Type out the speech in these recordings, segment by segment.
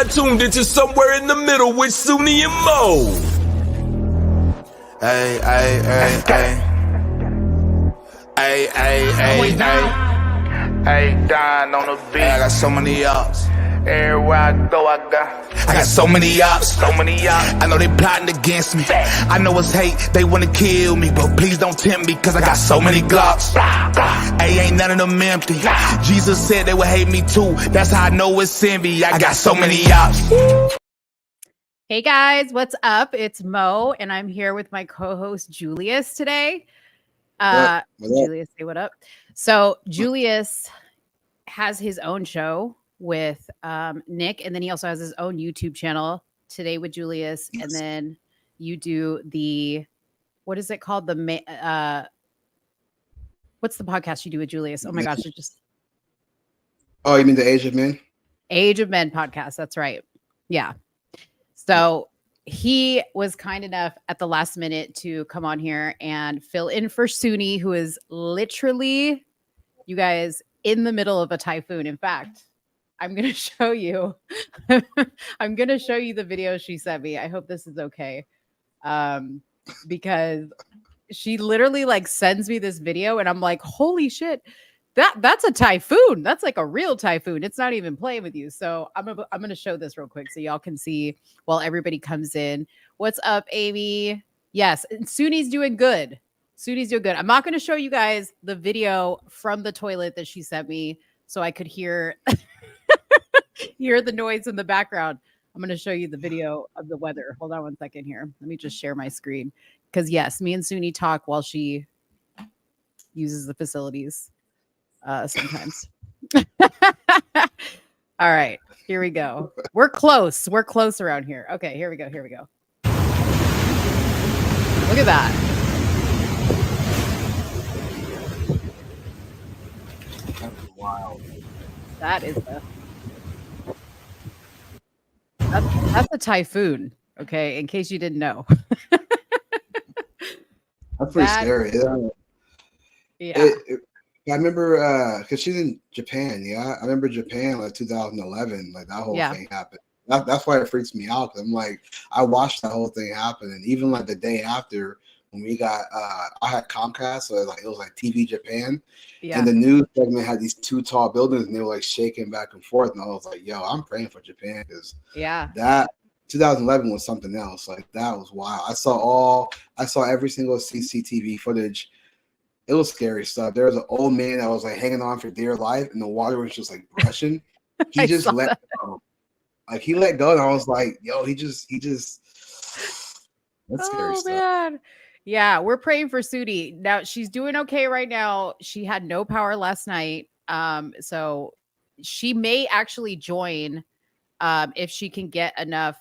not tuned into Somewhere in the Middle with Suni and Mo. Hey, hey, hey, hey. Hey, hey, hey, hey. Hey, Don on the beat. I got so many ops. Everywhere I go, I got so many ops. so many ops. I know they plotting against me. I know it's hate, they wanna kill me, but please don't tempt me, cause I got so many glocks. Hey, ain't none of them empty. Jesus said they would hate me too. That's how I know it's envy. I got so many ops. Hey guys, what's up? It's Mo, and I'm here with my co-host Julius today. Julius, say what up. So Julius has his own show with Nick, and then he also has his own YouTube channel, Today with Julius. Yes. And then you do the, what is it called? What's the podcast you do with Julius? Oh my gosh, it's just. Oh, you mean the Age of Men? Age of Men podcast. That's right. Yeah. So he was kind enough at the last minute to come on here and fill in for Suni, who is literally, you guys, in the middle of a typhoon. In fact, I'm going to show you. I'm going to show you the video she sent me. I hope this is okay. Because she literally like sends me this video and I'm like, holy shit. That's a typhoon. That's like a real typhoon. It's not even playing with you. So I'm gonna show this real quick so y'all can see while everybody comes in. What's up, Amy? Yes, and Suni's doing good. Suni's doing good. I'm not gonna show you guys the video from the toilet that she sent me so I could hear hear the noise in the background. I'm gonna show you the video of the weather. Hold on one second here. Let me just share my screen. Because yes, me and Suni talk while she uses the facilities. Sometimes. All right, here we go. We're close. We're close around here. Okay, here we go. Here we go. Look at that. That's wild. That is that's a typhoon. Okay, in case you didn't know. That's pretty scary. Yeah. I remember because she's in Japan. Yeah, I remember Japan like 2011. Like that whole thing happened. That's why it freaks me out. Cause I'm like, I watched that whole thing happen, and even like the day after when we got, I had Comcast, so it was like TV Japan, and the news segment had these two tall buildings, and they were like shaking back and forth, and I was like, yo, I'm praying for Japan because that 2011 was something else. Like that was wild. I saw every single CCTV footage. It was scary stuff. There was an old man that was like hanging on for dear life, and the water was just like rushing. He just let go. Like he let go, and I was like, "Yo, he just." That's scary stuff. Man. Yeah, we're praying for Sudi. Now she's doing okay right now. She had no power last night, so she may actually join if she can get enough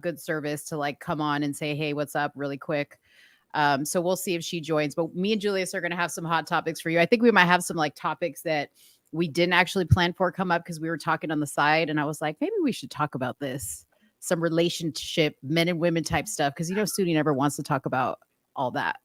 good service to like come on and say, "Hey, what's up?" really quick. So we'll see if she joins, but me and Julius are going to have some hot topics for you. I think we might have some like topics that we didn't actually plan for come up because we were talking on the side, and I was like, maybe we should talk about this, some relationship, men and women type stuff. Cause you know, Sudi never wants to talk about all that.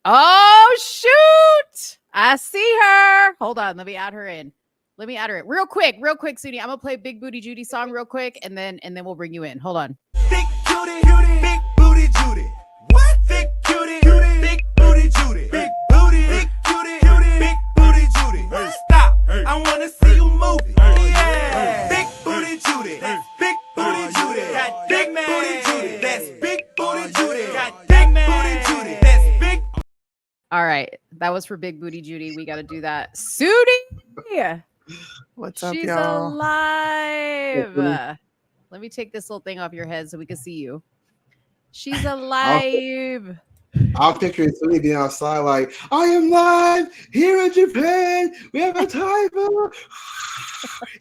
Oh shoot. I see her. Hold on. Let me add her in. Real quick, Sudi. I'm gonna play Big Booty Judy song real quick. And then we'll bring you in. Hold on. Big Judy, big booty Judy. What? Big Judy, big booty Judy. Big booty, big Judy, big booty Judy. Stop. I wanna see you move it. Yeah. Big booty Judy. Big booty Judy. Got big booty Judy. That's big booty Judy. Got big booty Judy. That's big. All right. That was for Big Booty Judy. We got to do that. Sudi. What's up, She's y'all? alive. Let me take this little thing off your head so we can see you. She's alive. I'll picture Suni being outside like, I am live here in Japan. We have a typhoon.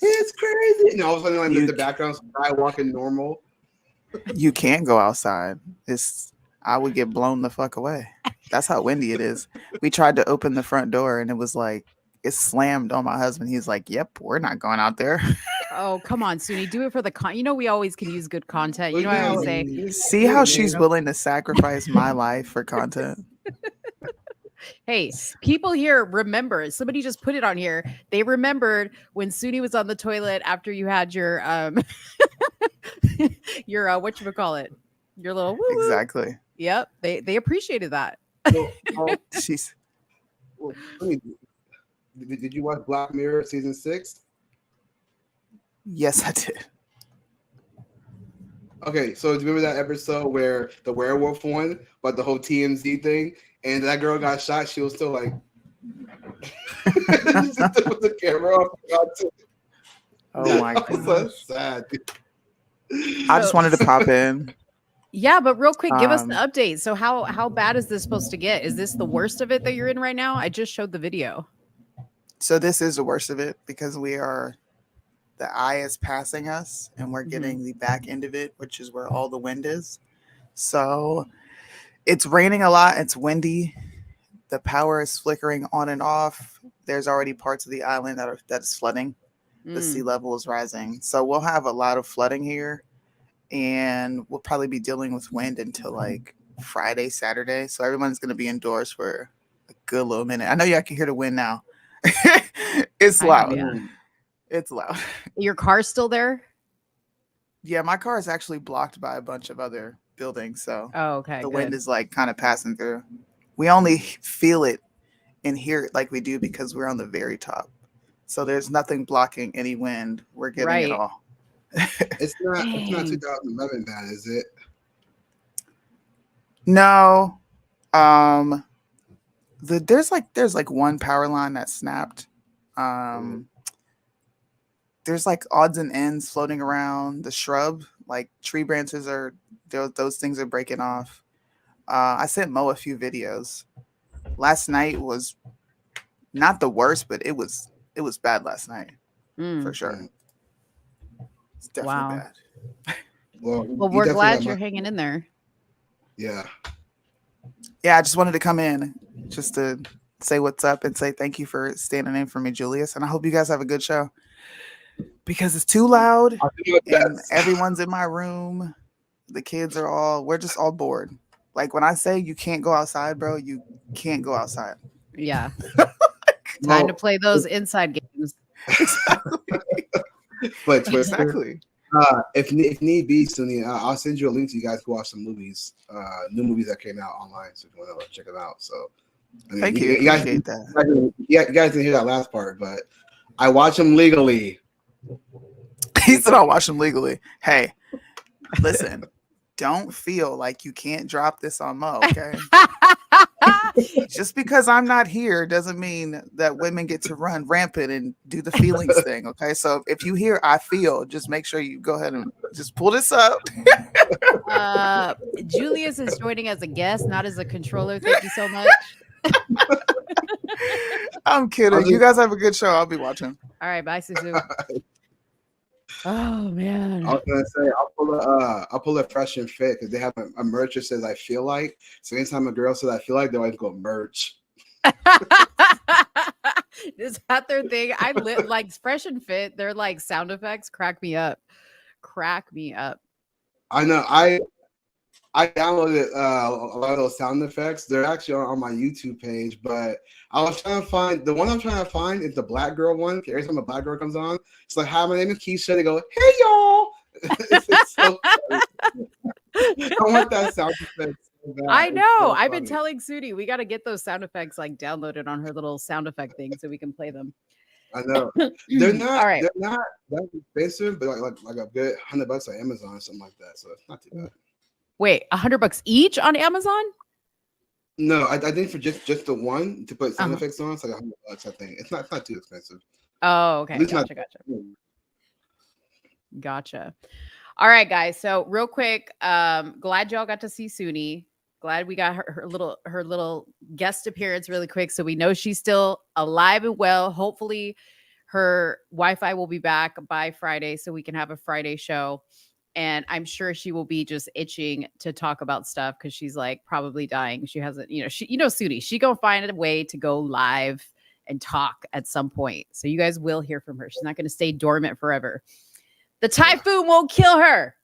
It's crazy. And all of a sudden, like, in the background, some guy walking normal. You can't go outside. I would get blown the fuck away. That's how windy it is. We tried to open the front door and it was like, it slammed on my husband. He's like, yep, we're not going out there. Oh, come on, Suni. Do it for the You know, we always can use good content. You know what I always say? See how she's willing to sacrifice my life for content? Hey, people here remember. Somebody just put it on here. They remembered when Suni was on the toilet after you had your your whatchamacallit, your little woo-woo. Exactly. Yep, they appreciated that. She's Well, did you watch Black Mirror season 6? yes, I did. Okay, so do you remember that episode where the werewolf won, but the whole TMZ thing, and that girl got shot? She was still like, just put the camera off. Oh my god, so sad. I just wanted to pop in. Yeah, but real quick, give us the update. So how bad is this supposed to get? Is this the worst of it that you're in right now? I just showed the video. So this is the worst of it because the eye is passing us and we're getting the back end of it, which is where all the wind is. So it's raining a lot. It's windy. The power is flickering on and off. There's already parts of the island that is flooding. The sea level is rising. So we'll have a lot of flooding here. And we'll probably be dealing with wind until like Friday, Saturday. So everyone's going to be indoors for a good little minute. I know y'all can hear the wind now. It's loud. It's loud. Your car's still there? Yeah, my car is actually blocked by a bunch of other buildings. So the wind is like kind of passing through. We only feel it and hear it like we do because we're on the very top. So there's nothing blocking any wind. We're getting it all. It's not 2011 bad, is it? No. There's like one power line that snapped. There's like odds and ends floating around the shrub, like tree branches those things are breaking off. I sent Mo a few videos. Last night was not the worst, but it was bad last night for sure. It's definitely bad. Well, we're glad you're hanging in there. Yeah. Yeah, I just wanted to come in just to say what's up and say thank you for standing in for me, Julius. And I hope you guys have a good show. Because it's too loud and everyone's in my room. The kids we're just all bored. Like when I say you can't go outside, bro, you can't go outside. Yeah. Time to play those inside games. But exactly. If need be, Sunny, I'll send you a link so you guys can watch some movies, new movies that came out online, so if you want to check them out. So, I mean, thank you. You guys didn't hear that last part, but I watch them legally. He said I'll watch them legally. Hey, listen, don't feel like you can't drop this on Mo, okay? Just because I'm not here doesn't mean that women get to run rampant and do the feelings thing, okay? So if you hear I feel, just make sure you go ahead and just pull this up. Julius is joining as a guest, not as a controller. Thank you so much. I'm kidding. You guys have a good show. I'll be watching. All right, bye, Suzu. Oh man. I was gonna say I'll pull a fresh and fit because they have a merch that says I feel like. So anytime a girl says I feel like, they always go merch. Is that their thing? Like fresh and fit. They're like sound effects. Crack me up. I know. I downloaded a lot of those sound effects. They're actually on my YouTube page, but I was trying to find the one I'm trying to find is the black girl one. Every time a black girl comes on, it's like, "Hi, my name is Keisha." They go, "Hey, y'all." It's so I want that sound effect so bad. I know. So I've been telling Sudi we got to get those sound effects like downloaded on her little sound effect thing so we can play them. I know. They're not. Right. They're not that expensive, but like a good $100 on Amazon or something like that. So it's not too bad. Wait, $100 each on Amazon? No, I think for just the one to put sound effects on, it's like $100. I think it's not too expensive. Oh, okay. Gotcha. All right, guys. So real quick, glad y'all got to see Suni. Glad we got her little guest appearance really quick, so we know she's still alive and well. Hopefully, her Wi-Fi will be back by Friday, so we can have a Friday show. And I'm sure she will be just itching to talk about stuff because she's like probably dying. She hasn't, Sudi, she gonna find a way to go live and talk at some point. So you guys will hear from her. She's not gonna stay dormant forever. The typhoon won't kill her.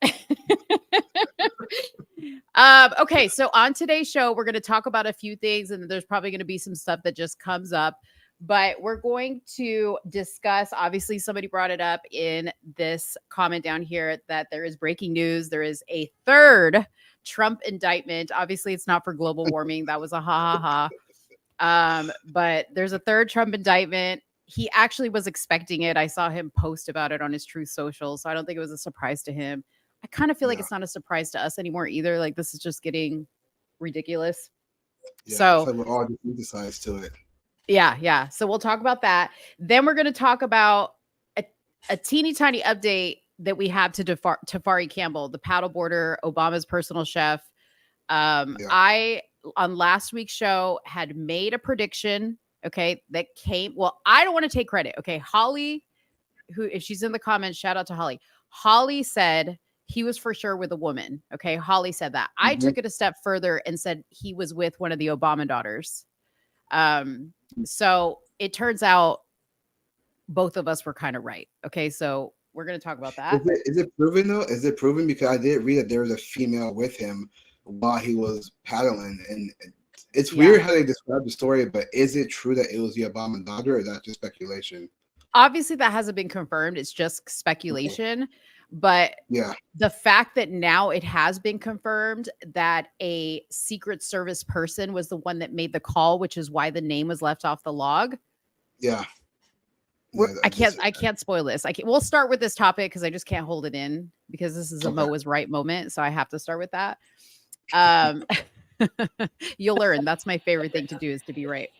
Okay, so on today's show, we're going to talk about a few things, and there's probably going to be some stuff that just comes up. But we're going to discuss, obviously, somebody brought it up in this comment down here that there is breaking news. There is a third Trump indictment. Obviously, it's not for global warming. That was a ha ha ha. But there's a third Trump indictment. He actually was expecting it. I saw him post about it on his Truth Social, so I don't think it was a surprise to him. I kind of feel like it's not a surprise to us anymore either. Like, this is just getting ridiculous. Yeah, so it's like we're all desensitized to it. Yeah. So we'll talk about that. Then we're going to talk about a teeny tiny update that we have to Tafari Campbell, the paddleboarder, Obama's personal chef. I, on last week's show, had made a prediction, okay, that came. Well, I don't want to take credit. Okay. Holly, who, if she's in the comments, shout out to Holly. Holly said he was for sure with a woman. Okay. Holly said that. I took it a step further and said he was with one of the Obama daughters. So it turns out both of us were kind of right. Okay, so we're going to talk about that. Is it proven though? Is it proven? Because I did read that there was a female with him while he was paddling, and it's weird how they describe the story. But is it true that it was the Obama daughter, or is that just speculation? Obviously, that hasn't been confirmed. It's just speculation. But the fact that now it has been confirmed that a Secret Service person was the one that made the call, which is why the name was left off the log. I can't spoil this. We'll start with this topic because I just can't hold it in because this is a Mo was right moment. So I have to start with that. You'll learn. That's my favorite thing to do, is to be right.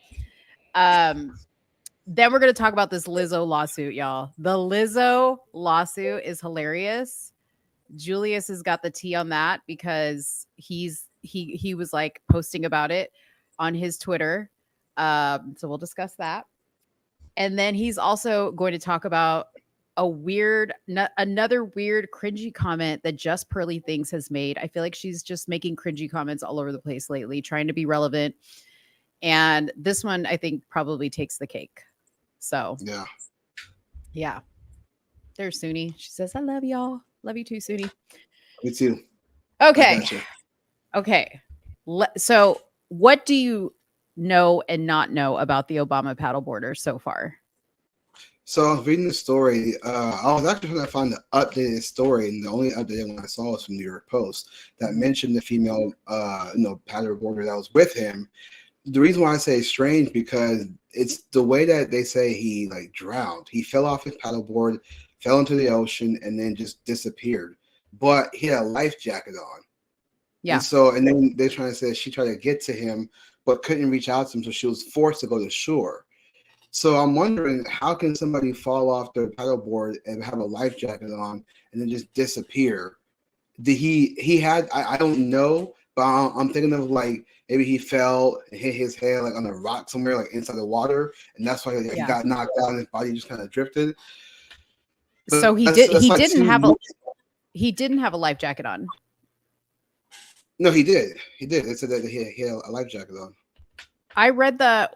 Then we're going to talk about this Lizzo lawsuit, y'all. The Lizzo lawsuit is hilarious. Julius has got the tea on that because he was like posting about it on his Twitter. So we'll discuss that. And then he's also going to talk about another weird cringy comment that Just Pearly Things has made. I feel like she's just making cringy comments all over the place lately, trying to be relevant. And this one, I think, probably takes the cake. So, yeah. There's Suni. She says, I love y'all. Love you too, Suni. Me too. Okay. So, what do you know and not know about the Obama paddleboarder so far? So I was reading the story. I was actually trying to find the updated story, and the only updated one I saw was from New York Post that mentioned the female, paddleboarder that was with him. The reason why I say it's strange because it's the way that they say he like drowned. He fell off his paddleboard, fell into the ocean, and then just disappeared. But he had a life jacket on. Yeah. And then they're trying to say she tried to get to him, but couldn't reach out to him, so she was forced to go to shore. So I'm wondering, how can somebody fall off their paddleboard and have a life jacket on and then just disappear? Did he had, I don't know, but I'm thinking of like maybe he fell and hit his head like on a rock somewhere, like inside the water, and that's why he got knocked out and his body just kind of drifted. But so he didn't have a life jacket on. No, he did. It said that he had a life jacket on.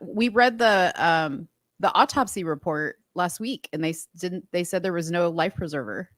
We read the autopsy report last week, and they said there was no life preserver.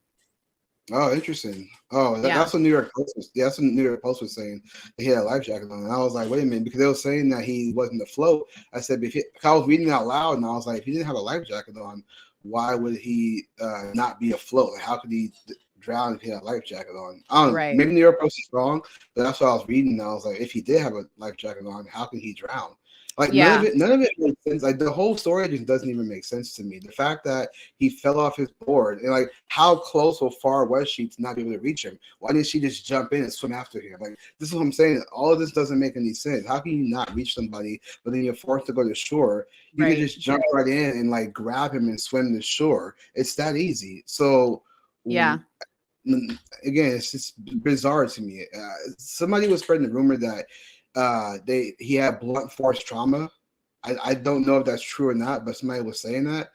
Oh, interesting. Oh, that's what New York Post was. Yeah, that's what New York Post was saying. He had a life jacket on, and I was like, wait a minute, because they were saying that he wasn't afloat. I said, I was reading it out loud, and I was like, if he didn't have a life jacket on, why would he not be afloat? Like, how could he drown if he had a life jacket on? I don't know. Maybe New York Post is wrong, but that's what I was reading. And I was like, if he did have a life jacket on, how can he drown? Like none of it makes sense. Like the whole story just doesn't even make sense to me. The fact that he fell off his board and like how close or far was she to not be able to reach him? Why didn't she just jump in and swim after him? Like this is what I'm saying. All of this doesn't make any sense. How can you not reach somebody, but then you're forced to go to shore? You can just jump right in and like grab him and swim to shore. It's that easy. So again, it's just bizarre to me. Somebody was spreading the rumor that he had blunt force trauma. I don't know if that's true or not, but somebody was saying that,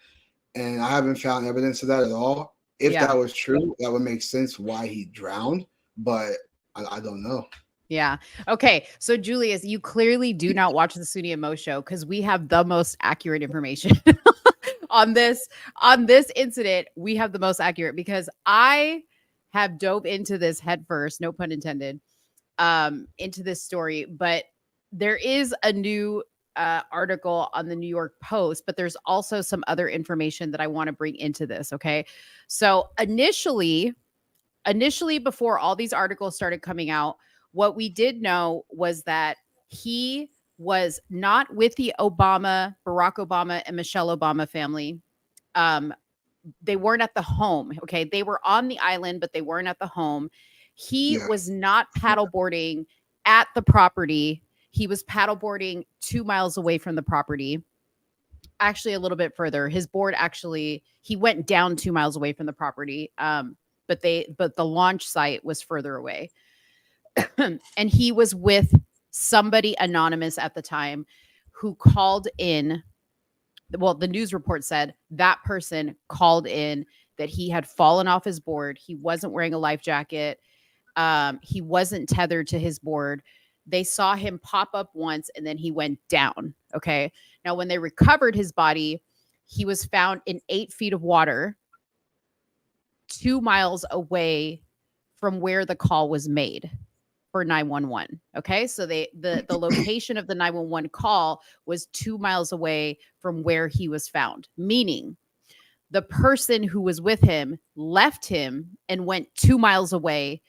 and I haven't found evidence of that at all. If that was true, that would make sense why he drowned, but I don't know. Yeah. Okay. So Julius, you clearly do not watch the Suni and Mo show because we have the most accurate information on this incident. We have the most accurate because I have dove into this head first, no pun intended. into this story, but there is a new article on the New York Post, but there's also some other information that I want to bring into this. Okay. So initially, before all these articles started coming out, what we did know was that he was not with the Barack Obama and Michelle Obama family. They weren't at the home. Okay. They were on the island, but they weren't at the home. He was not paddleboarding at the property. He was paddleboarding 2 miles away from the property. Actually, a little bit further. His board he went down 2 miles away from the property. But the launch site was further away. And he was with somebody anonymous at the time who called in. Well, the news report said that person called in that he had fallen off his board. He wasn't wearing a life jacket. He wasn't tethered to his board. They saw him pop up once and then he went down. Okay. Now, when they recovered his body, he was found in 8 feet of water, 2 miles away from where the call was made for 911. Okay. So the location of the 911 call was 2 miles away from where he was found, meaning the person who was with him left him and went 2 miles away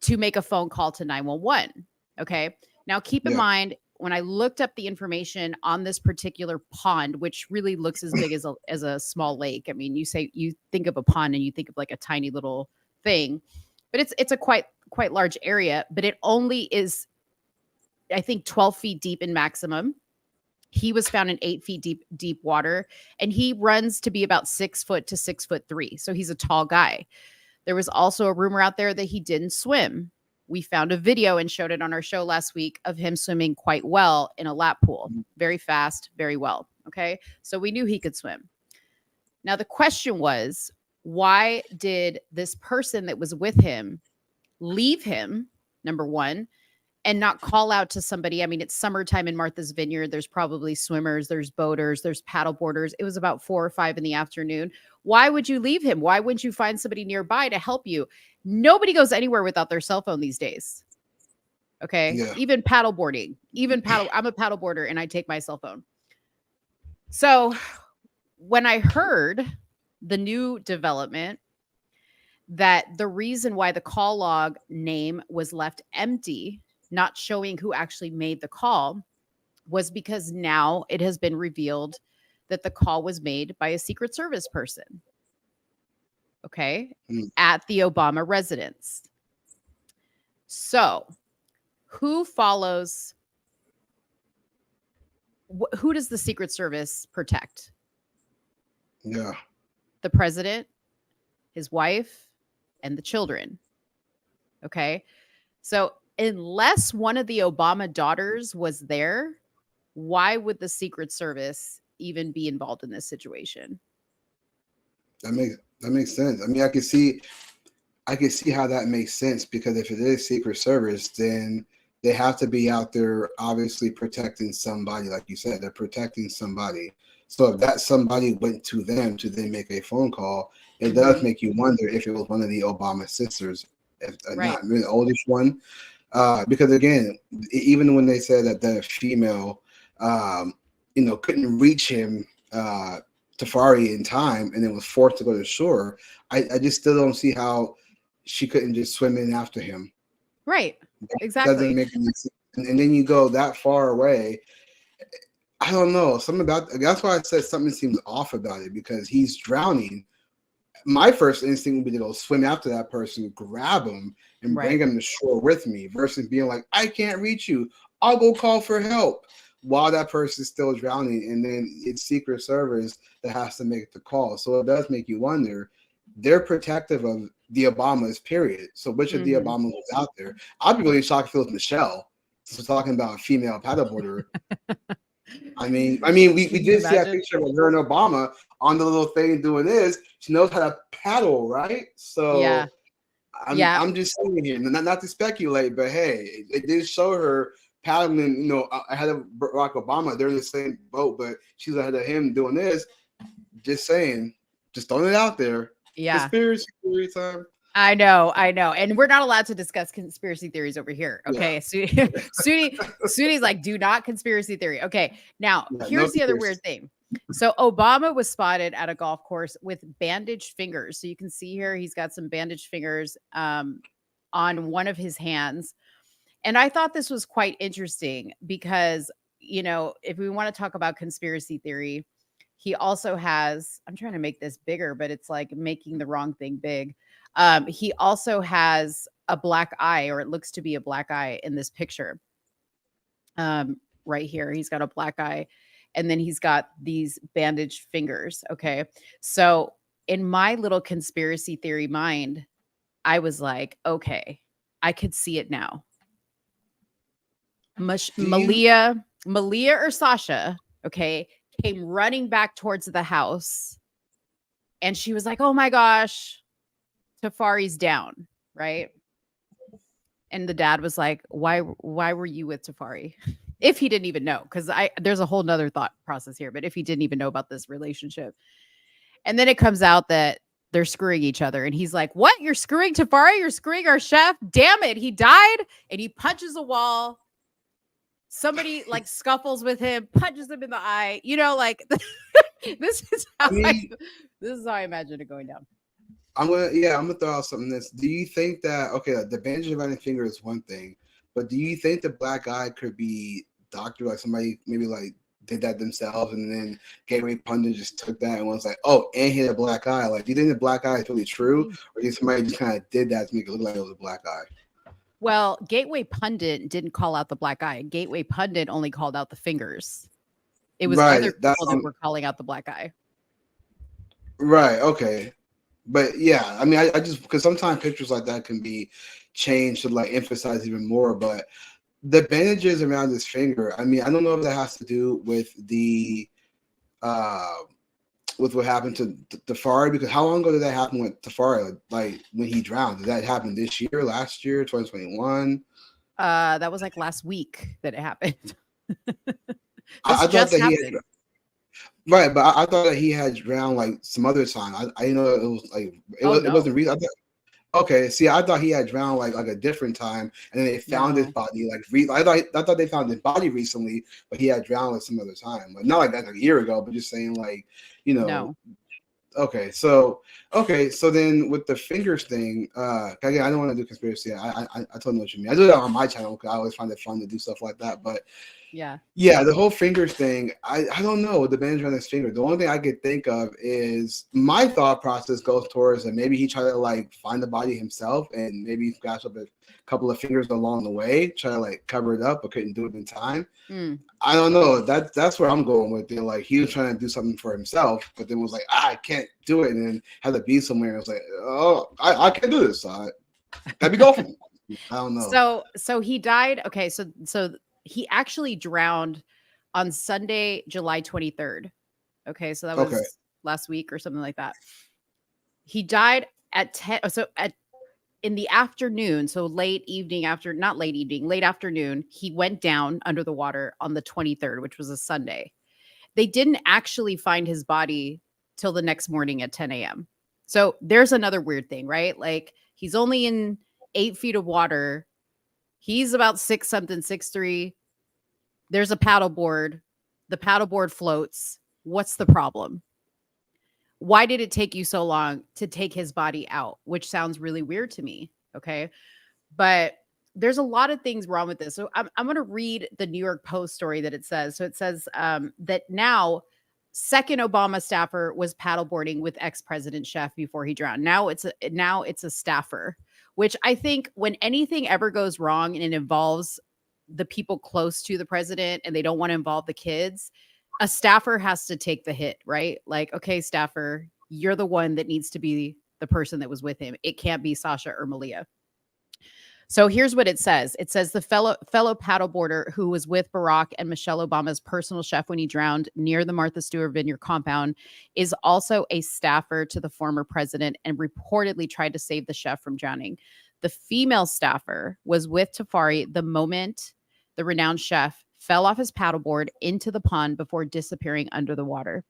to make a phone call to 911. Okay. Now keep in mind, when I looked up the information on this particular pond, which really looks as big as a small lake. I mean, you think of a pond and you think of like a tiny little thing, but it's a quite large area, but it only is, I think, 12 feet deep in maximum. He was found in 8 feet deep water, and he runs to be about 6 foot to 6'3". So he's a tall guy. There was also a rumor out there that he didn't swim. We found a video and showed it on our show last week of him swimming quite well in a lap pool, very fast, very well. Okay. So we knew he could swim. Now, the question was, why did this person that was with him leave him, number one, and not call out to somebody? I mean, it's summertime in Martha's Vineyard. There's probably swimmers, there's boaters, there's paddleboarders. It was about 4 or 5 in the afternoon. Why would you leave him? Why wouldn't you find somebody nearby to help you? Nobody goes anywhere without their cell phone these days. Okay. Yeah. Even paddleboarding, I'm a paddleboarder and I take my cell phone. So when I heard the new development that the reason why the call log name was left empty, not showing who actually made the call, was because now it has been revealed that the call was made by a Secret Service person. Okay. At the Obama residence. So who follows? Who does the Secret Service protect? Yeah. The president, his wife, and the children. Okay. So unless one of the Obama daughters was there, why would the Secret Service even be involved in this situation? That makes sense. I mean, I can see how that makes sense, because if it is Secret Service, then they have to be out there obviously protecting somebody. Like you said, they're protecting somebody. So if that somebody went to them to then make a phone call, it does make you wonder if it was one of the Obama sisters, if not the oldest one. Because again, even when they said that the female, couldn't reach him, Tafari, in time, and then was forced to go to shore, I just still don't see how she couldn't just swim in after him. Right. Exactly. Doesn't make any sense. And then you go that far away. I don't know. That's why I said something seems off about it, because he's drowning. My first instinct would be to go swim after that person, grab him, and bring him to shore with me, versus being like, I can't reach you, I'll go call for help, while that person's still drowning. And then it's Secret Service that has to make the call. So it does make you wonder. They're protective of the Obamas, period. So which of the Obamas was out there? I'd be really shocked if it was Michelle. So we're talking about a female paddleboarder. I mean, we did see that picture of her and Obama on the little thing doing this. She knows how to paddle, right? So I'm just saying here, not to speculate, but hey, it did show her paddling, ahead of Barack Obama. They're in the same boat, but she's ahead of him doing this. Just saying, just throwing it out there. Yeah. Conspiracy theory time. I know. And we're not allowed to discuss conspiracy theories over here. Okay. Yeah. Suni's like, do not conspiracy theory. Okay. Now, Yeah, no here's the other conspiracy. weird thing. So Obama was spotted at a golf course with bandaged fingers. So you can see here, he's got some bandaged fingers on one of his hands. And I thought this was quite interesting because, if we want to talk about conspiracy theory, he also has, I'm trying to make this bigger, but it's like making the wrong thing big. He also has a black eye, or it looks to be a black eye in this picture. Right here, he's got a black eye, and then he's got these bandaged fingers. Okay. So in my little conspiracy theory mind, I was like, okay, I could see it now. Malia or Sasha, okay, came running back towards the house, and she was like, oh my gosh, Tafari's down, right? And the dad was like, why were you with Tafari? If he didn't even know, because there's a whole nother thought process here, but if he didn't even know about this relationship. And then it comes out that they're screwing each other. And he's like, what? You're screwing Tafari? You're screwing our chef? Damn it. He died. And he punches a wall. Somebody like scuffles with him, punches him in the eye. This is how I imagine it going down. I'm gonna throw out something. Do you think that the bandage around the finger is one thing, but do you think the black eye could be doctor, like somebody maybe like did that themselves, and then Gateway Pundit just took that and was like, oh, and he had a black eye? Like, do you think the black eye is really true, or do you think somebody just kind of did that to make it look like it was a black eye? Well, Gateway Pundit didn't call out the black eye. Gateway Pundit only called out the fingers. It was other people that were calling out the black eye. Right. Okay. But yeah, I mean, I just, because sometimes pictures like that can be changed to like emphasize even more. But the bandages around his finger, I mean, I don't know if that has to do with with what happened to Tafari, because how long ago did that happen with Tafari? Like when he drowned, did that happen this year, last year, 2021? That was like last week that it happened. I thought that happened. He had, right, but I thought that he had drowned like some other time. I didn't know it was like it wasn't real. Okay, see, I thought he had drowned like a different time, and then they found his body I thought they found his body recently, but he had drowned like some other time, but not like that, like a year ago. But just saying, like, No. Okay, so then with the fingers thing, again, I don't want to do conspiracy. I totally know what you mean. I do that on my channel because I always find it fun to do stuff like that. But yeah, the whole fingers thing, I don't know, with the bandage on his finger. The only thing I could think of is my thought process goes towards that maybe he tried to like find the body himself, and maybe he scratched up a couple of fingers along the way, try to like cover it up, but couldn't do it in time. I don't know. That's where I'm going with it. Like he was trying to do something for himself, but then was like, I can't do it, and then had to be somewhere, and it was like, oh, I can't do this. That'd be golfing. I don't know. So he died. Okay, so he actually drowned on Sunday, July 23rd. Okay, so that was last week or something like that. He died at 10. So in the afternoon, so late afternoon, he went down under the water on the 23rd, which was a Sunday. They didn't actually find his body till the next morning at 10 a.m. So there's another weird thing, right? Like he's only in 8 feet of water. He's about 6'3". There's a paddleboard. The paddleboard floats. What's the problem? Why did it take you so long to take his body out? Which sounds really weird to me. Okay. But there's a lot of things wrong with this. So I'm going to read the New York Post story that it says. So it says that now second Obama staffer was paddleboarding with ex-president chef before he drowned. Now it's a staffer, which I think when anything ever goes wrong and it involves the people close to the president and they don't want to involve the kids, a staffer has to take the hit, right? Like, okay, staffer, you're the one that needs to be the person that was with him. It can't be Sasha or Malia. So here's what it says. It says the fellow paddleboarder who was with Barack and Michelle Obama's personal chef when he drowned near the Martha Stewart Vineyard compound is also a staffer to the former president and reportedly tried to save the chef from drowning. The female staffer was with Tafari the moment the renowned chef fell off his paddleboard into the pond before disappearing under the water.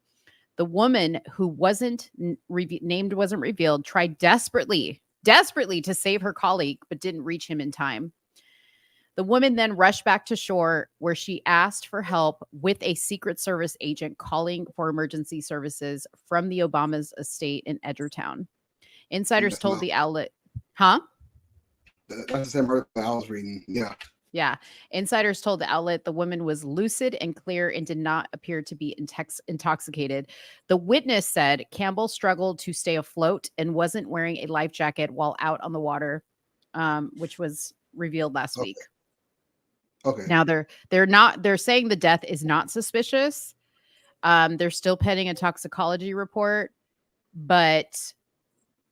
The woman who wasn't revealed tried desperately desperately to save her colleague, but didn't reach him in time. The woman then rushed back to shore where she asked for help with a Secret Service agent calling for emergency services from the Obama's estate in Edgertown. Insiders told the outlet, huh? That's the same article I was reading. Yeah. Yeah. Insiders told the outlet the woman was lucid and clear and did not appear to be intoxicated. The witness said Campbell struggled to stay afloat and wasn't wearing a life jacket while out on the water, which was revealed last week. Okay. Now they're saying the death is not suspicious. They're still pending a toxicology report, but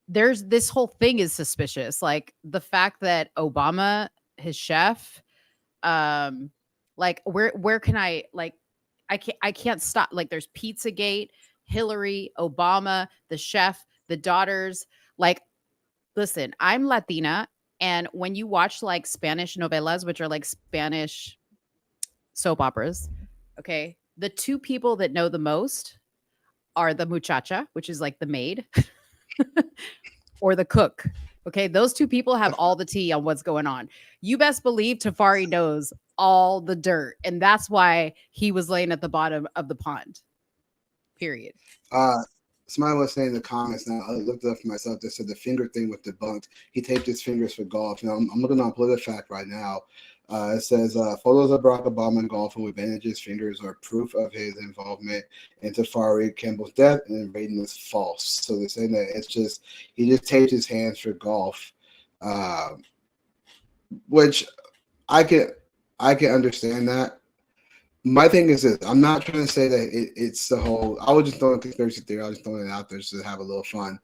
there's this whole thing is suspicious. Like the fact that Obama, his chef, like where can I like I can't stop. Like there's Pizzagate, Hillary, Obama, the chef, the daughters. Like, listen, I'm Latina. And when you watch like Spanish novelas, which are like Spanish soap operas, okay, the two people that know the most are the muchacha, which is like the maid, or the cook. Okay, those two people have all the tea on what's going on. You best believe Tafari knows all the dirt, and that's why he was laying at the bottom of the pond. Period. Somebody was saying in the comments, now I looked it up for myself, they said the finger thing was debunked. He taped his fingers for golf. Now, I'm looking on PolitiFact right now. It says photos of Barack Obama golfing with bandaged fingers are proof of his involvement in Tafari Campbell's death, and rating is false. So they're saying that it's just, he just taped his hands for golf, which I can understand that. My thing is this: I'm not trying to say that it's the whole. I was just throwing a conspiracy theory. I was just throwing it out there just to have a little fun.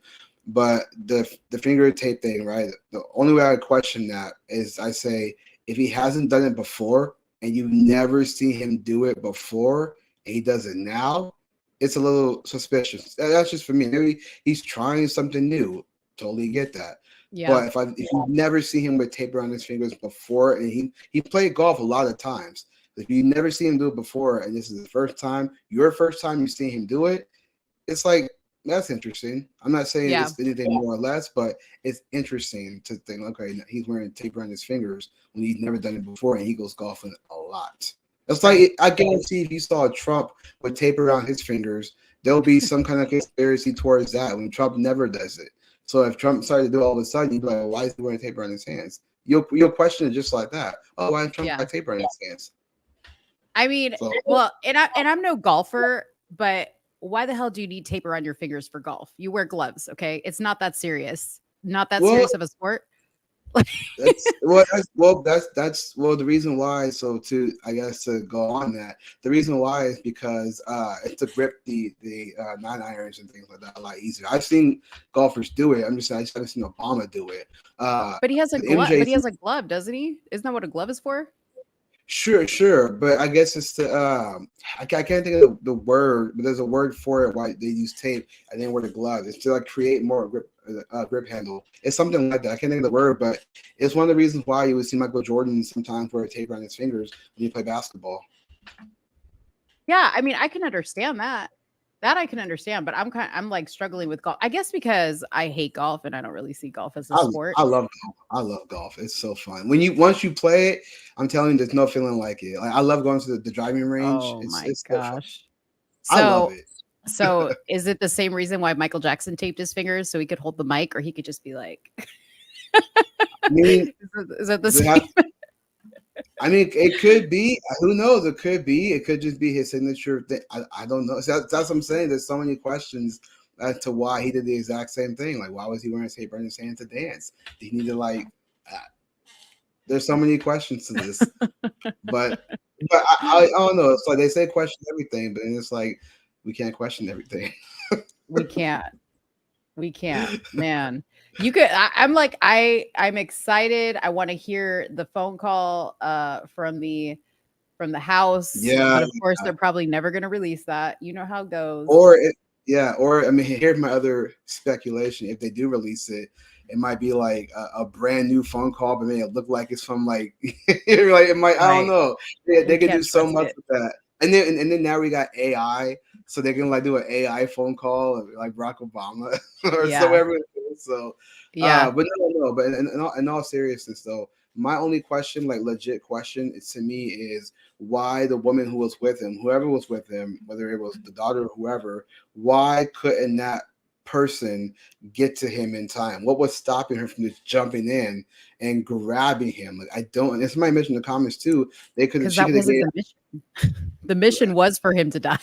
But the finger tape thing, right? The only way I question that is I say if he hasn't done it before and you've never seen him do it before and he does it now, it's a little suspicious. That's just for me. Maybe he's trying something new. Totally get that. Yeah. But if you never see him with tape around his fingers before, and he played golf a lot of times. If you never seen him do it before, and this is the first time, your first time you see him do it, it's like, that's interesting. I'm not saying it's anything more or less, but it's interesting to think, okay, he's wearing tape around his fingers when he's never done it before, and he goes golfing a lot. It's like, I guarantee if you saw Trump with tape around his fingers, there'll be some kind of conspiracy towards that when Trump never does it. So if Trump started to do it all of a sudden, you'd be like, well, why is he wearing tape around his hands? You'll question it just like that. Oh, why is Trump got tape around his hands? I mean, well, and I'm no golfer, but why the hell do you need tape around your fingers for golf? You wear gloves, okay? It's not that serious. Not that serious of a sport. That's the reason why. So to go on that, the reason why is because it's to grip the 9-irons and things like that a lot easier. I've seen golfers do it. I just haven't seen Obama do it. But he has a glove. But he has a glove, doesn't he? Isn't that what a glove is for? Sure, but I guess it's the I can't think of the word, but there's a word for it. Why they use tape and then wear the glove? It's to like create more grip handle. It's something like that. I can't think of the word, but it's one of the reasons why you would see Michael Jordan sometimes wear a tape around his fingers when you play basketball. Yeah, I mean, I can understand that. That I can understand, but I'm like struggling with golf. I guess because I hate golf and I don't really see golf as a sport. I love golf. It's so fun. Once you play it, I'm telling you, there's no feeling like it. Like I love going to the driving range. Oh my gosh. I love it. So is it the same reason why Michael Jackson taped his fingers so he could hold the mic, or he could just be like I mean, is it the same? I mean, it could be. Who knows? It could be. It could just be his signature thing. I don't know. That's what I'm saying. There's so many questions as to why he did the exact same thing. Like, why was he wearing tape around his hand to dance? Did he need to like? There's so many questions to this, but I don't know. It's like they say question everything, but then it's like we can't question everything. We can't, man. You could. I'm excited. I want to hear the phone call from the house. Yeah, but of course they're probably never going to release that. You know how it goes. Or I mean, here's my other speculation. If they do release it, it might be like a brand new phone call, but it look like it's from like it might. I don't know. They can do so much with that. And then now we got AI, so they can like do an AI phone call like Barack Obama or whoever it So, Yeah. but no. But in all seriousness, though, my only question, like legit question, is to me is why the woman who was with him, whoever was with him, whether it was the daughter or whoever, why couldn't that person get to him in time? What was stopping her from just jumping in and grabbing him? Like, I don't. And somebody mentioned in the comments too. They could. Because She that could have wasn't the mission. The mission was for him to die.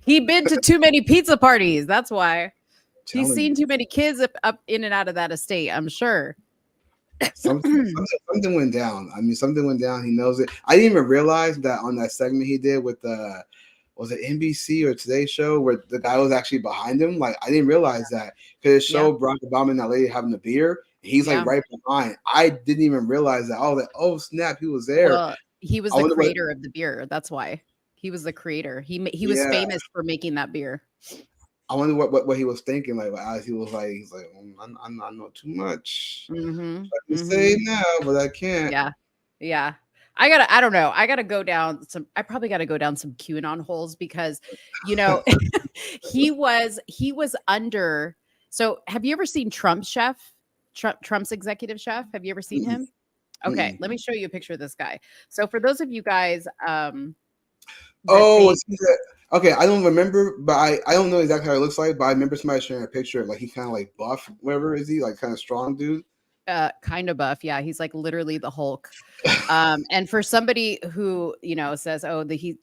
He'd been to too many pizza parties. That's why. He's seen too many kids up in and out of that estate, I'm sure. Something went down. I mean, something went down. He knows it. I didn't even realize that on that segment he did with was it NBC or Today Show where the guy was actually behind him. Like, I didn't realize that because it showed Barack Obama and that lady having a beer. He's like right behind. I didn't even realize that. Oh snap, he was there. Well, he was the creator of the beer. That's why he was the creator. He was famous for making that beer. I wonder what he was thinking. Like as he was like, he's like, I know too much. Mm-hmm. I can say now, but I can't. Yeah. I don't know. I probably gotta go down some QAnon holes because, he was under. So have you ever seen Trump's executive chef? Have you ever seen him? Okay, let me show you a picture of this guy. So for those of you guys, okay, I don't remember, but I don't know exactly how it looks like, but I remember somebody sharing a picture of like he kind of like buff, whatever is he, like kind of strong dude? Kind of buff, yeah. He's like literally the Hulk. And for somebody who says,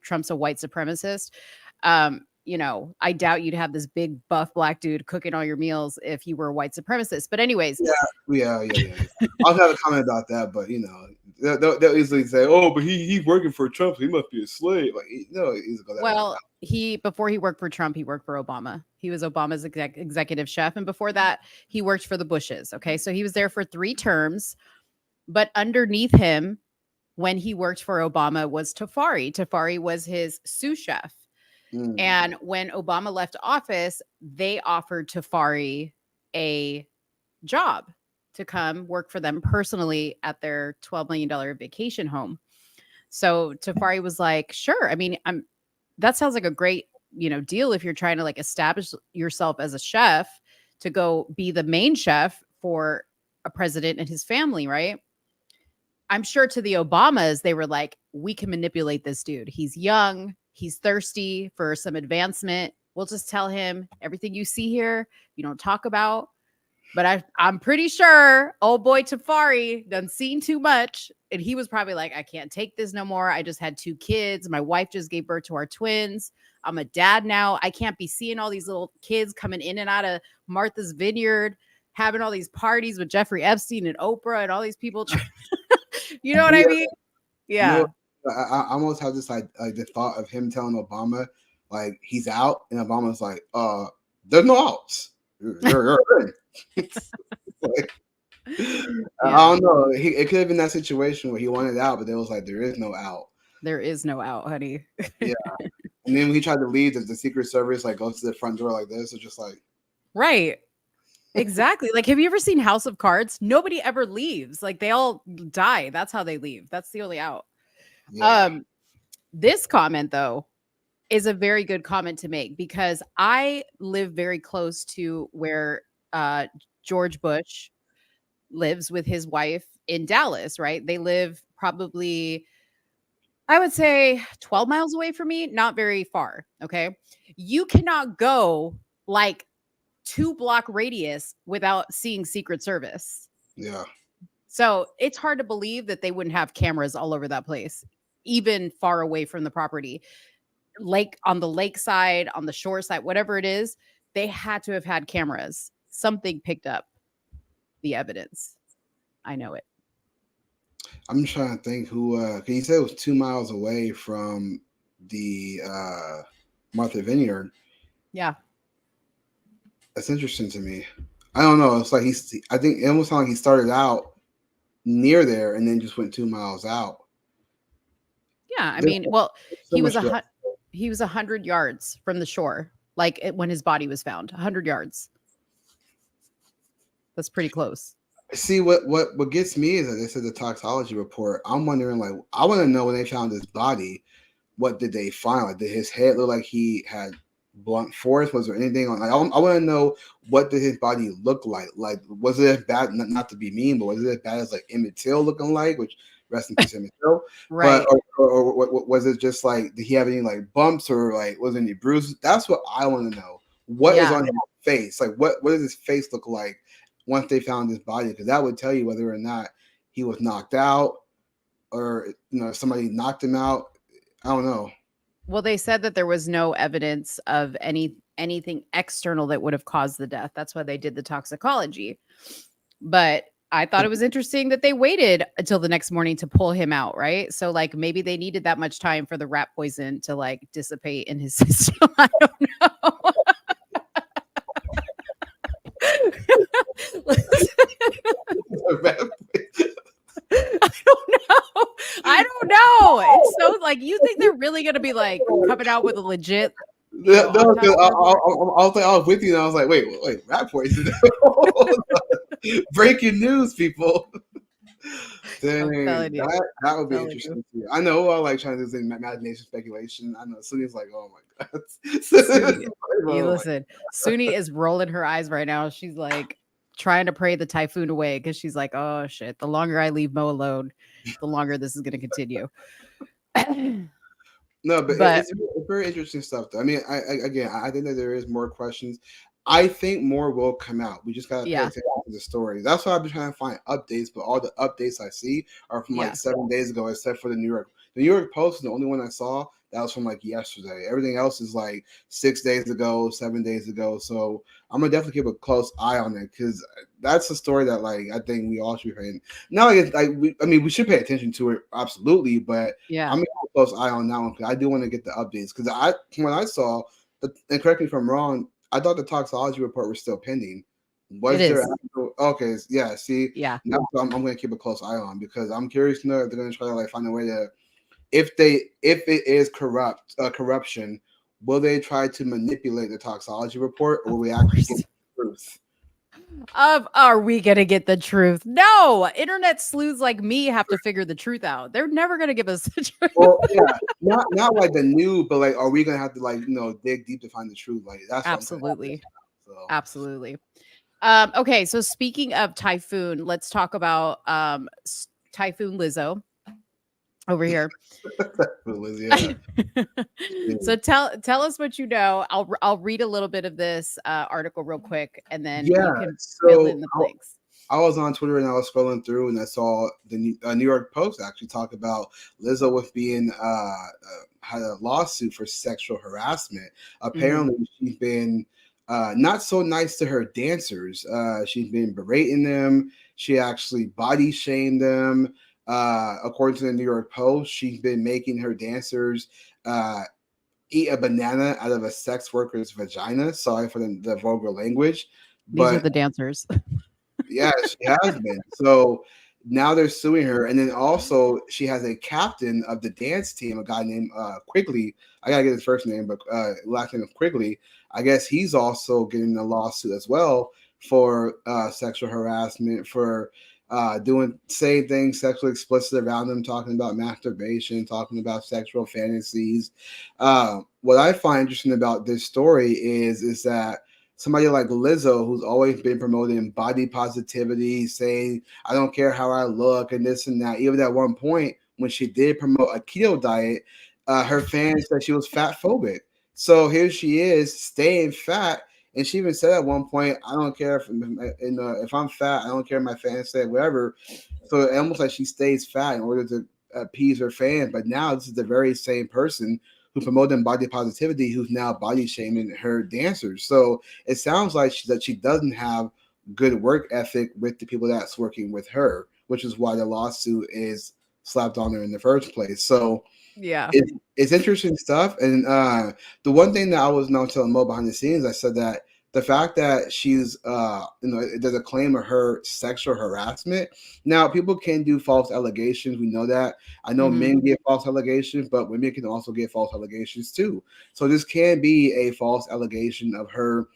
Trump's a white supremacist, I doubt you'd have this big buff black dude cooking all your meals if you were a white supremacist. But anyways, yeah. I'll have a comment about that, but they'll easily say, "Oh, but he's working for Trump, so he must be a slave." Like, before he worked for Trump, he worked for Obama. He was Obama's executive chef, and before that, he worked for the Bushes. Okay, so he was there for 3 terms, but underneath him, when he worked for Obama, was Tafari. Tafari was his sous chef. And when Obama left office, they offered Tafari a job to come work for them personally at their $12 million vacation home. So Tafari was like, sure. I mean, that sounds like a great, deal if you're trying to like establish yourself as a chef to go be the main chef for a president and his family, right? I'm sure to the Obamas, they were like, we can manipulate this dude. He's young. He's thirsty for some advancement. We'll just tell him everything you see here, you don't talk about. But I'm pretty sure old boy Tafari done seen too much. And he was probably like, I can't take this no more. I just had 2 kids. My wife just gave birth to our twins. I'm a dad now. I can't be seeing all these little kids coming in and out of Martha's Vineyard, having all these parties with Jeffrey Epstein and Oprah and all these people. You know what I mean? Yeah. I almost have this like the thought of him telling Obama like he's out, and Obama's like, there's no outs. You're like, I don't know. It could have been that situation where he wanted out, but it was like there is no out. There is no out, honey. Yeah. And then when he tried to leave, the Secret Service like goes to the front door like this. It's just like right. Exactly. Like, have you ever seen House of Cards? Nobody ever leaves. Like, they all die. That's how they leave. That's the only out. Yeah. This comment though is a very good comment to make because I live very close to where George Bush lives with his wife in Dallas, right? They live probably, I would say 12 miles away from me, not very far. Okay. You cannot go like 2-block radius without seeing Secret Service. Yeah. So it's hard to believe that they wouldn't have cameras all over that place, even far away from the property. On the lakeside, on the shore side, whatever it is, they had to have had cameras. Something picked up the evidence. I know it. I'm trying to think who, he said it was 2 miles away from the Martha Vineyard. Yeah. That's interesting to me. I don't know. It's like I think it almost sounded like he started out near there and then just went 2 miles out. Yeah, I mean, well, he was 100 yards from the shore, like when his body was found. 100 yards. That's pretty close. See, what gets me is that they said the toxicology report. I'm wondering, like, I want to know when they found his body, what did they find? Like, did his head look like he had blunt force? Was there anything on? Like, I want to know, what did his body look like? Like, was it as bad? Not to be mean, but was it as bad as like Emmett Till looking like? Which, rest in peace, Emmett Till. Right. But or was it just like, did he have any like bumps, or like was there any bruises? That's what I want to know. What is on his face? Like, what does his face look like once they found his body? Because that would tell you whether or not he was knocked out, or somebody knocked him out. I don't know. Well, they said that there was no evidence of anything external that would have caused the death. That's why they did the toxicology. But I thought it was interesting that they waited until the next morning to pull him out, right? So like maybe they needed that much time for the rat poison to like dissipate in his system. I don't know. I don't know. It's so like, you think they're really gonna be like coming out with a legit? I was with you, and I was like, wait, rat poison. Breaking news, people. Dang, that would be interesting too. I know I like trying to do this imagination speculation. I know Suni's like, oh my god. Listen, Suni is rolling her eyes right now. She's like trying to pray the typhoon away, because she's like, oh shit, the longer I leave Mo alone, the longer this is going to continue. No, but it's very interesting stuff though. I mean, I think that there is more questions. I think more will come out. We just gotta pay attention to the stories. That's why I've been trying to find updates, but all the updates I see are from like 7 days ago, except for the New York Post is the only one I saw that was from like yesterday. Everything else is like 6 days ago, 7 days ago. So I'm gonna definitely keep a close eye on it, because that's a story that like I think we all should be paying. Now, we should pay attention to it, absolutely, but I'm gonna keep a close eye on that one, because I do want to get the updates. Because when I saw, and correct me if I'm wrong, I thought the toxicology report was still pending. Was there actual? Okay, yeah. See, now I'm going to keep a close eye on, because I'm curious to know if they're going to try to like find a way to, if it is corruption, will they try to manipulate the toxicology report, or will we actually get the truth? Are we gonna get the truth? No, internet sleuths like me have to figure the truth out. They're never gonna give us the truth. Well, yeah, not like the new, but like, are we gonna have to like dig deep to find the truth? Like, that's absolutely, absolutely. Okay, so speaking of typhoon, let's talk about Typhoon Lizzo over here. So tell us what you know. I'll read a little bit of this article real quick, and then you can fill in the blanks. I was on Twitter and I was scrolling through, and I saw the New York Post actually talk about Lizzo with being had a lawsuit for sexual harassment. Apparently, she's been not so nice to her dancers. She's been berating them. She actually body shamed them. According to the New York Post, she's been making her dancers eat a banana out of a sex worker's vagina. Sorry for the vulgar language. These are the dancers. Yeah, she has been. So now they're suing her. And then also she has a captain of the dance team, a guy named Quigley. I gotta get his first name, but last name of Quigley. I guess he's also getting a lawsuit as well for sexual harassment, for saying things sexually explicit around them, talking about masturbation, talking about sexual fantasies. What I find interesting about this story is that somebody like Lizzo, who's always been promoting body positivity, saying, I don't care how I look and this and that. Even at one point when she did promote a keto diet, her fans said she was fat phobic. So here she is staying fat. And she even said at one point, I don't care if I'm fat, I don't care if my fans say whatever. So it's almost like she stays fat in order to appease her fans. But now this is the very same person who promoted body positivity who's now body shaming her dancers. So it sounds like she doesn't have good work ethic with the people that's working with her, which is why the lawsuit is slapped on her in the first place. So yeah, it's interesting stuff. And the one thing that I was now telling Mo behind the scenes, I said that the fact that she's there's a claim of her sexual harassment. Now people can do false allegations. We know that. I know men get false allegations, but women can also get false allegations too. So this can be a false allegation of her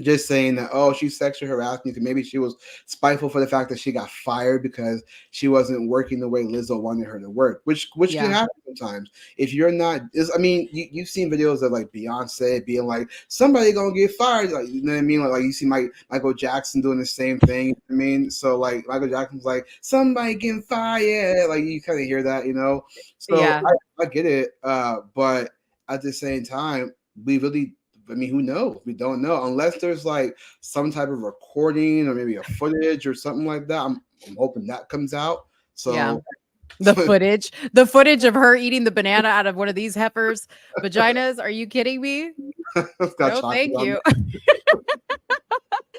just saying that, oh, she sexually harassed me. Maybe she was spiteful for the fact that she got fired because she wasn't working the way Lizzo wanted her to work, which can happen sometimes. If you're not, I mean, you've seen videos of like Beyonce being like, somebody gonna get fired, like, you know what I mean? Like you see Michael Jackson doing the same thing. You know what I mean, so like Michael Jackson's like, somebody getting fired, like you kind of hear that, you know. So Yeah. I get it, but at the same time, I mean, who knows? We don't know unless there's like some type of recording or maybe a footage or something like that. I'm hoping that comes out. So yeah. The footage of her eating the banana out of one of these heifers' vaginas. Are you kidding me? No, thank you.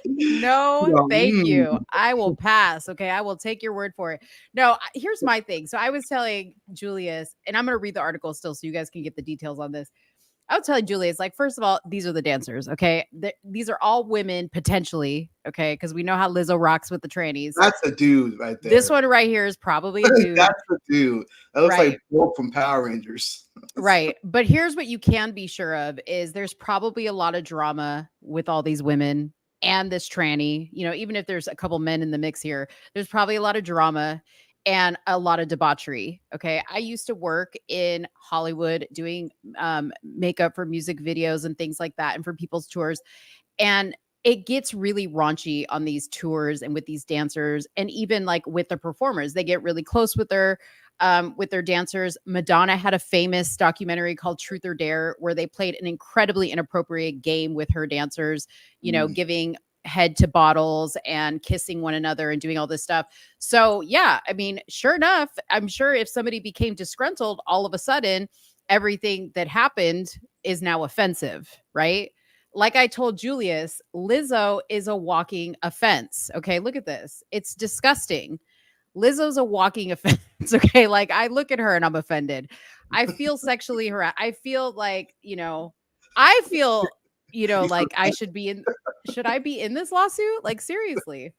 No, thank you. I will pass. Okay. I will take your word for it. No, here's my thing. So I was telling Julius, and I'm going to read the article still so you guys can get the details on this. I was telling Julius, like, first of all, these are the dancers. Okay. These are all women potentially. Okay. Because we know how Lizzo rocks with the trannies. That's a dude right there. This one right here is probably a dude. That's a dude. That looks like Wolf from Power Rangers. Right. But here's what you can be sure of is there's probably a lot of drama with all these women and this tranny. You know, even if there's a couple men in the mix here, there's probably a lot of drama and a lot of debauchery. Okay. I used to work in Hollywood doing makeup for music videos and things like that and for people's tours. And it gets really raunchy on these tours and with these dancers and even like with the performers. They get really close with their dancers. Madonna had a famous documentary called Truth or Dare where they played an incredibly inappropriate game with her dancers, you know, giving head to bottles and kissing one another and doing all this stuff. So yeah, I mean, sure enough, I'm sure if somebody became disgruntled, all of a sudden, everything that happened is now offensive, right? Like I told Julius, Lizzo is a walking offense. Okay, look at this. It's disgusting. Lizzo's a walking offense. Okay, like I look at her and I'm offended. I feel sexually harassed. I feel like, like I should I be in this lawsuit? Like seriously.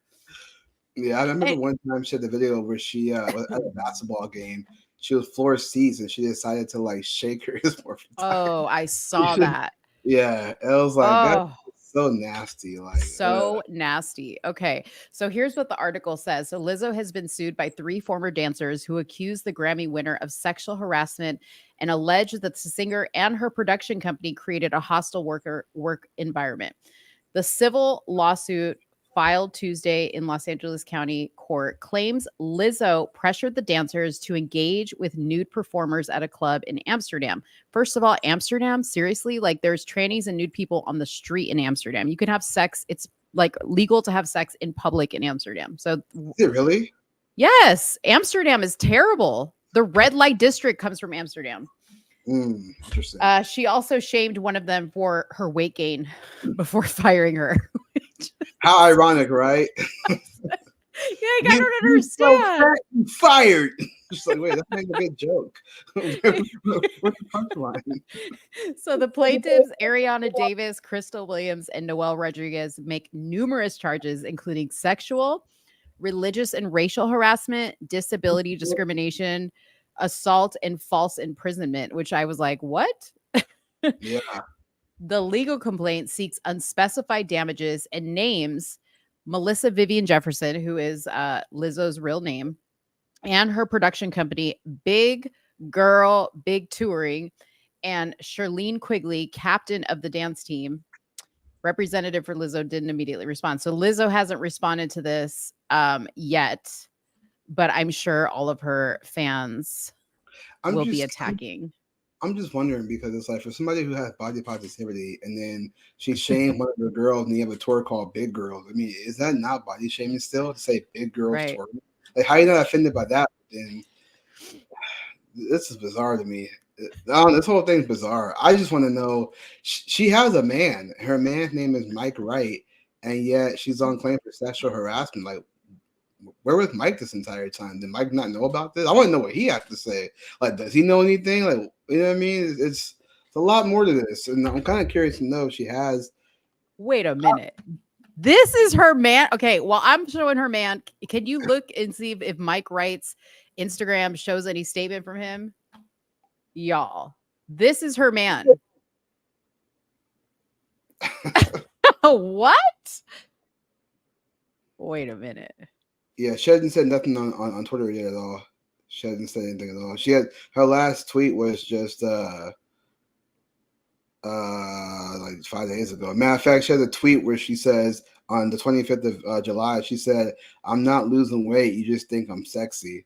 Yeah, I remember one time she had the video where she was at a basketball game. She was floor seats and she decided to like shake her boyfriend. Oh, I saw that. Yeah, it was like that's so nasty. Like so nasty. Okay. So here's what the article says. So Lizzo has been sued by 3 former dancers who accused the Grammy winner of sexual harassment and alleged that the singer and her production company created a hostile work environment. The civil lawsuit filed Tuesday in Los Angeles County Court claims Lizzo pressured the dancers to engage with nude performers at a club in Amsterdam. First of all, Amsterdam, seriously, like there's trannies and nude people on the street in Amsterdam. You can have sex. It's like legal to have sex in public in Amsterdam. So is it really? Yes. Amsterdam is terrible. The red light district comes from Amsterdam. Interesting. She also shamed one of them for her weight gain before firing her. How ironic, right? Yeah, I don't understand. So fired. Just like, wait, that's not a good joke. What's the punchline? So the plaintiffs, Ariana Davis, Crystal Williams, and Noel Rodriguez, make numerous charges, including sexual, religious, and racial harassment, disability discrimination, assault, and false imprisonment, which I was like, what? Yeah. The legal complaint seeks unspecified damages and names Melissa Vivian Jefferson, who is Lizzo's real name, and her production company, Big Girl Big Touring, and Charlene Quigley, captain of the dance team. Representative for Lizzo didn't immediately respond. So Lizzo hasn't responded to this yet, but I'm sure all of her fans will be attacking. I'm just wondering because it's like for somebody who has body positivity and then she shamed one of the girls and you have a tour called Big Girls. I mean, is that not body shaming still to say Big Girls tour? Like, how are you not offended by that? Then this is bizarre to me. This whole thing's bizarre. I just want to know. She has a man. Her man's name is Mike Wright, and yet she's on claim for sexual harassment. Like, where was Mike this entire time? Did Mike not know about this? I want to know what he has to say. Like, does he know anything? Like, you know what I mean? It's a lot more to this, and I'm kind of curious to know if she has. Wait a minute. This is her man. Okay, well, I'm showing her man. Can you look and see if Mike Wright's Instagram shows any statement from him? Y'all, this is her man. What? Wait a minute. Yeah, she hasn't said nothing on Twitter yet at all. She hasn't said anything at all. She had her last tweet was just like 5 days ago. Matter of fact, she has a tweet where she says on the 25th of July, she said, "I'm not losing weight. You just think I'm sexy."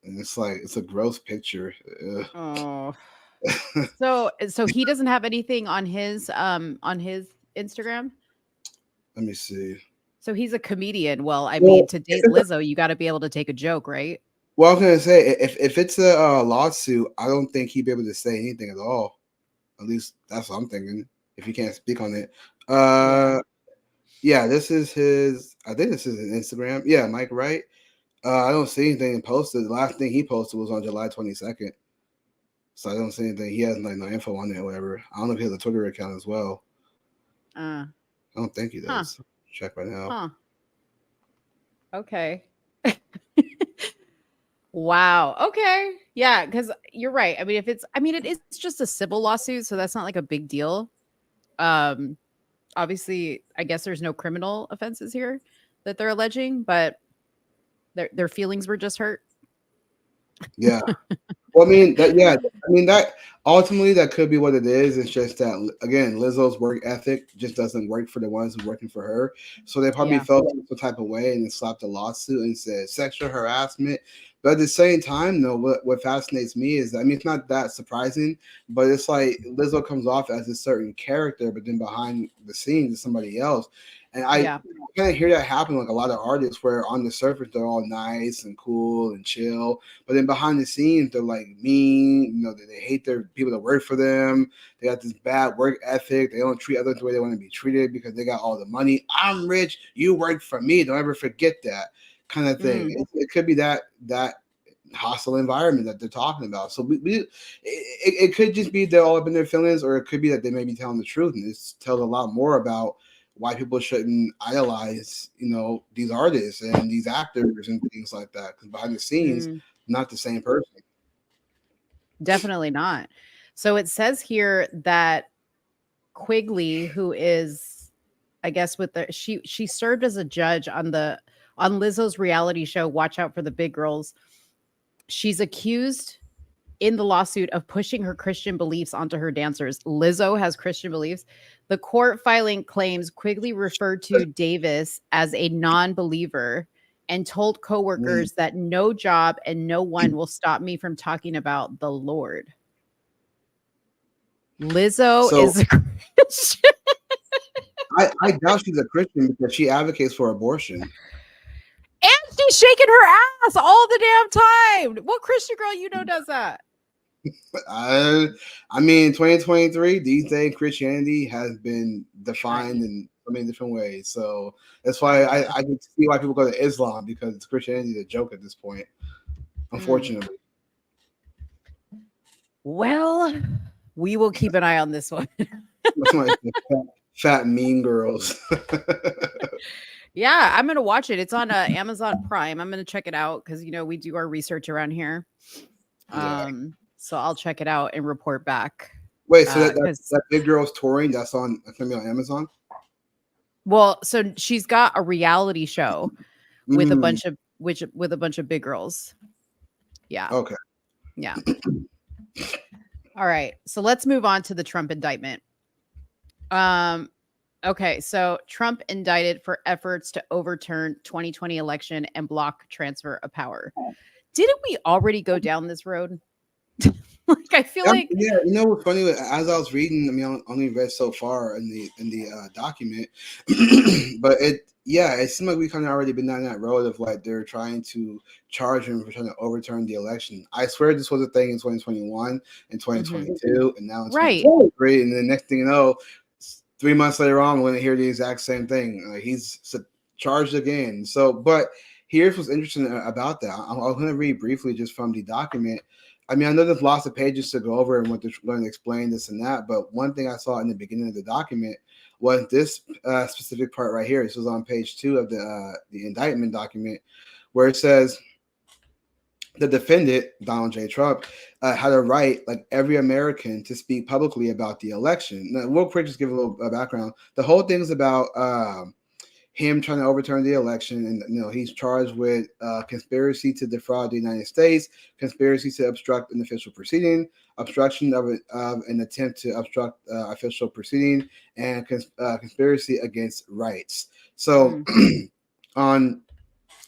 And it's like it's a gross picture. Ugh. Oh. So he doesn't have anything on his Instagram. Let me see. So he's a comedian. Well, I mean, to date Lizzo, you got to be able to take a joke, right? Well, I was gonna say if it's a lawsuit, I don't think he'd be able to say anything at all. At least that's what I'm thinking. If he can't speak on it, yeah, this is his. I think this is his Instagram. Yeah, Mike Wright. I don't see anything posted. The last thing he posted was on July 22nd. So I don't see anything. He has like no info on it or whatever. I don't know if he has a Twitter account as well. I don't think he does. Check right now. Okay. Wow. Okay. Yeah, because you're right. I mean, it is just a civil lawsuit, so that's not like a big deal. Obviously, I guess there's no criminal offenses here that they're alleging, but their feelings were just hurt. Yeah. Well, I mean that ultimately that could be what it is. It's just that again, Lizzo's work ethic just doesn't work for the ones who are working for her. So they probably felt some type of way and slapped a lawsuit and said sexual harassment. But at the same time, though, what fascinates me is, I mean, it's not that surprising, but it's like Lizzo comes off as a certain character, but then behind the scenes is somebody else. And I kind of hear that happen like a lot of artists where on the surface they're all nice and cool and chill, but then behind the scenes they're like mean, you know, they hate their people that work for them. They got this bad work ethic. They don't treat others the way they want to be treated because they got all the money. I'm rich, you work for me. Don't ever forget that kind of thing. It could be that hostile environment that they're talking about. So it could just be they're all up in their feelings, or it could be that they may be telling the truth, and this tells a lot more about why people shouldn't idolize, you know, these artists and these actors and things like that. Because behind the scenes, not the same person. Definitely not. So it says here that Quigley, who is, I guess, she served as a judge on Lizzo's reality show, Watch Out for the Big Girls. She's accused in the lawsuit of pushing her Christian beliefs onto her dancers. Lizzo has Christian beliefs. The court filing claims Quigley referred to Davis as a non-believer and told coworkers that no job and no one will stop me from talking about the Lord. Lizzo is a Christian. I doubt she's a Christian because she advocates for abortion. And she's shaking her ass all the damn time. What Christian girl you know does that? I mean, 2023, these days, Christianity has been defined in so many different ways. So that's why I can see why people go to Islam, because Christianity is a joke at this point, unfortunately. Well, we will keep an eye on this one. Fat mean girls. Yeah, I'm gonna watch it. It's on Amazon Prime. I'm gonna check it out because we do our research around here. So I'll check it out and report back. Wait, so that Big Girl's touring, that's gonna be on Amazon? Well, so she's got a reality show with a bunch of big girls. Yeah. Okay. Yeah. All right. So let's move on to the Trump indictment. Okay, so Trump indicted for efforts to overturn 2020 election and block transfer of power. Didn't we already go down this road? Like, I feel like, yeah, you know what's funny? As I was reading, I mean, I only read so far in the document, but it seemed like we kind of already been down that road of like they're trying to charge him for trying to overturn the election. I swear this was a thing in 2021 and 2022, and now in 2023, and the next thing you know, 3 months later on, we're going to hear the exact same thing. He's charged again. So, but here's what's interesting about that. I'm going to read briefly just from the document. I mean, I know there's lots of pages to go over and what they're going to explain this and that, but one thing I saw in the beginning of the document was this specific part right here. This was on page 2 of the indictment document, where it says, the defendant, Donald J. Trump, had a right, like every American, to speak publicly about the election. Now, real quick, just give a little background. The whole thing is about him trying to overturn the election, and he's charged with conspiracy to defraud the United States, conspiracy to obstruct an official proceeding, obstruction of an attempt to obstruct official proceeding, and conspiracy against rights. So on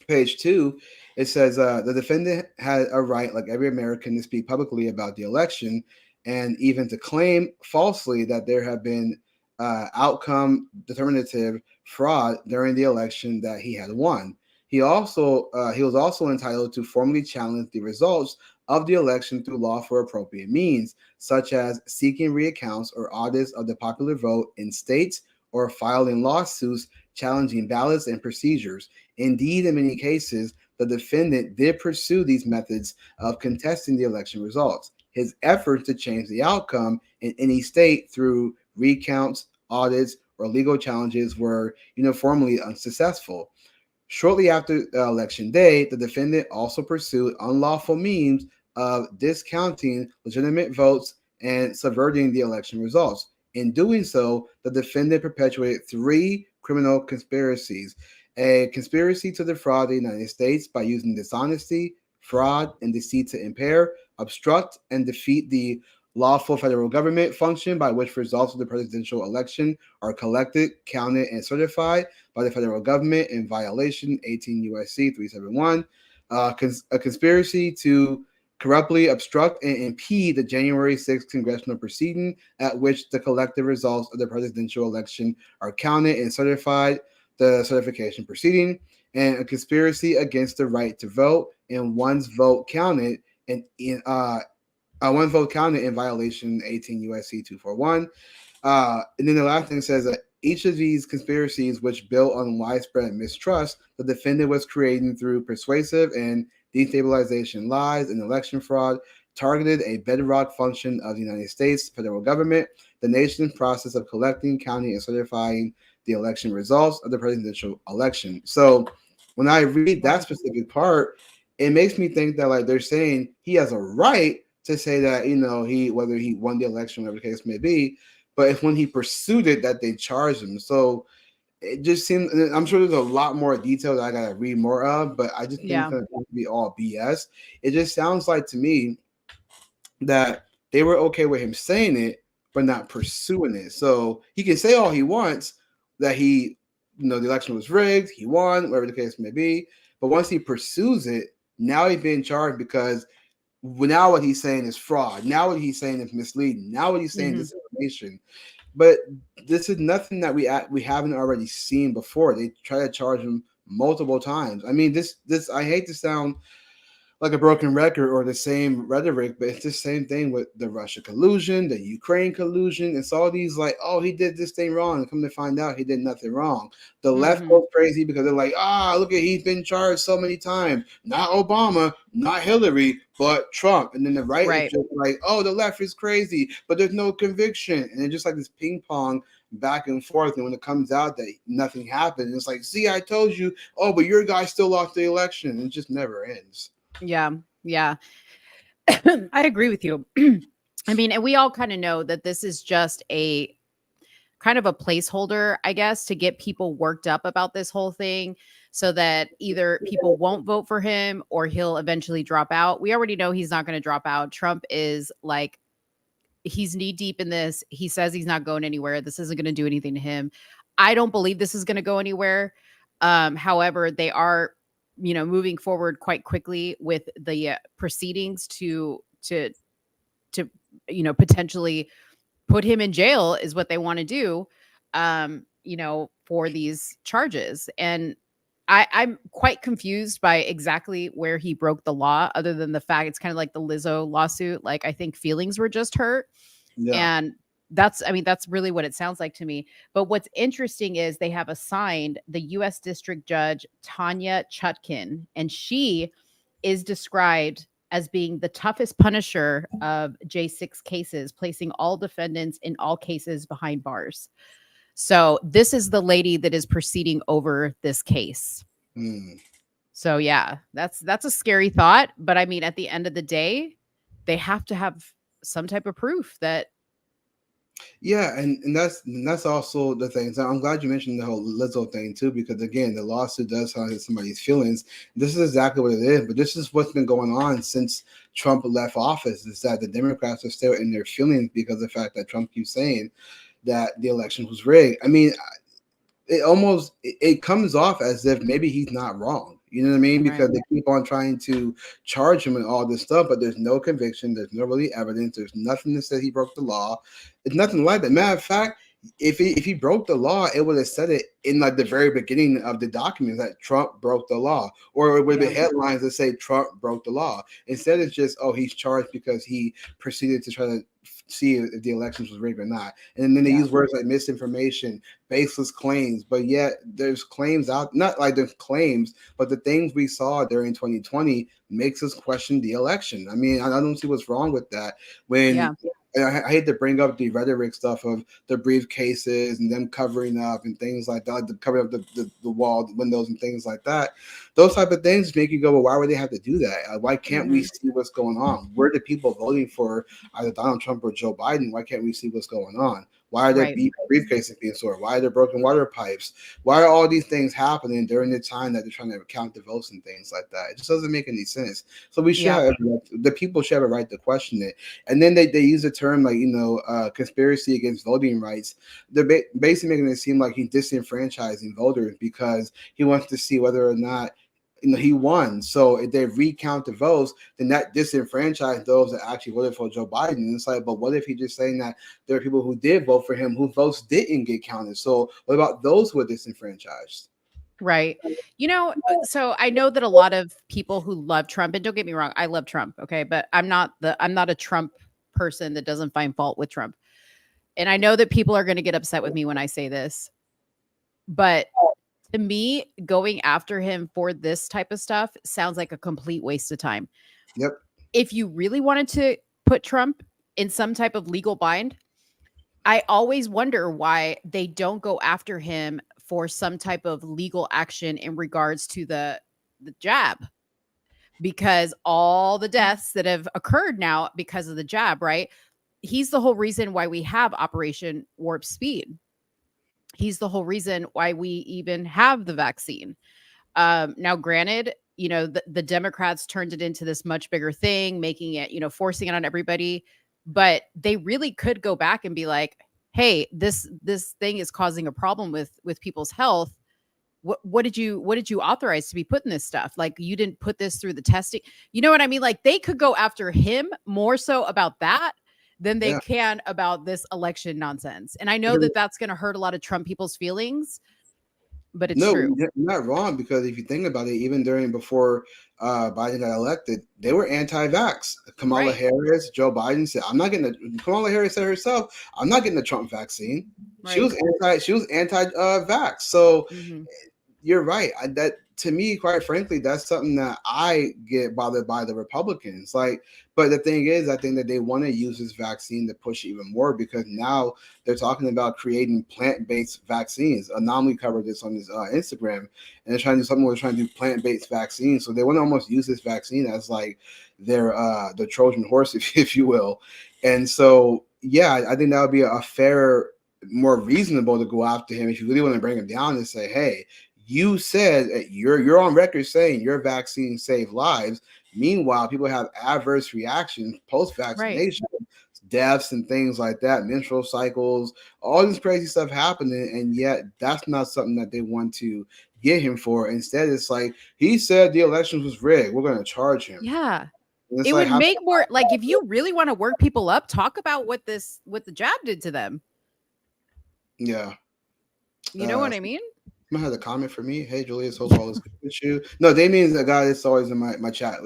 page 2, it says the defendant had a right, like every American, to speak publicly about the election, and even to claim falsely that there have been outcome determinative fraud during the election that he had won. He was also entitled to formally challenge the results of the election through lawful appropriate means, such as seeking reaccounts or audits of the popular vote in states or filing lawsuits challenging ballots and procedures. Indeed, in many cases, the defendant did pursue these methods of contesting the election results. His efforts to change the outcome in any state through recounts, audits, or legal challenges were uniformly unsuccessful. Shortly after election day, the defendant also pursued unlawful means of discounting legitimate votes and subverting the election results. In doing so, the defendant perpetuated 3 criminal conspiracies: a conspiracy to defraud the United States by using dishonesty, fraud, and deceit to impair, obstruct, and defeat the lawful federal government function by which results of the presidential election are collected, counted, and certified by the federal government in violation 18 U.S.C. 371, a conspiracy to corruptly obstruct and impede the January 6th congressional proceeding at which the collective results of the presidential election are counted and certified, the certification proceeding, and a conspiracy against the right to vote and one's vote counted in one vote counted in violation 18 U.S.C. 241. And then the last thing says that each of these conspiracies, which built on widespread mistrust, the defendant was creating through persuasive and destabilization lies and election fraud, targeted a bedrock function of the United States federal government, the nation's process of collecting, counting, and certifying the election results of the presidential election. So when I read that specific part, it makes me think that, like, they're saying he has a right to say that, whether he won the election, whatever the case may be, but it's when he pursued it that they charged him. So it just seems, I'm sure there's a lot more detail that I gotta read more of, but I just think it's gonna be all BS. It just sounds like to me that they were okay with him saying it, but not pursuing it. So he can say all he wants, that the election was rigged, he won, whatever the case may be. But once he pursues it, now he's being charged because now what he's saying is fraud. Now what he's saying is misleading. Now what he's saying is disinformation. But this is nothing that we haven't already seen before. They try to charge him multiple times. I mean, this I hate to sound like a broken record or the same rhetoric, but it's the same thing with the Russia collusion, the Ukraine collusion. It's all these like, oh, he did this thing wrong, and come to find out he did nothing wrong. The left goes crazy because they're like, look at, he's been charged so many times. Not Obama, not Hillary, but Trump. And then the right is just like, oh, the left is crazy, but there's no conviction. And it's just like this ping pong back and forth. And when it comes out that nothing happened, it's like, see, I told you. Oh, but your guy still lost the election. And it just never ends. Yeah. I agree with you. I mean, and we all kind of know that this is just a kind of a placeholder, I guess, to get people worked up about this whole thing so that either people won't vote for him or he'll eventually drop out. We already know he's not going to drop out. Trump is like, he's knee deep in this. He says he's not going anywhere. This isn't going to do anything to him. I don't believe this is going to go anywhere. However, they are moving forward quite quickly with the proceedings to potentially put him in jail is what they want to do, for these charges. And I'm quite confused by exactly where he broke the law, other than the fact it's kind of like the LIZZO lawsuit. Like, I think feelings were just hurt. Yeah. And that's really what it sounds like to me. But what's interesting is they have assigned the U.S. District Judge Tanya Chutkin, and she is described as being the toughest punisher of J6 cases, placing all defendants in all cases behind bars. So this is the lady that is proceeding over this case. So yeah, that's a scary thought. But I mean, at the end of the day, they have to have some type of proof that Yeah, and that's also the thing. So I'm glad you mentioned the whole Lizzo thing too, because again, the lawsuit does hurt somebody's feelings. This is exactly what it is, but this is what's been going on since Trump left office. Is that the Democrats are still in their feelings because of the fact that Trump keeps saying that the election was rigged. I mean, it comes off as if maybe he's not wrong. You know what I mean? right. Because they keep on trying to charge him and all this stuff, but there's no conviction, there's no really evidence, there's nothing that says he broke the law. It's nothing like that. Matter of fact, if he broke the law, it would have said it in like the very beginning of the document that Trump broke the law, or it would Yeah. be headlines that say Trump broke the law. Instead, it's just he's charged because he proceeded to try to see if the elections was rigged or not, and then they Yeah. use words like misinformation, baseless claims, but yet there's claims out, not like there's claims, but the things we saw during 2020 makes us question the election. I mean, I don't see what's wrong with that. Yeah. When I hate to bring up the rhetoric stuff of the briefcases and them covering up and things like that, the covering up the wall, the windows and things like that. Those type of things make you go, well, why would they have to do that? Why can't we see what's going on? We're the people voting for either Donald Trump or Joe Biden. Why can't we see what's going on? Why are there Right. briefcases being stored? Why are there broken water pipes? Why are all these things happening during the time that they're trying to count the votes and things like that? It just doesn't make any sense. So we should Yeah. have the people should have a right to question it. And then they use the term like conspiracy against voting rights. They're basically making it seem like he's disenfranchising voters because he wants to see whether or not he won. So if they recount the votes, then that disenfranchised those that actually voted for Joe Biden. And it's like, but what if he's just saying that there are people who did vote for him whose votes didn't get counted? So what about those who are disenfranchised? Right. So I know that a lot of people who love Trump, and don't get me wrong, I love Trump, okay, but I'm not a Trump person that doesn't find fault with Trump. And I know that people are going to get upset with me when I say this, but to me, going after him for this type of stuff sounds like a complete waste of time. Yep. If you really wanted to put Trump in some type of legal bind, I always wonder why they don't go after him for some type of legal action in regards to the jab, because all the deaths that have occurred now because of the jab, right? He's the whole reason why we have Operation Warp Speed. He's the whole reason why we even have the vaccine. Now, granted, the Democrats turned it into this much bigger thing, making it, forcing it on everybody. But they really could go back and be like, "Hey, this thing is causing a problem with people's health. What did you authorize to be putting this stuff? Like, you didn't put this through the testing. You know what I mean? Like, they could go after him more so about that than they Yeah. can about this election nonsense. And I know that that's going to hurt a lot of Trump people's feelings, but it's No, true. you're not wrong, because if you think about it, even before Biden got elected, they were anti-vax. Kamala Right. Harris, Joe Biden said, "I'm not getting the." Kamala Harris said herself, "I'm not getting the Trump vaccine." She Right. was anti. She was anti-vax. So Mhm. you're right. That to me, quite frankly, that's something that I get bothered by the Republicans. Like, but the thing is, I think that they want to use this vaccine to push it even more, because now they're talking about creating plant-based vaccines. Anomaly covered this on his Instagram, and they're trying to do something where they're trying to do plant-based vaccines. So they want to almost use this vaccine as like their the Trojan horse, if you will. And so, yeah, I think that would be a fair, more reasonable to go after him if you really want to bring him down and say, hey, you said you're on record saying your vaccine saved lives. Meanwhile, people have adverse reactions post-vaccination, deaths and things like that, menstrual cycles, all this crazy stuff happening, and yet that's not something that they want to get him for. Instead, it's like, he said the election was rigged, we're going to charge him. Yeah. And it's It like, would make more, like, if you really want to work people up, talk about what the jab did to them. yeah. You know what I mean? Someone had a comment for me. Hey, Julius, hope all is good with you. No, Damien's a guy that's always in my chat.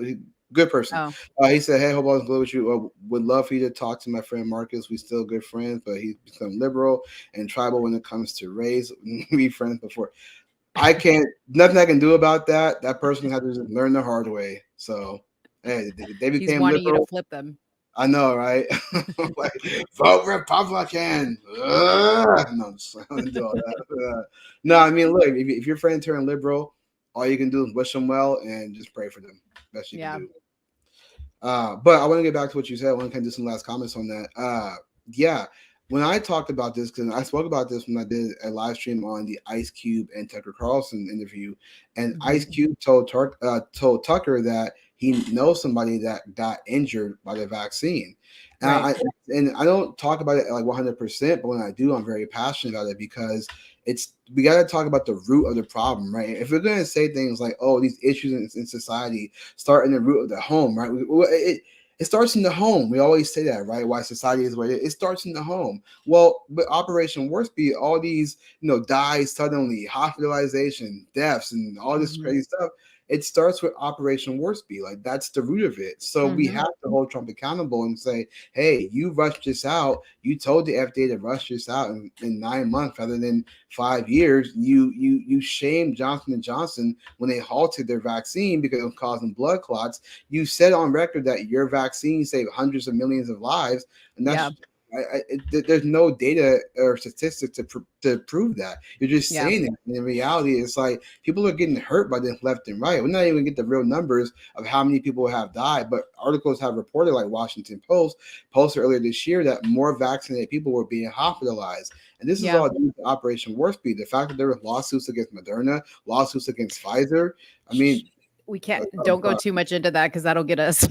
Good person. Oh. He said, hey, hope all is good with you. Would love for you to talk to my friend Marcus. We still good friends, but he's become liberal and tribal when it comes to race. We friends before. I can't, nothing I can do about that. That person had to just learn the hard way. So, hey, they He's became wanting you liberal. to flip them. I know, right? Like, vote Republican. No, I'm just, I don't do all that. No, I mean, look, if your friend turned liberal, all you can do is wish them well and just pray for them. Best you can Yeah. do. But I want to get back to what you said. I want to kind of do some last comments on that. Yeah, when I talked about this, because I spoke about this when I did a live stream on the Ice Cube and Tucker Carlson interview, and Ice Cube told Tucker that he knows somebody that got injured by the vaccine. Right. I don't talk about it like 100%, but when I do, I'm very passionate about it because we got to talk about the root of the problem, right? If we're going to say things like, oh, these issues in society start in the root of the home, right? It starts in the home. We always say that, right? Why society is the way it starts in the home. Well, but Operation Warp Speed, all these, dies suddenly, hospitalization, deaths, and all this crazy stuff. It starts with Operation Warp Speed. Like, that's the root of it. So we have to hold Trump accountable and say, hey, you rushed this out. You told the FDA to rush this out in 9 months rather than 5 years. You shamed Johnson & Johnson when they halted their vaccine because it was causing blood clots. You said on record that your vaccine saved hundreds of millions of lives. And that's there's no data or statistics to prove that. You're just saying it. And in reality, it's like people are getting hurt by this left and right. We're not even get the real numbers of how many people have died, but articles have reported, like Washington Post posted earlier this year, that more vaccinated people were being hospitalized. And this is all due to Operation Warp Speed. The fact that there were lawsuits against Moderna, lawsuits against Pfizer. I mean, we don't go too much into that because that'll get us.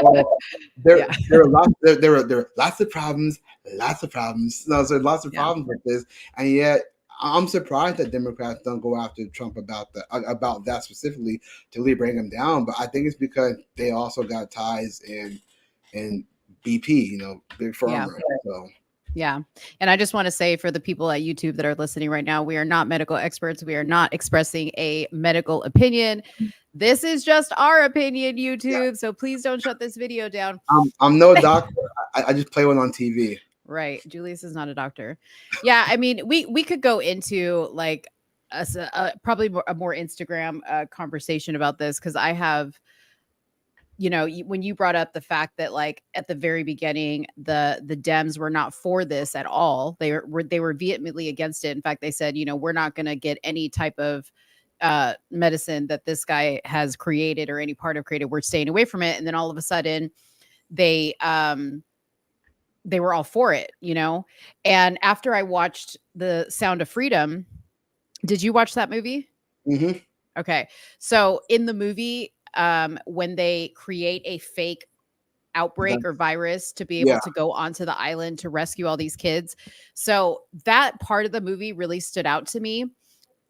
Well, there are lots of problems. No, so there's lots of problems with this, and yet I'm surprised that Democrats don't go after Trump about that specifically to really bring him down. But I think it's because they also got ties in BP, big pharma. So. Yeah. And I just want to say for the people at YouTube that are listening right now, we are not medical experts. We are not expressing a medical opinion. This is just our opinion, YouTube. Yeah. So please don't shut this video down. I'm no doctor. I just play one on TV. Right. Julius is not a doctor. Yeah. I mean, we could go into like probably a more Instagram conversation about this because I have, when you brought up the fact that like at the very beginning, the Dems were not for this at all. They were vehemently against it. In fact, they said, we're not going to get any type of medicine that this guy has created or any part of created. We're staying away from it. And then all of a sudden they were all for it, And after I watched The Sound of Freedom, did you watch that movie? Mm-hmm. Okay. So in the movie, when they create a fake outbreak or virus to be able to go onto the island to rescue all these kids. So that part of the movie really stood out to me.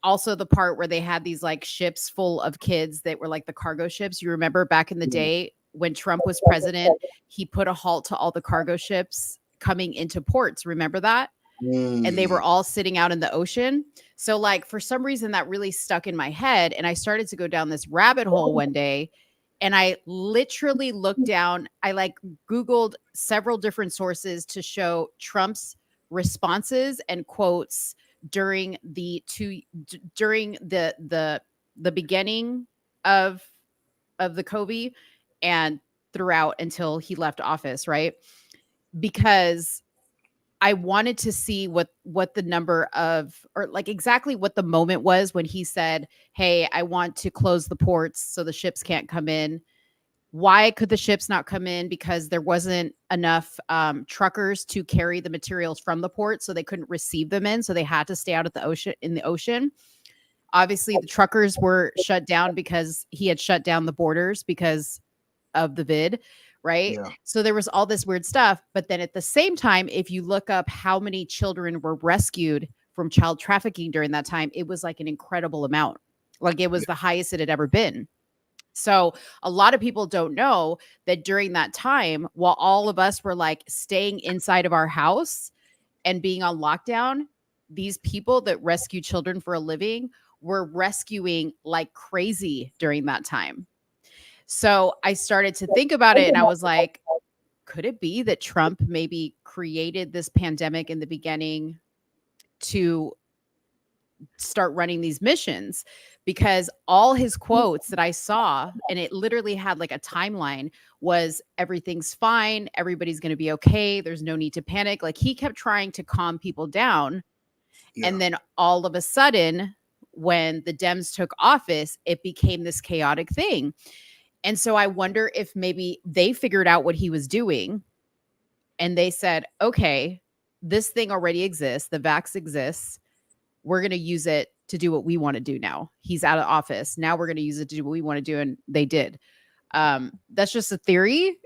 Also the part where they had these like ships full of kids that were like the cargo ships. You remember back in the day when Trump was president, he put a halt to all the cargo ships coming into ports. Remember that? And they were all sitting out in the ocean. So like for some reason that really stuck in my head. And I started to go down this rabbit hole one day and I literally looked down. I like Googled several different sources to show Trump's responses and quotes during the beginning of the COVID and throughout until he left office. Right. Because I wanted to see what the number of, or like exactly what the moment was when he said, hey, I want to close the ports so the ships can't come in. Why could the ships not come in? Because there wasn't enough truckers to carry the materials from the port, so they couldn't receive them in. So they had to stay out at the ocean. Obviously, the truckers were shut down because he had shut down the borders because of the vid. Right. Yeah. So there was all this weird stuff. But then at the same time, if you look up how many children were rescued from child trafficking during that time, it was like an incredible amount. Like it was the highest it had ever been. So a lot of people don't know that during that time, while all of us were like staying inside of our house and being on lockdown, these people that rescue children for a living were rescuing like crazy during that time. So I started to think about it and I was like, could it be that Trump maybe created this pandemic in the beginning to start running these missions? Because all his quotes that I saw, and it literally had like a timeline, was everything's fine. Everybody's going to be okay. There's no need to panic. Like he kept trying to calm people down. Yeah. And then all of a sudden, when the Dems took office, it became this chaotic thing. And so I wonder if maybe they figured out what he was doing and they said, okay, this thing already exists. The vax exists. We're going to use it to do what we want to do now. He's out of office. Now we're going to use it to do what we want to do. And they did. That's just a theory.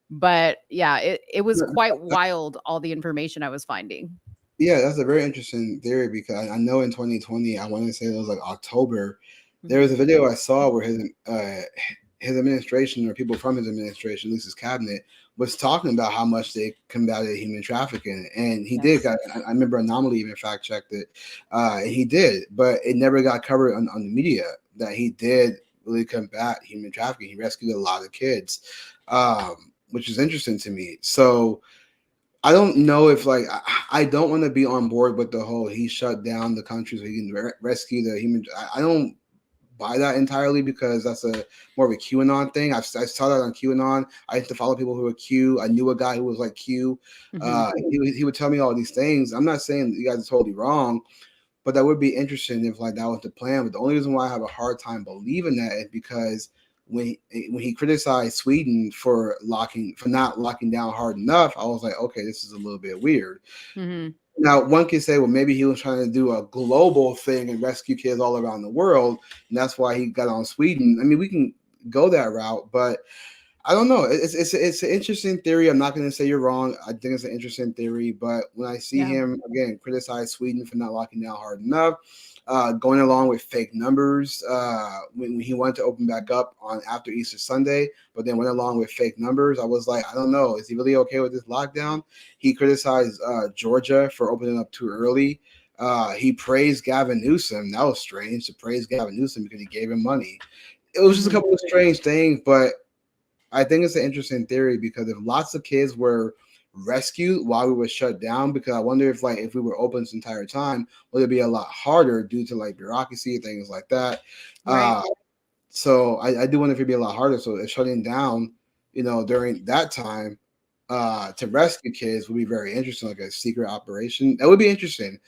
But yeah, it was quite wild, all the information I was finding. Yeah, that's a very interesting theory because I know in 2020, I want to say it was like October, there was a video I saw where his administration or people from his administration, at least his cabinet, was talking about how much they combated human trafficking. And he did. I remember Anomaly even fact checked it. He did, but it never got covered on the media that he did really combat human trafficking. He rescued a lot of kids, which is interesting to me. So I don't know if like I don't want to be on board with the whole he shut down the country so he can rescue the human. I don't buy that entirely because that's a more of a QAnon thing. I saw that on QAnon. I used to follow people who were Q. I knew a guy who was like Q. He would tell me all these things. I'm not saying you guys are totally wrong, but that would be interesting if like that was the plan. But the only reason why I have a hard time believing that is because when he criticized Sweden for not locking down hard enough, I was like, okay, this is a little bit weird. Now, one could say, well, maybe he was trying to do a global thing and rescue kids all around the world, and that's why he got on Sweden. I mean, we can go that route, but I don't know. It's an interesting theory. I'm not going to say you're wrong. I think it's an interesting theory, but when I see him again criticize Sweden for not locking down hard enough, going along with fake numbers when he wanted to open back up on after Easter Sunday, but then went along with fake numbers. I was like, I don't know. Is he really okay with this lockdown? He criticized Georgia for opening up too early. He praised Gavin Newsom. That was strange to praise Gavin Newsom because he gave him money. It was just a couple of strange things, but I think it's an interesting theory because if lots of kids were rescued while we were shut down, because I wonder if like if we were open this entire time, would it be a lot harder due to like bureaucracy, things like that. Right. So I do wonder if it'd be a lot harder. So if shutting down, during that time to rescue kids would be very interesting, like a secret operation. That would be interesting.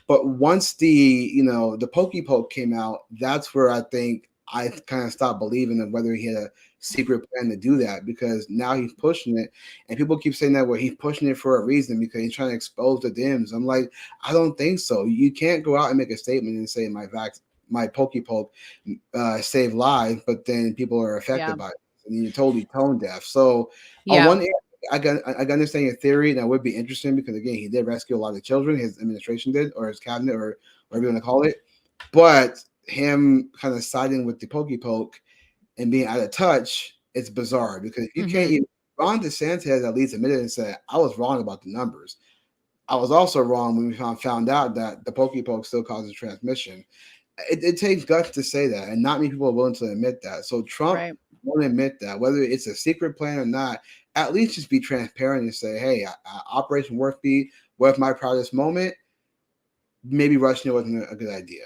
But once the Pokey Poke came out, that's where I think I kind of stopped believing in whether he had a secret plan to do that, because now he's pushing it and people keep saying that he's pushing it for a reason because he's trying to expose the Dems. I'm like, I don't think so. You can't go out and make a statement and say my Pokey Poke saved lives, but then people are affected by it and you're totally tone deaf. So on one end, I understand your theory, and that would be interesting because again, he did rescue a lot of children, his administration did, or his cabinet, or whatever you want to call it. But him kind of siding with the Pokey Poke and being out of touch, it's bizarre because you can't even. Ron DeSantis at least admitted and said, I was wrong about the numbers. I was also wrong when we found out that the Pokey Poke still causes transmission. It takes guts to say that, and not many people are willing to admit that. So Trump won't admit that, whether it's a secret plan or not. At least just be transparent and say, hey, Operation Warp Speed was my proudest moment. Maybe rushing it wasn't a good idea.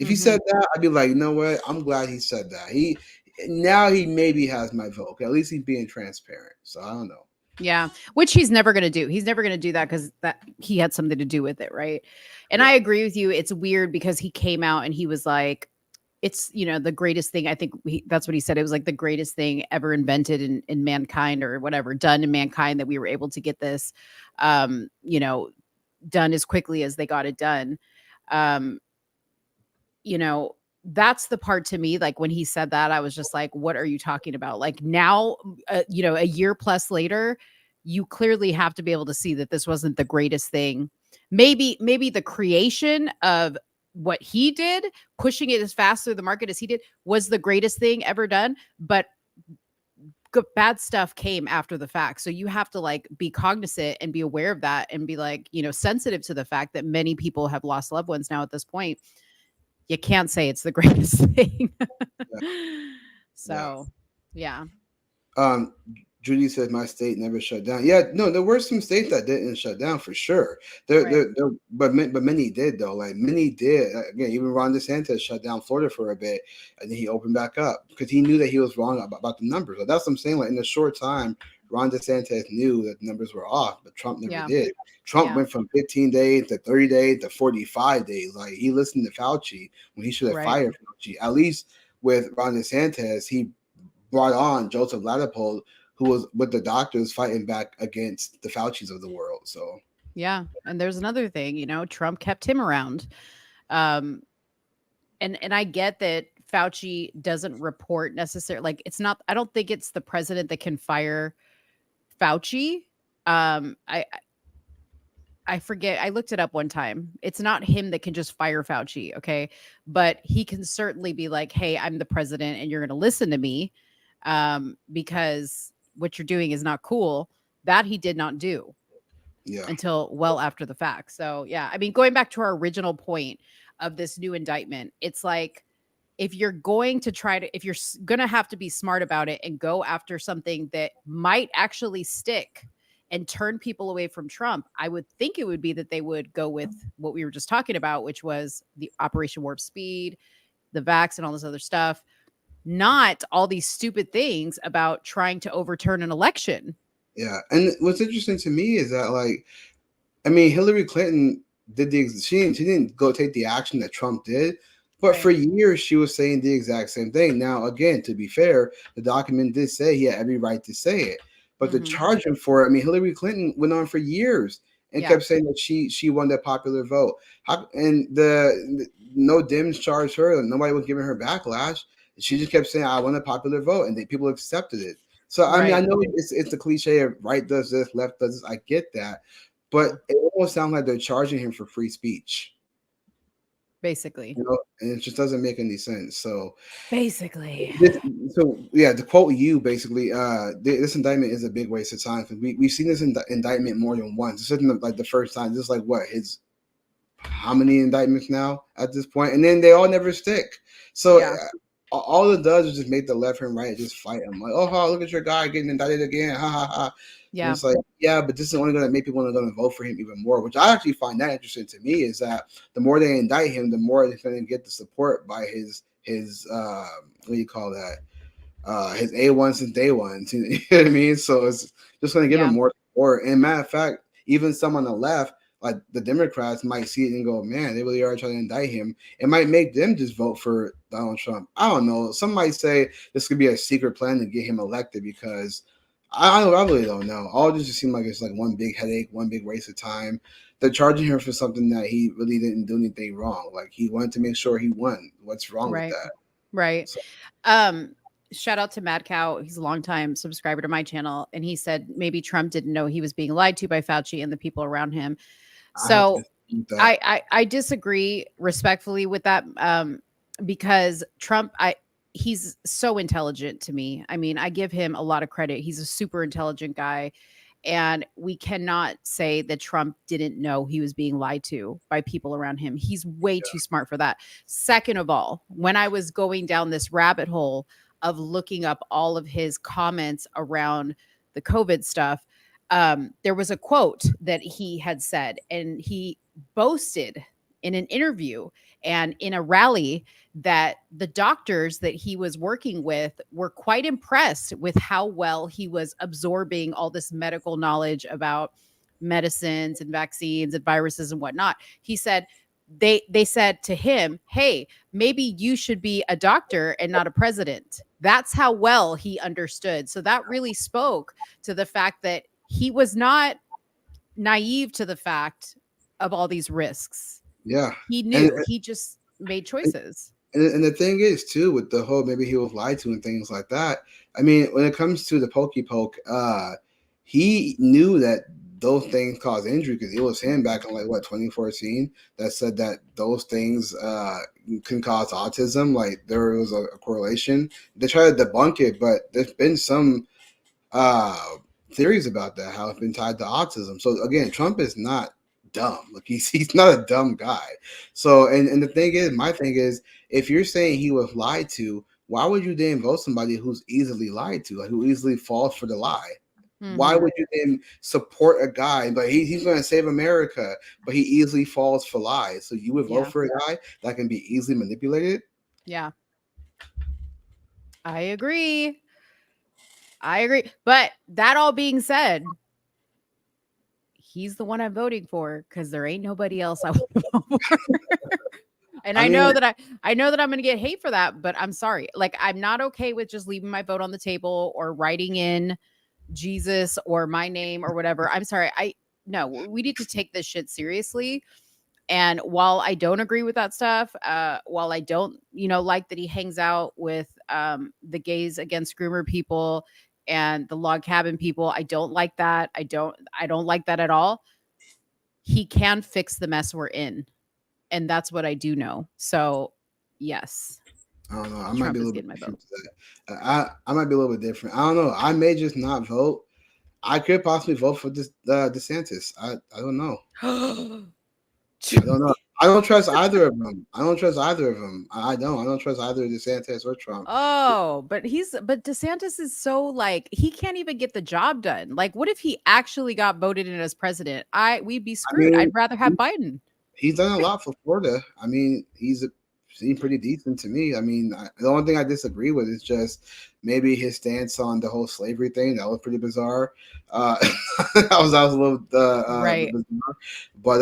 If he said that, I'd be like, you know what? I'm glad he said that. He maybe has my vote. At least he's being transparent. So I don't know. Yeah, which he's never going to do. He's never going to do that because he had something to do with it, right? And I agree with you. It's weird because he came out and he was like, it's, the greatest thing. I think that's what he said. It was like the greatest thing ever invented in mankind, or whatever, done in mankind, that we were able to get this, done as quickly as they got it done. That's the part to me, like when he said that, I was just like, what are you talking about? Like now, a year plus later, you clearly have to be able to see that this wasn't the greatest thing. Maybe the creation of what he did, pushing it as fast through the market as he did, was the greatest thing ever done. But bad stuff came after the fact. So you have to like be cognizant and be aware of that and be like, sensitive to the fact that many people have lost loved ones now at this point. You can't say it's the greatest thing. So, yeah. Judy said my state never shut down. Yeah, no, there were some states that didn't shut down for sure. But many did though. Like many did. Again, even Ron DeSantis shut down Florida for a bit, and then he opened back up because he knew that he was wrong about the numbers. So that's what I'm saying. Like in a short time, Ron DeSantis knew that the numbers were off, but Trump never did. Trump Yeah. went from 15 days to 30 days to 45 days. Like, he listened to Fauci when he should have fired Fauci. At least with Ron DeSantis, he brought on Joseph Ladapo, who was with the doctors fighting back against the Faucis of the world. So yeah, and there's another thing, you know, Trump kept him around. And I get that Fauci doesn't report necessarily, like, it's not, I don't think it's the president that can fire Fauci. I forget, I looked it up one time. It's not him that can just fire Fauci, okay? But he can certainly be like, hey, I'm the president and you're going to listen to me because what you're doing is not cool. That he did not do until well after the fact. So, yeah, I mean, going back to our original point of this new indictment, it's like, if you're going to try to, if you're going to have to be smart about it and go after something that might actually stick and turn people away from Trump, I would think it would be that they would go with what we were just talking about, which was the Operation Warp Speed, the vax, and all this other stuff, not all these stupid things about trying to overturn an election. Yeah. And what's interesting to me is that, like, I mean, Hillary Clinton did she didn't go take the action that Trump did. But for years, she was saying the exact same thing. Now, again, to be fair, the document did say he had every right to say it. But to charge him for it, I mean, Hillary Clinton went on for years and kept saying that she won that popular vote. And the no Dems charged her. Nobody was giving her backlash. She just kept saying, I won a popular vote. And people accepted it. So, I mean, I know it's the cliche of right does this, left does this. I get that. But it almost sounds like they're charging him for free speech. Basically. You know, and it just doesn't make any sense. So basically, to quote you, basically, this indictment is a big waste of time because we've seen this indictment more than once. This isn't like the first time. This is like what his how many indictments now at this point, and then they all never stick. So all it does is just make the left and right just fight. I'm like, oh, look at your guy getting indicted again. Ha ha ha. Yeah. And it's like, but this is only going to make people going to vote for him even more, which I actually find that interesting to me is that the more they indict him, the more they're going to get the support by his what do you call that? His A1 since day one. You know what I mean? So it's just going to give him more support. And matter of fact, even some on the left, like the Democrats, might see it and go, man, they really are trying to indict him. It might make them just vote for Donald Trump. I don't know. Some might say this could be a secret plan to get him elected because I really don't know. All this just seems like it's like one big headache, one big waste of time. They're charging him for something that he really didn't do anything wrong. Like he wanted to make sure he won. What's wrong with that? Right. So. Shout out to Mad Cow. He's a longtime subscriber to my channel. And he said maybe Trump didn't know he was being lied to by Fauci and the people around him. So I disagree respectfully with that because Trump, he's so intelligent to me. I mean, I give him a lot of credit. He's a super intelligent guy. And we cannot say that Trump didn't know he was being lied to by people around him. He's way too smart for that. Second of all, when I was going down this rabbit hole of looking up all of his comments around the COVID stuff, there was a quote that he had said, and he boasted in an interview and in a rally that the doctors that he was working with were quite impressed with how well he was absorbing all this medical knowledge about medicines and vaccines and viruses and whatnot. He said they said to him, hey, maybe you should be a doctor and not a president. That's how well he understood. So that really spoke to the fact that he was not naive to the fact of all these risks. Yeah. He knew. He just made choices. And the thing is, too, with the whole maybe he was lied to and things like that, I mean, when it comes to the pokey poke, he knew that those things cause injury because it was him back in 2014 that said that those things can cause autism. Like there was a correlation. They tried to debunk it, but there's been some theories about that, how it's been tied to autism. So again, Trump is not dumb. Like he's not a dumb guy. So and the thing is, my thing is, if you're saying he was lied to, why would you then vote somebody who's easily lied to, like who easily falls for the lie? Mm-hmm. Why would you then support a guy, but he's going to save America, but he easily falls for lies? So you would vote for a guy that can be easily manipulated? Yeah. I agree. I agree. But that all being said, he's the one I'm voting for because there ain't nobody else I want to vote for. And I know that I know that I'm going to get hate for that, but I'm sorry. Like, I'm not okay with just leaving my vote on the table or writing in Jesus or my name or whatever. I'm sorry. No, we need to take this shit seriously. And while I don't agree with that stuff, while I don't, like that he hangs out with the gays against groomer people and the log cabin people, I don't like that. I don't like that at all. He can fix the mess we're in. And that's what I do know. So, yes. I don't know. I might be a little bit different to that. I might be a little bit different. I don't know. I may just not vote. I could possibly vote for this DeSantis. I don't know. I don't know. I don't trust either of them. I don't trust either DeSantis or Trump. Oh, but DeSantis is so like, he can't even get the job done. Like, what if he actually got voted in as president? We'd be screwed. I'd rather have Biden. He's done a lot for Florida. I mean, seemed pretty decent to me. I mean, the only thing I disagree with is just maybe his stance on the whole slavery thing. That was pretty bizarre. That was a little right. Bizarre. But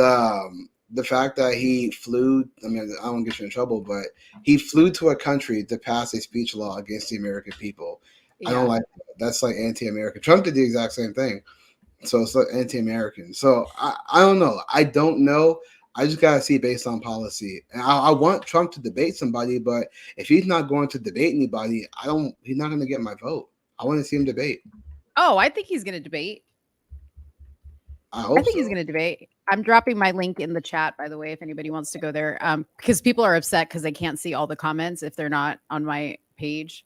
the fact that he flew, I mean, I don't get you in trouble, but he flew to a country to pass a speech law against the American people. Yeah. I don't like that. That's like anti-American. Trump did the exact same thing. So it's like anti-American. So I don't know. I don't know. I just gotta see based on policy. And I want Trump to debate somebody, but if he's not going to debate anybody, he's not gonna get my vote. I want to see him debate. Oh, I think he's gonna debate. I think he's gonna debate. I'm dropping my link in the chat, by the way, if anybody wants to go there. Because people are upset because they can't see all the comments if they're not on my page.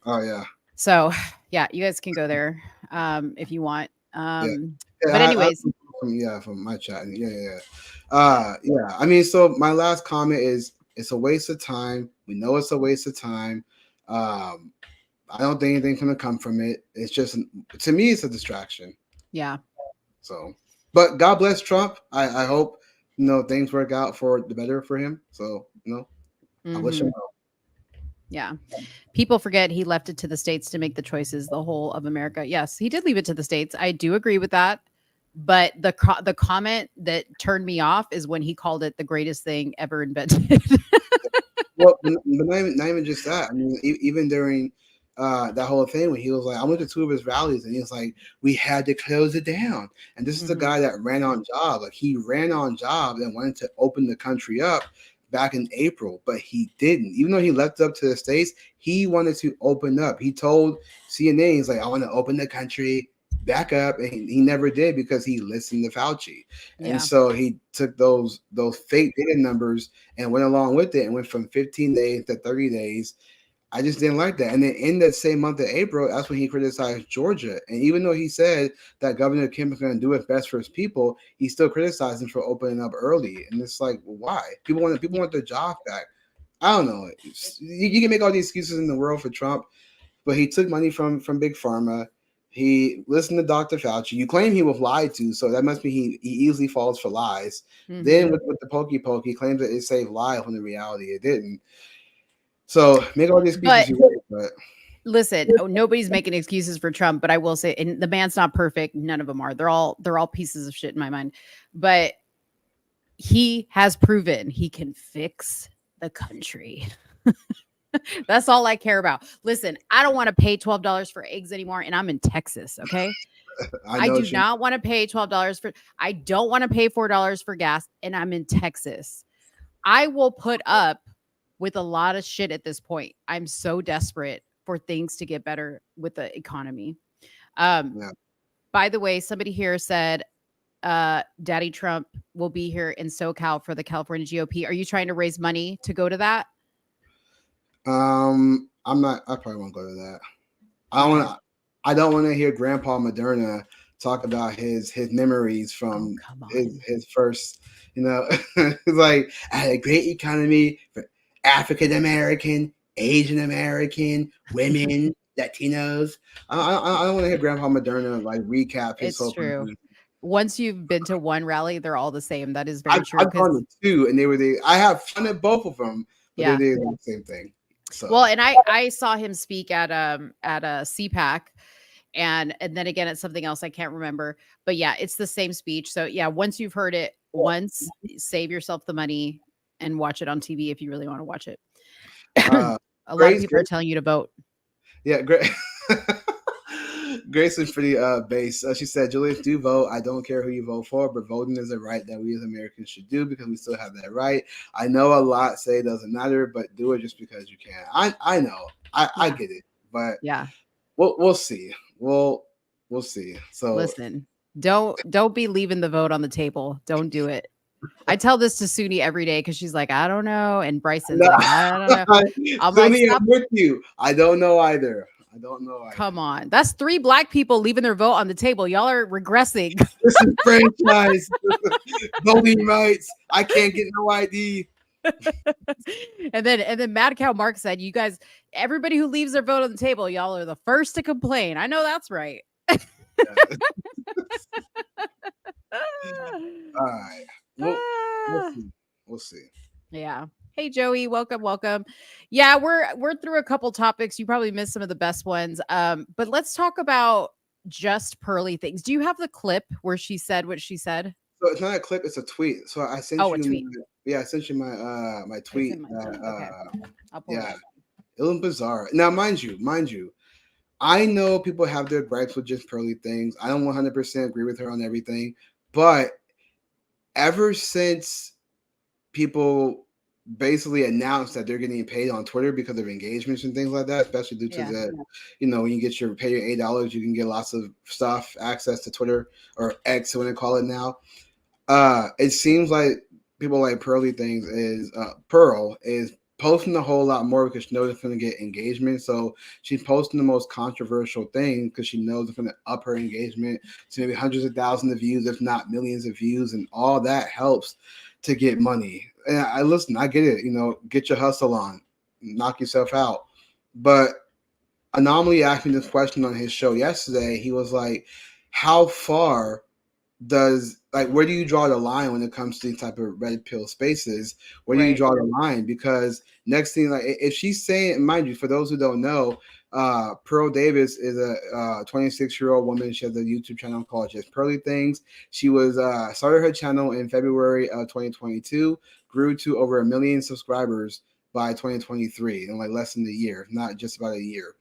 Oh yeah. So yeah, you guys can go there if you want. But anyways. From my chat. Yeah. I mean, so my last comment is it's a waste of time. We know it's a waste of time. I don't think anything's gonna come from it. It's just, to me, it's a distraction. Yeah. So, but God bless Trump. I hope things work out for the better for him. So I wish him well. Yeah. People forget he left it to the states to make the choices, the whole of America. Yes, he did leave it to the states. I do agree with that. But the comment that turned me off is when he called it the greatest thing ever invented. Well, but not even just that. I mean, even during that whole thing when he was like, I went to 2 of his rallies and he was like, we had to close it down. And this is the guy that ran on job. Like, he ran on job and wanted to open the country up back in April, but he didn't. Even though he left it up to the states, he wanted to open up. He told CNN, he's like, I want to open the country back up, and he never did because he listened to Fauci. And so he took those fake data numbers and went along with it and went from 15 days to 30 days. I just didn't like that. And then in that same month of April, that's when he criticized Georgia. And even though he said that Governor Kemp is going to do what's best for his people, he still criticized him for opening up early. And it's like, why? People want their job back. I don't know. You can make all these excuses in the world for Trump, but he took money from Big Pharma. He listened to Dr. Fauci. You claim he was lied to, so that must mean he easily falls for lies. Then with the pokey poke, he claims that it saved lives when in reality it didn't. So make all these excuses. But listen, nobody's making excuses for Trump, but I will say, and the man's not perfect. None of them are. They're all pieces of shit in my mind. But he has proven he can fix the country. That's all I care about. Listen, I don't want to pay $12 for eggs anymore, and I'm in Texas, okay? I do not want to pay $12 for, I don't want to pay $4 for gas, and I'm in Texas. I will put up with a lot of shit at this point. I'm so desperate for things to get better with the economy. By the way, somebody here said, Daddy Trump will be here in SoCal for the California GOP. Are you trying to raise money to go to that? I'm not. I probably won't go to that. I don't want to hear Grandpa Moderna talk about his memories from his first. It's like, I had a great economy for African American, Asian American, women, Latinos. I don't want to hear Grandpa Moderna like recap his whole. It's true. Country. Once you've been to one rally, they're all the same. That is very true. I've gone to 2, and I have fun at both of them. But they did the same thing. So. Well, and I saw him speak at a CPAC, And then again, it's something else I can't remember. But yeah, it's the same speech. So yeah, once you've heard it once, save yourself the money and watch it on TV if you really want to watch it. A lot of people are telling you to vote. Yeah, great. Grace is pretty base. She said, Julius, do vote. I don't care who you vote for, but voting is a right that we as Americans should do because we still have that right. I know a lot say it doesn't matter, but do it just because you can. I know. I get it. But yeah, we'll see. We'll see. So listen, don't be leaving the vote on the table. Don't do it. I tell this to Suni every day because she's like, I don't know. And Bryson's like, I don't know. I'm like, I'm with you. I don't know either. Come on. That's 3 Black people leaving their vote on the table. Y'all are regressing. This is franchise. Voting rights. I can't get no ID. and then Mad Cow Mark said, you guys, everybody who leaves their vote on the table, y'all are the first to complain. I know that's right. All right. We'll see. Yeah. Hey Joey, welcome. Yeah, we're through a couple topics. You probably missed some of the best ones. But let's talk about just Pearly things. Do you have the clip where she said what she said? So it's not a clip, it's a tweet. So I sent you a tweet. I sent you my my tweet. Okay. I'll pull it. It was bizarre. Now, mind you, I know people have their gripes with just Pearly things. I don't 100% agree with her on everything, but ever since people basically announced that they're getting paid on Twitter because of engagements and things like that, especially due to the, when you get pay your $8, you can get lots of stuff, access to Twitter or X, when they call it now. It seems like people like Pearly things is Pearl is posting a whole lot more because she knows it's going to get engagement. So she's posting the most controversial thing because she knows it's going to up her engagement to maybe hundreds of thousands of views, if not millions of views, and all that helps to get money. And I get it, get your hustle on, knock yourself out. But Anomaly asked me this question on his show yesterday. He was like, how far where do you draw the line when it comes to these type of red pill spaces? Where do you draw the line? Because next thing, like if she's saying, mind you, for those who don't know, Pearl Davis is a 26-year-old woman. She has a YouTube channel called Just Pearly Things. She was started her channel in February of 2022, grew to over 1 million subscribers by 2023 in like less than a year, not just about a year.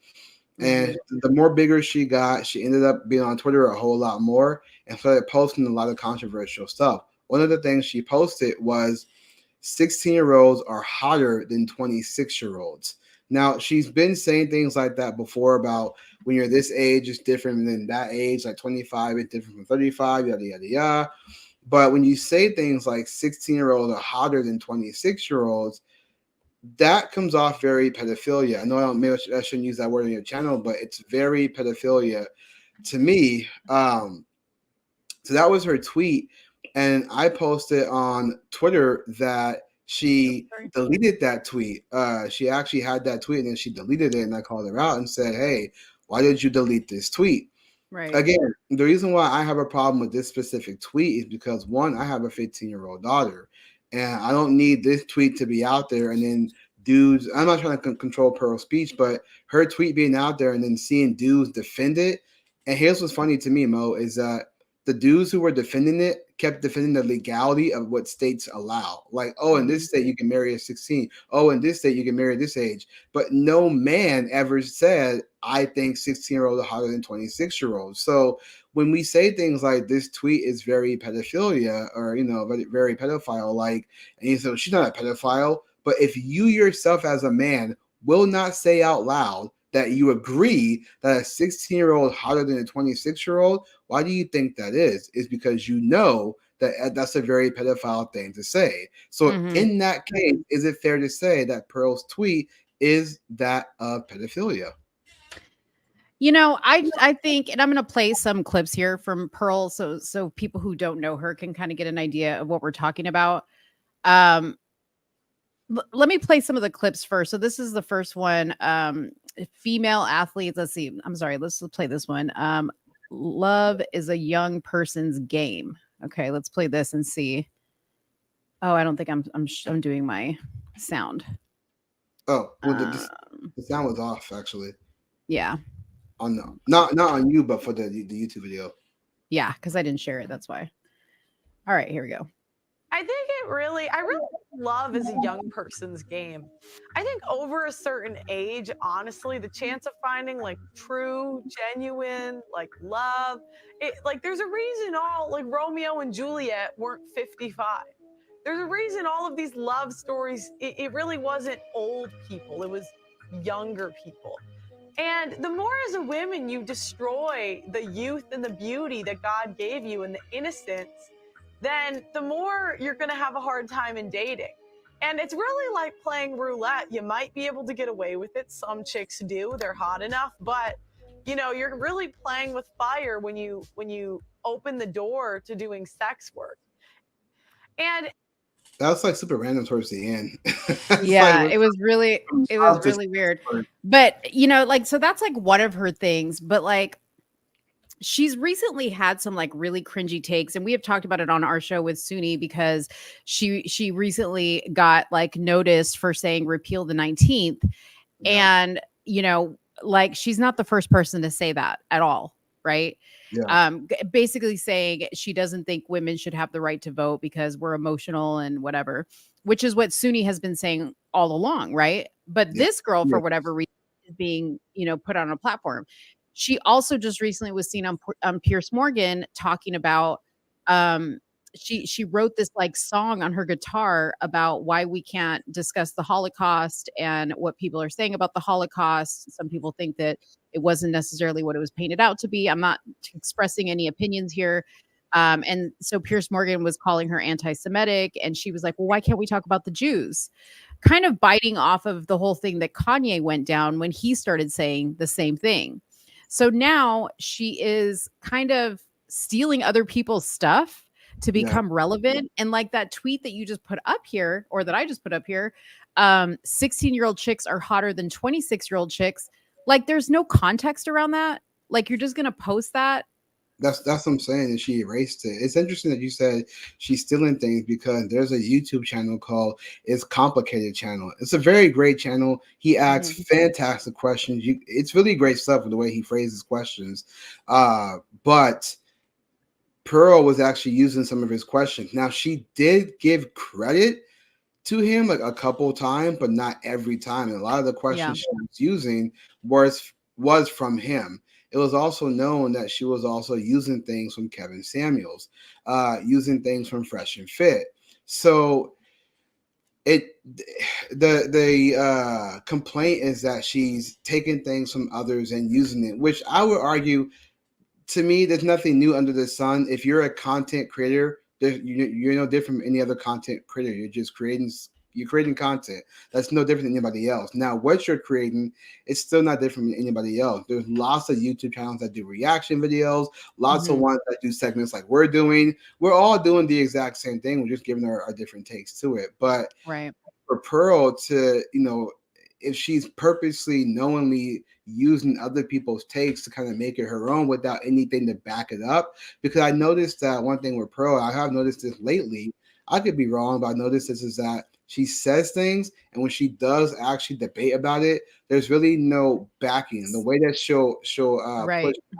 And the more bigger she got, she ended up being on Twitter a whole lot more and started posting a lot of controversial stuff. One of the things she posted was 16-year-olds are hotter than 26-year-olds. Now, she's been saying things like that before about when you're this age, it's different than that age, like 25 is different from 35, yada, yada, yada. But when you say things like 16-year-olds are hotter than 26-year-olds, that comes off very pedophilia. I know maybe I shouldn't use that word on your channel, but it's very pedophilia to me. So that was her tweet. And I posted on Twitter that she deleted that tweet. She actually had that tweet and then she deleted it. And I called her out and said, hey, why did you delete this tweet? Right. Again, the reason why I have a problem with this specific tweet is because, one, I have a 15-year-old daughter. And I don't need this tweet to be out there and then dudes, I'm not trying to control Pearl's speech, but her tweet being out there and then seeing dudes defend it. And here's what's funny to me, Mo, is that the dudes who were defending it kept defending the legality of what states allow. Like, oh, in this state, you can marry at 16. Oh, in this state, you can marry at this age. But no man ever said, I think 16-year-olds are hotter than 26-year-olds. So when we say things like this tweet is very pedophilia or, very, very pedophile, like, and you say, she's not a pedophile. But if you yourself as a man will not say out loud that you agree that a 16-year-old hotter than a 26-year-old, why do you think that is? It's because you know that that's a very pedophile thing to say. So in that case, is it fair to say that Pearl's tweet is that of pedophilia? I think, and I'm going to play some clips here from Pearl so people who don't know her can kind of get an idea of what we're talking about. Let me play some of the clips first. So this is the first one. Female athletes. Let's see. I'm sorry. Let's play this one. Love is a young person's game. Okay, let's play this and see. Oh, I don't think I'm doing my sound. Oh, well, the sound was off actually. Yeah. on the not on you, but for the YouTube video. Yeah, because I didn't share it. That's why. All right, here we go. I really love is a young person's game. I think over a certain age, honestly, the chance of finding like true, genuine, like love, like there's a reason all like Romeo and Juliet weren't 55. There's a reason all of these love stories, it really wasn't old people, it was younger people. And the more as a woman you destroy the youth and the beauty that God gave you and the innocence, then the more you're going to have a hard time in dating. And it's really like playing roulette. You might be able to get away with it. Some chicks do. They're hot enough, but you know, you're really playing with fire when you open the door to doing sex work. And that was like super random towards the end. Yeah, like, it was really weird. But you know, like, so that's like one of her things, but like she's recently had some like really cringy takes, and we have talked about it on our show with Suni because she recently got like noticed for saying repeal the 19th. Yeah. And you know, like she's not the first person to say that at all, right? Yeah. Basically saying she doesn't think women should have the right to vote because we're emotional and whatever, which is what Suni has been saying all along, right? But this girl, for whatever reason, is being, you know, put on a platform. She also just recently was seen on Piers Morgan talking about she wrote this like song on her guitar about why we can't discuss the Holocaust and what people are saying about the Holocaust. Some people think that it wasn't necessarily what it was painted out to be. I'm not expressing any opinions here. And so Piers Morgan was calling her anti-Semitic, and she was like, well, why can't we talk about the Jews? Kind of biting off of the whole thing that Kanye went down when he started saying the same thing. So now she is kind of stealing other people's stuff to become relevant. And like that tweet that you just put up here, or that I just put up here, 16-year-old chicks are hotter than 26-year-old chicks. Like there's no context around that. Like you're just going to post that. That's what I'm saying. And she erased it. It's interesting that you said she's stealing things because there's a YouTube channel called It's Complicated Channel. It's a very great channel. He asks fantastic questions. It's really great stuff with the way he phrases questions. But Pearl was actually using some of his questions. Now, she did give credit to him like a couple times, but not every time. And a lot of the questions she was using was from him. It was also known that she was also using things from Kevin Samuels, using things from Fresh and Fit. So the complaint is that she's taking things from others and using it, which I would argue, to me, there's nothing new under the sun. If you're a content creator, you're no different from any other content creator. You're creating content that's no different than anybody else. Now, what you're creating is still not different than anybody else. There's lots of YouTube channels that do reaction videos, lots of ones that do segments like we're doing. We're all doing the exact same thing. We're just giving our different takes to it. But for Pearl to, you know, if she's purposely, knowingly using other people's takes to kind of make it her own without anything to back it up, because I noticed that one thing with Pearl, I have noticed this lately, I could be wrong, but I noticed this, is that she says things, and when she does actually debate about it, there's really no backing. The way that she'll push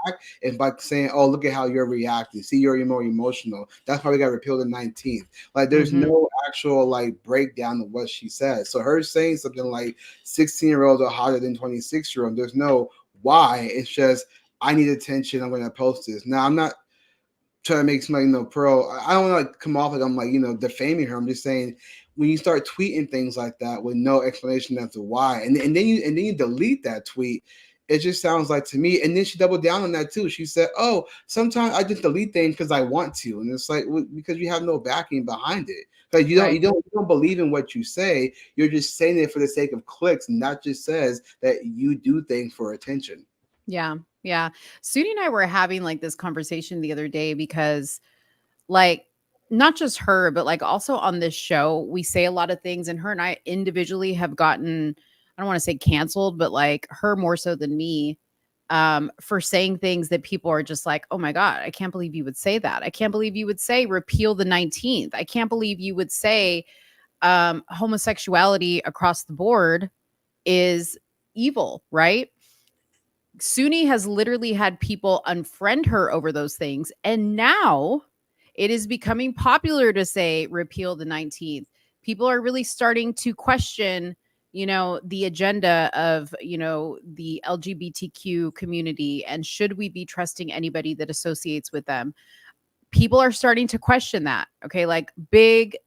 back is by saying, "Oh, look at how you're reacting. See, you're more emotional. That's why we got repealed the 19th." Like, there's no actual like breakdown of what she says. So her saying something like 16-year-olds are hotter than 26-year-olds, there's no why. It's just, I need attention, I'm going to post this. Now, I'm not trying to make somebody, you know, Pearl, I don't want to like come off like I'm like, you know, defaming her. I'm just saying, when you start tweeting things like that with no explanation as to why, and then you delete that tweet, it just sounds like to me. And then she doubled down on that too. She said, "Oh, sometimes I just delete things because I want to," and it's like, well, because you have no backing behind it. Because you don't believe in what you say. You're just saying it for the sake of clicks, and that just says that you do things for attention. Yeah. Sudi and I were having like this conversation the other day because, like, not just her, but like also on this show, we say a lot of things, and her and I individually have gotten, I don't want to say canceled, but like her more so than me, for saying things that people are just like, "Oh my God, I can't believe you would say that. I can't believe you would say repeal the 19th. I can't believe you would say homosexuality across the board is evil," right? Suni has literally had people unfriend her over those things. And now it is becoming popular to say repeal the 19th. People are really starting to question, the agenda of, the LGBTQ community, and should we be trusting anybody that associates with them? People are starting to question that. Okay. Like big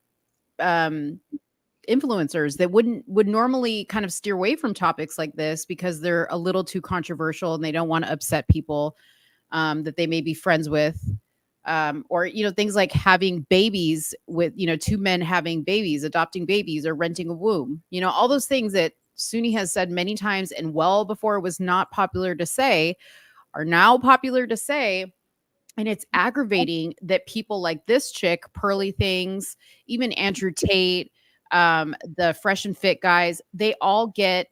influencers that would normally kind of steer away from topics like this because they're a little too controversial and they don't want to upset people that they may be friends with, or things like having babies with two men having babies, adopting babies, or renting a womb, all those things that Suni has said many times and well before it was not popular to say are now popular to say. And it's aggravating that people like this chick, Pearly Things, even Andrew Tate, the Fresh and Fit guys, they all get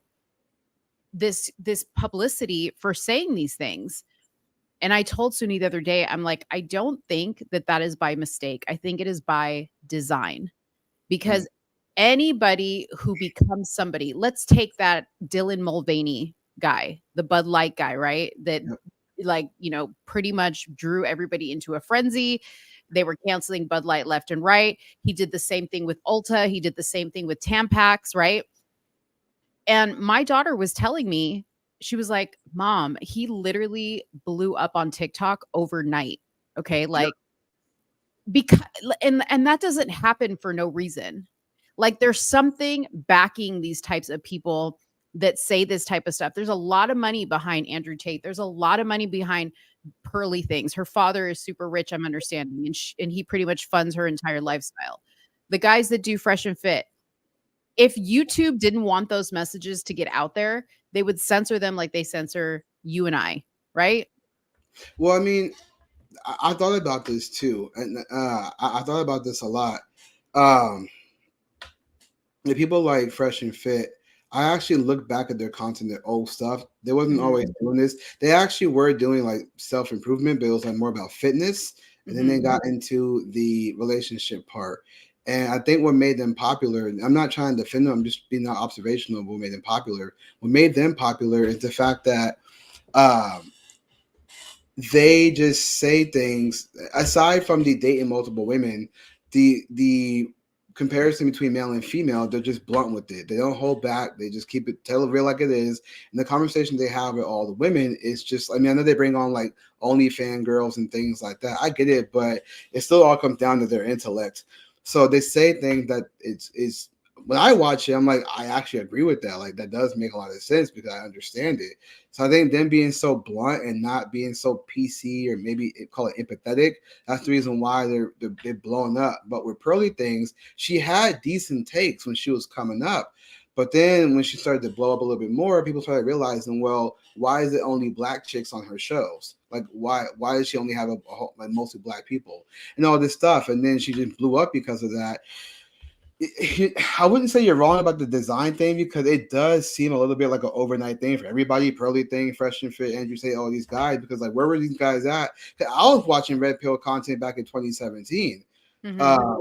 this publicity for saying these things. And I told Suni the other day, I'm like, I don't think that is by mistake. I think it is by design, because anybody who becomes somebody, let's take that Dylan Mulvaney guy, the Bud Light guy, right? That pretty much drew everybody into a frenzy. They were canceling Bud Light left and right. He did the same thing with Ulta. He did the same thing with Tampax, right? And my daughter was telling me, she was like, Mom, he literally blew up on TikTok overnight. Okay. Like, because, and that doesn't happen for no reason. Like, there's something backing these types of people that say this type of stuff. There's a lot of money behind Andrew Tate. There's a lot of money behind Pearly Things. Her father is super rich, I'm understanding, and he pretty much funds her entire lifestyle. The guys that do Fresh and Fit, if YouTube didn't want those messages to get out there, they would censor them like they censor you and I, right? Well, I mean, I thought about this too, and I thought about this a lot. The people like Fresh and Fit, I actually look back at their content, their old stuff. They wasn't always doing this. They actually were doing like self-improvement, but it was like more about fitness. And then they got into the relationship part. And I think what made them popular, I'm not trying to defend them, I'm just being observational of what made them popular. What made them popular is the fact that they just say things, aside from the dating multiple women, the comparison between male and female, they're just blunt with it. They don't hold back. They just tell it real like it is. And the conversation they have with all the women is just, I mean, I know they bring on like OnlyFans girls and things like that. I get it, but it still all comes down to their intellect. So they say things that it's when I watch it, I'm like, I actually agree with that. Like, that does make a lot of sense because I understand it. So I think them being so blunt and not being so PC, or maybe call it empathetic, that's the reason why they're blowing up. But with Pearly Things, she had decent takes when she was coming up. But then when she started to blow up a little bit more, people started realizing, well, why is it only black chicks on her shows? Like, why does she only have like mostly black people and all this stuff? And then she just blew up because of that. I wouldn't say you're wrong about the design thing, because it does seem a little bit like an overnight thing for everybody. Pearly Thing, Fresh and Fit, Andrew Tate, all these guys, because like, where were these guys at? I was watching Red Pill content back in 2017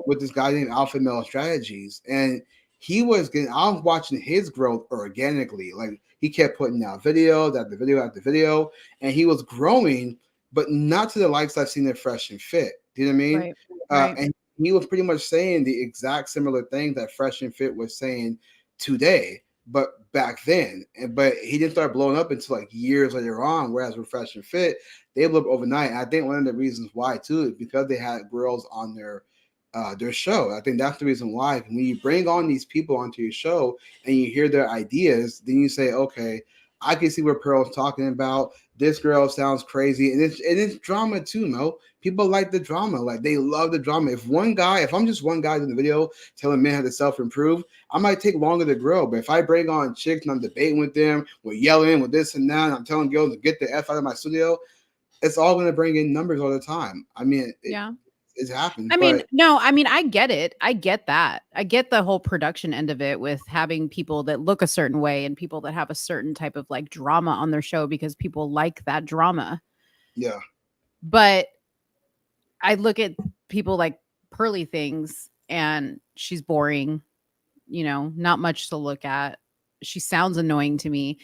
with this guy named Alpha Male Strategies, and I was watching his growth organically. Like, he kept putting out video after video after video, and he was growing, but not to the likes I've seen in Fresh and Fit. Do you know what I mean? Right. And he was pretty much saying the exact similar thing that Fresh and Fit was saying today, but back then. But he didn't start blowing up until like years later on. Whereas with Fresh and Fit, they blew up overnight. And I think one of the reasons why too is because they had girls on their show. I think that's the reason why. When you bring on these people onto your show and you hear their ideas, then you say, okay, I can see what Pearl's talking about. This girl sounds crazy. And it's drama too, Mo. People like the drama. Like, they love the drama. If I'm just one guy in the video telling men how to self-improve, I might take longer to grow. But if I bring on chicks and I'm debating with them, we're yelling with this and that, and I'm telling girls to get the F out of my studio, it's all going to bring in numbers all the time. I mean, it happens. I get it. I get that. I get the whole production end of it, with having people that look a certain way and people that have a certain type of like drama on their show because people like that drama. Yeah. But I look at people like Pearly Things and she's boring, not much to look at. she sounds annoying to me.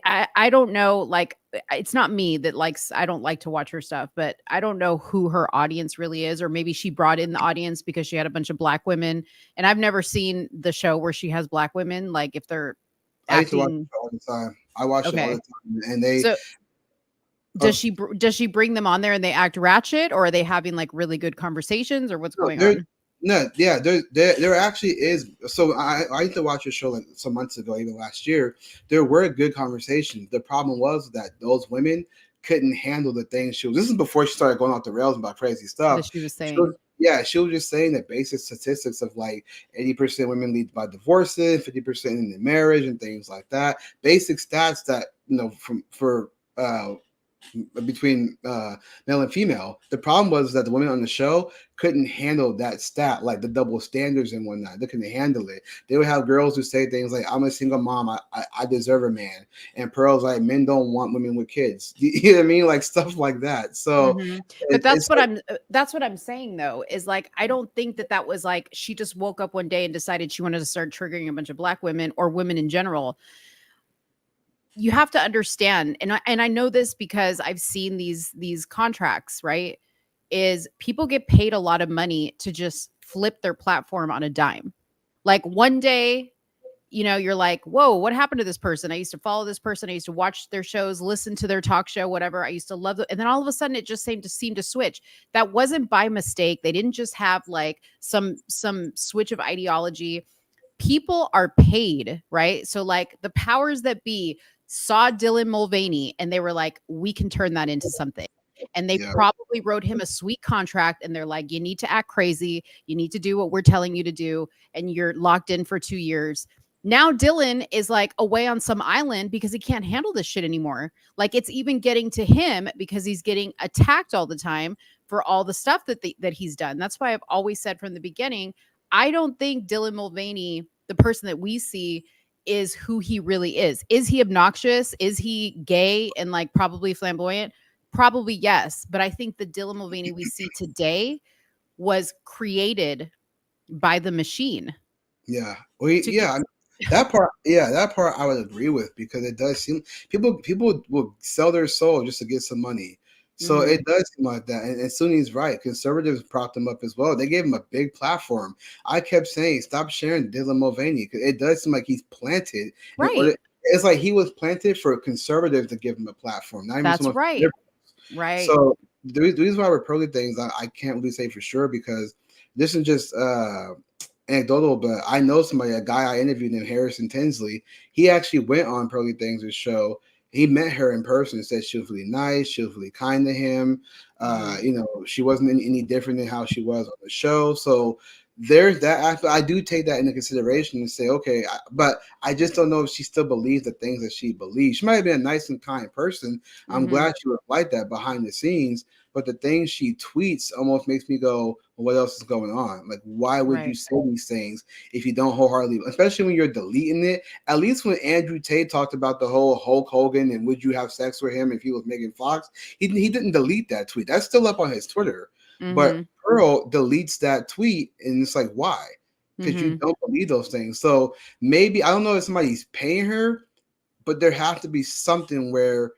I don't know, like, it's not me that likes, I don't like to watch her stuff, but I don't know who her audience really is, or maybe she brought in the audience because she had a bunch of black women, and I've never seen the show where she has black women, like if they're I used to watch it acting. all the time. I watch it all Okay. the time, and they. So Oh, does she bring them on there and they act ratchet, or are they having like really good conversations, or what's no, going on? no, yeah, there actually is. So I used to watch a show like some months ago, even last year. There were good conversations. The problem was that those women couldn't handle the things she was. This is before she started going off the rails about crazy That stuff. she was She was, saying. yeah, she was just saying that basic statistics of like 80% women lead by divorces, 50% in the marriage, and things like that. Basic stats that for between male and female. The problem was that the women on the show couldn't handle that stat, like the double standards and whatnot. They couldn't handle it. They would have girls who say things like, "I'm a single mom. I deserve a man," and Pearl's like, "Men don't want women with kids." You know what I mean? Like stuff like that. So, But it's like, that's what I'm saying though, is like, I don't think that was like she just woke up one day and decided she wanted to start triggering a bunch of black women or women in general. You have to understand, and I know this because I've seen these contracts, right? Is people get paid a lot of money to just flip their platform on a dime. Like one day, you're like, whoa, what happened to this person? I used to follow this person. I used to watch their shows, listen to their talk show, whatever. I used to love it. And then all of a sudden it just seemed to switch. That wasn't by mistake. They didn't just have like some switch of ideology. People are paid, right? So like the powers that be saw Dylan Mulvaney and they were like, we can turn that into something. And they probably wrote him a sweet contract, and they're like, you need to act crazy. You need to do what we're telling you to do. And you're locked in for 2 years. Now Dylan is like away on some island because he can't handle this shit anymore. Like it's even getting to him because he's getting attacked all the time for all the stuff that he's done. That's why I've always said from the beginning, I don't think Dylan Mulvaney, the person that we see, is who he really is. Is he obnoxious? Is he gay and like probably flamboyant? Probably yes. But I think the Dylan Mulvaney we see today was created by the machine. yeah, that part I would agree with, because it does seem people will sell their soul just to get some money. So it does seem like that. And Sunni's right. Conservatives propped him up as well. They gave him a big platform. I kept saying, stop sharing Dylan Mulvaney, because it does seem like he's planted. Right. It's like he was planted for conservatives to give him a platform. Not even That's so much right. liberals. Right. So the reason why we're pearly things, I can't really say for sure, because this is just anecdotal, but I know somebody, a guy I interviewed named Harrison Tinsley. He actually went on Pearly Things' show. He met her in person, said she was really nice, she was really kind to him. She wasn't any different than how she was on the show. So there's that aspect. I do take that into consideration and say, okay, but I just don't know if she still believes the things that she believes. She might have been a nice and kind person. I'm glad she was like that behind the scenes, but the things she tweets almost makes me go, well, what else is going on? Like, why would you say these things if you don't wholeheartedly, especially when you're deleting it? At least when Andrew Tate talked about the whole Hulk Hogan and would you have sex with him if he was Megan Fox, he didn't delete that tweet. That's still up on his Twitter. But Pearl deletes that tweet, and it's like, why? Because you don't believe those things. So maybe, I don't know if somebody's paying her, but there has to be something where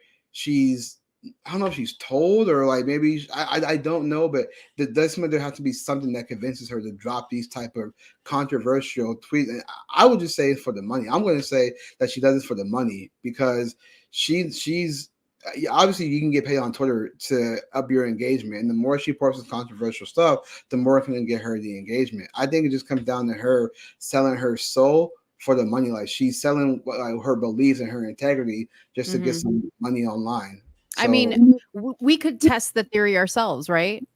I don't know if she's told, or like maybe I don't know, but there has to be something that convinces her to drop these type of controversial tweets. And I would just say it's for the money. I'm going to say that she does it for the money, because she's obviously, you can get paid on Twitter to up your engagement, and the more she posts controversial stuff, the more it can get her the engagement. I think it just comes down to her selling her soul for the money. Like she's selling her beliefs and her integrity just to get some money online. So, I mean, we could test the theory ourselves, right?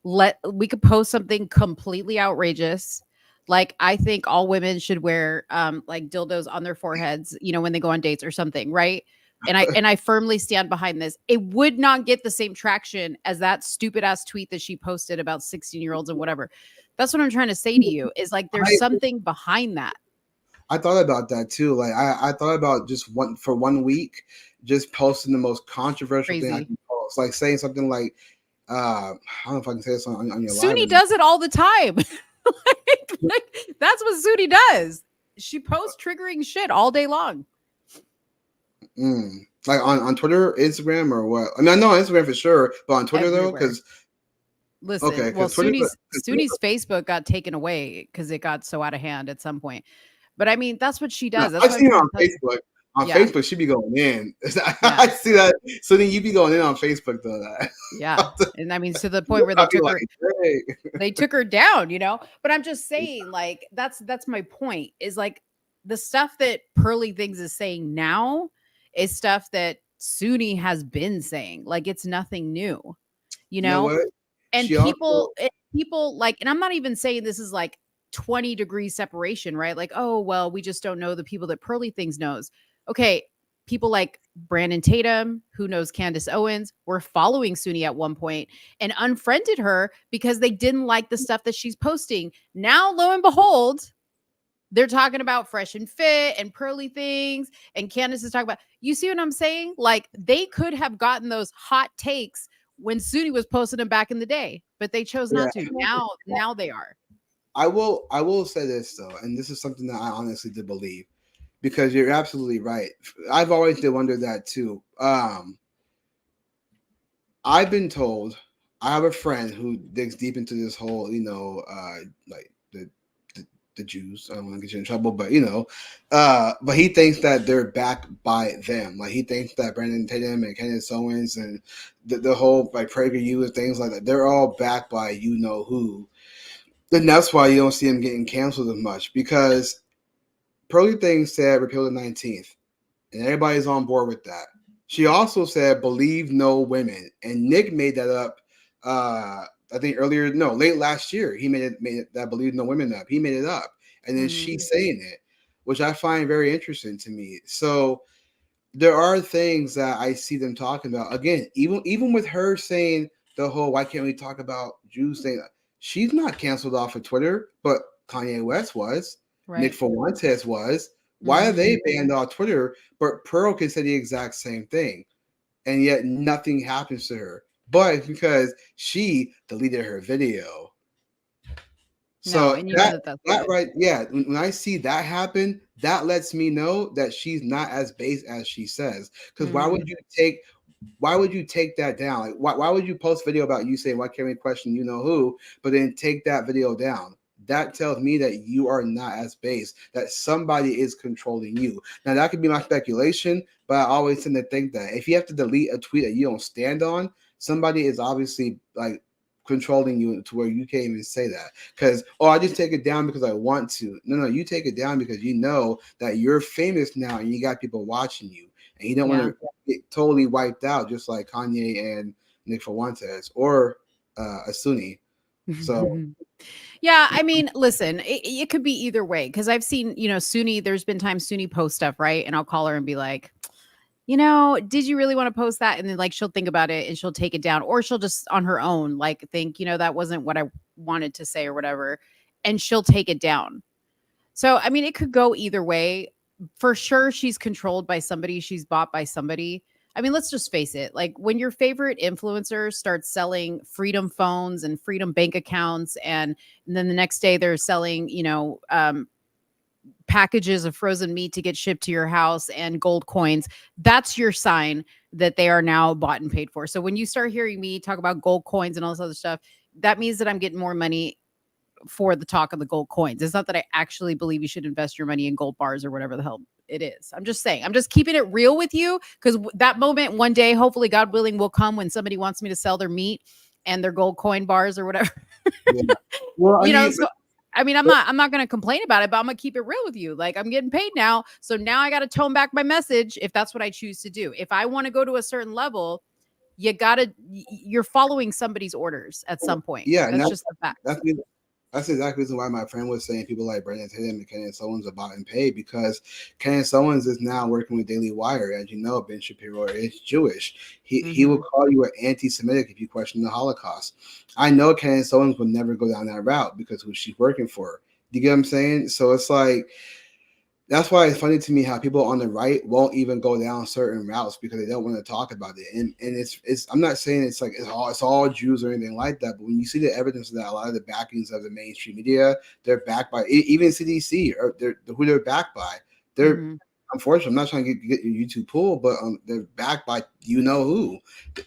We could post something completely outrageous. Like, I think all women should wear like dildos on their foreheads, when they go on dates or something, right? And I firmly stand behind this. It would not get the same traction as that stupid ass tweet that she posted about 16-year-olds and whatever. That's what I'm trying to say to you, is like there's something behind that. I thought about that too. Like I thought about just for 1 week, just posting the most controversial thing I can post. Like saying something like, I don't know if I can say this on your live. Suni does it all the time. like, that's what Suni does. She posts triggering shit all day long. Like on Twitter, Instagram, or what? I mean, I know on Instagram for sure, but on Twitter though, because listen, well, Suni's Facebook got taken away because it got so out of hand at some point. But I mean, that's what she does. That's I've seen her on Facebook. On Facebook, she be going in. I see that. So then you be going in on Facebook though. Yeah, and I mean to the point where they took her down, you know. But I'm just saying, like, that's my point. Is like the stuff that Pearly Things is saying now is stuff that Suni has been saying. Like it's nothing new, you know. And people like, and I'm not even saying this is like 20 degrees separation, right? Like, oh well, we just don't know the people that Pearly Things knows. Okay, people like Brandon Tatum, who knows Candace Owens, were following Suni at one point and unfriended her because they didn't like the stuff that she's posting. Now, lo and behold, they're talking about Fresh and Fit and Pearly Things, and Candace is talking about, you see what I'm saying? Like they could have gotten those hot takes when Suni was posting them back in the day, but they chose not to. Now they are. I will say this though, and this is something that I honestly did believe. Because you're absolutely right. I've always did wonder that too. I've been told, I have a friend who digs deep into this whole, like the Jews. I don't want to get you in trouble, but but he thinks that they're backed by them. Like he thinks that Brandon Tatum and Candace Owens and the whole like PragerU and things like that, they're all backed by you know who. And that's why you don't see them getting canceled as much, because Pearly Things said repeal the 19th, and everybody's on board with that. She also said believe no women, and Nick made that up. I think late last year, he made it that believe no women up. He made it up, and then she's saying it, which I find very interesting to me. So there are things that I see them talking about. Again, even with her saying the whole "why can't we talk about Jews" thing, she's not canceled off of Twitter, but Kanye West was. Right. Nick Fuentes was. Why are they banned off Twitter? But Pearl can say the exact same thing, and yet nothing happens to her. But it's because she deleted her video. So that right, yeah. When I see that happen, that lets me know that she's not as base as she says. Because why would you take that down? Like why would you post a video about you saying why can't we question you know who, but then take that video down? That tells me that you are not as base, that somebody is controlling you. Now, that could be my speculation, but I always tend to think that if you have to delete a tweet that you don't stand on, somebody is obviously like controlling you to where you can't even say that. Because, I just take it down because I want to. No, you take it down because you know that you're famous now and you got people watching you. And you don't want to get totally wiped out just like Kanye and Nick Fuentes or Asuni. So... Yeah, I mean, listen, it could be either way because I've seen, Suni, there's been times Suni posts stuff, right? And I'll call her and be like, did you really want to post that? And then like she'll think about it and she'll take it down, or she'll just on her own like think, that wasn't what I wanted to say or whatever, and she'll take it down. So, I mean, it could go either way. For sure, she's controlled by somebody, she's bought by somebody. I mean, let's just face it. Like when your favorite influencer starts selling Freedom phones and Freedom bank accounts, and then the next day they're selling, packages of frozen meat to get shipped to your house and gold coins, that's your sign that they are now bought and paid for. So when you start hearing me talk about gold coins and all this other stuff, that means that I'm getting more money for the talk of the gold coins. It's not that I actually believe you should invest your money in gold bars or whatever the hell it is. I'm just saying, I'm just keeping it real with you because that moment one day, hopefully God willing, will come when somebody wants me to sell their meat and their gold coin bars or whatever. Yeah. Well, I'm not going to complain about it, but I'm going to keep it real with you. Like I'm getting paid now. So now I got to tone back my message if that's what I choose to do. If I want to go to a certain level, you're following somebody's orders at some point. Yeah. That's just the fact. That's exactly the reason why my friend was saying people like Brandon Tatum and Candace Owens are bought and paid, because Candace Owens is now working with Daily Wire. As you know, Ben Shapiro is Jewish. He will call you an anti-Semitic if you question the Holocaust. I know Candace Owens will never go down that route because who she's working for. Do you get what I'm saying? So it's like that's why it's funny to me how people on the right won't even go down certain routes because they don't want to talk about it. And it's I'm not saying it's like it's all Jews or anything like that, but when you see the evidence of that, a lot of the backings of the mainstream media, they're backed by even CDC or who they're backed by. They're unfortunately, I'm not trying to get your YouTube pulled, but they're backed by you know who.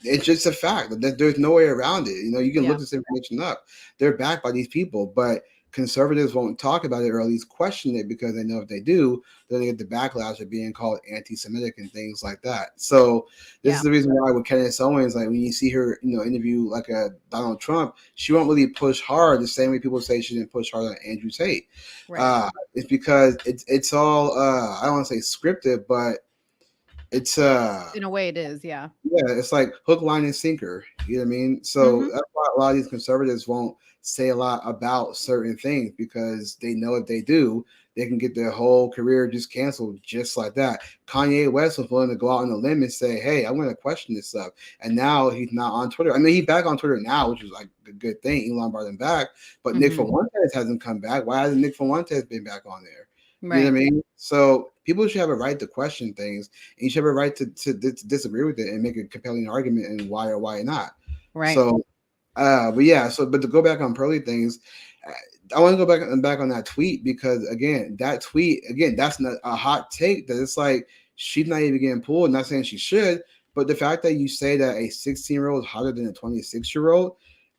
It's just a fact. There's no way around it. You know, you can look this information up. They're backed by these people, but conservatives won't talk about it or at least question it because they know if they do, then they get the backlash of being called anti-Semitic and things like that. So this is the reason why with Candace Owens, like when you see her, you know, interview like a Donald Trump, she won't really push hard the same way people say she didn't push hard on Andrew Tate. Right. It's because it's all I don't want to say scripted, but it's in a way it is, yeah. Yeah, it's like hook, line, and sinker. You know what I mean? So that's why a lot of these conservatives won't say a lot about certain things because they know if they do, they can get their whole career just canceled just like that. Kanye West was willing to go out on a limb and say, hey, I'm going to question this stuff. And now he's not on Twitter. I mean, he's back on Twitter now, which is like a good thing. Elon brought him back. But Nick Fuentes hasn't come back. Why hasn't Nick Fuentes been back on there? Right. You know what I mean? So people should have a right to question things. And you should have a right to disagree with it and make a compelling argument and why or why not. Right. So, but to go back on Pearly things, I want to go back on that tweet because that's not a hot take. That it's like she's not even getting pulled. Not saying she should, but the fact that you say that a 16-year-old is hotter than a 26-year-old,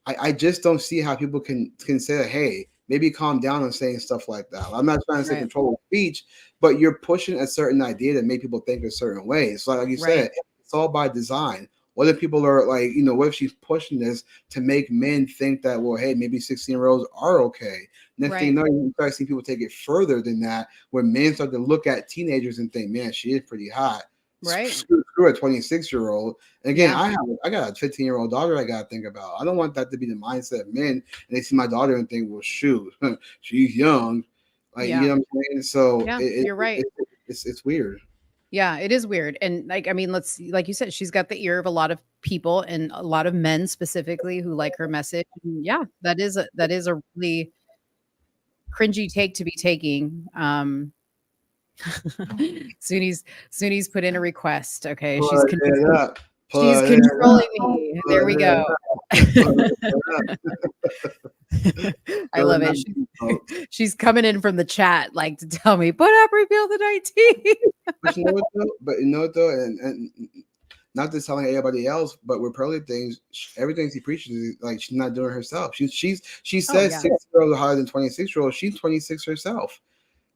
I just don't see how people can say that. Hey, maybe calm down on saying stuff like that. I'm not trying to say control of speech, but you're pushing a certain idea that make people think a certain way. So like you said, it's all by design. What if people are like, you know, what if she's pushing this to make men think that, well, hey, maybe 16-year-olds are okay. Next thing you know, you start seeing people take it further than that, where men start to look at teenagers and think, man, she is pretty hot. Right. Screw a 26-year-old. And again, I got a 15-year-old daughter I got to think about. I don't want that to be the mindset of men. And they see my daughter and think, well, shoot, she's young. Like, you know what I'm saying? So you're right. It's weird. Yeah, it is weird. And like, I mean, like you said, she's got the ear of a lot of people and a lot of men specifically who like her message. And yeah, that is a really cringy take to be taking. Suni's put in a request. Okay. She's controlling me. There we go. I love it. She's coming in from the chat like to tell me, put up reveal the 19. But you know what though? And not just telling everybody else, but with Pearly things, everything she preaches is like she's not doing herself. She says 6-year-olds are higher than 26-year-olds. She's 26 herself.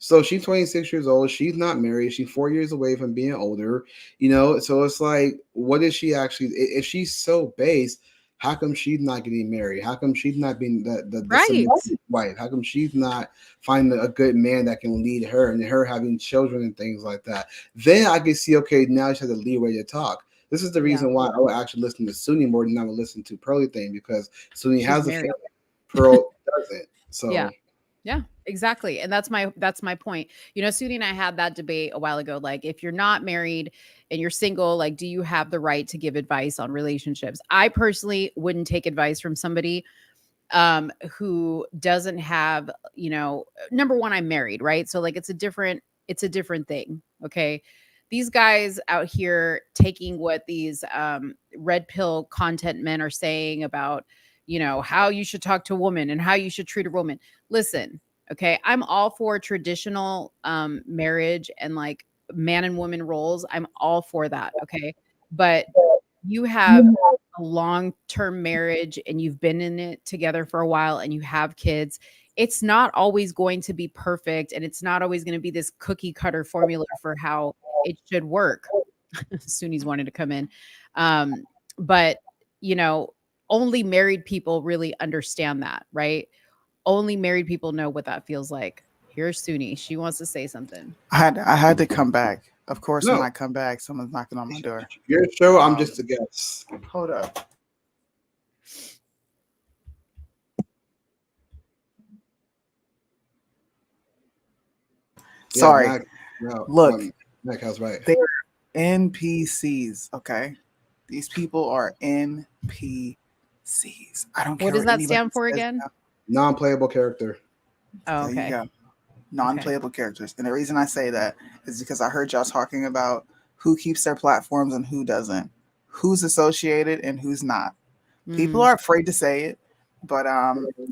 So she's 26 years old. She's not married. She's 4 years away from being older, you know? So it's like, what is she actually, if she's so base, how come she's not getting married? How come she's not being the wife? How come she's not finding a good man that can lead her and her having children and things like that? Then I can see, okay, now she has a leeway to talk. This is the reason why I would actually listen to Suni more than I would listen to Pearly thing, because Suni has a family, Pearl doesn't. So yeah, exactly. And that's my point. You know, Suni and I had that debate a while ago. Like, if you're not married and you're single, like, do you have the right to give advice on relationships? I personally wouldn't take advice from somebody who doesn't have, you know, number one, I'm married, right? So like, it's a different thing. Okay. These guys out here taking what these red pill content men are saying about, you know, how you should talk to a woman and how you should treat a woman. Listen, okay, I'm all for traditional marriage and like man and woman roles. I'm all for that, okay? But you have a long-term marriage and you've been in it together for a while and you have kids. It's not always going to be perfect, and it's not always going to be this cookie cutter formula for how it should work. Suni's wanted to come in. But, you know, only married people really understand that, right? Only married people know what that feels like. Here's Suni. She wants to say something. I had to come back. Of course, when I come back, someone's knocking on my door. Your show, I'm just a guest. Hold up. Sorry. Look, Mac, right. They're NPCs, okay? These people are NPCs. I don't care. What does that stand for again? Non-playable character. Oh, okay. non-playable characters. And the reason I say that is because I heard y'all talking about who keeps their platforms and who doesn't, who's associated and who's not. People are afraid to say it, but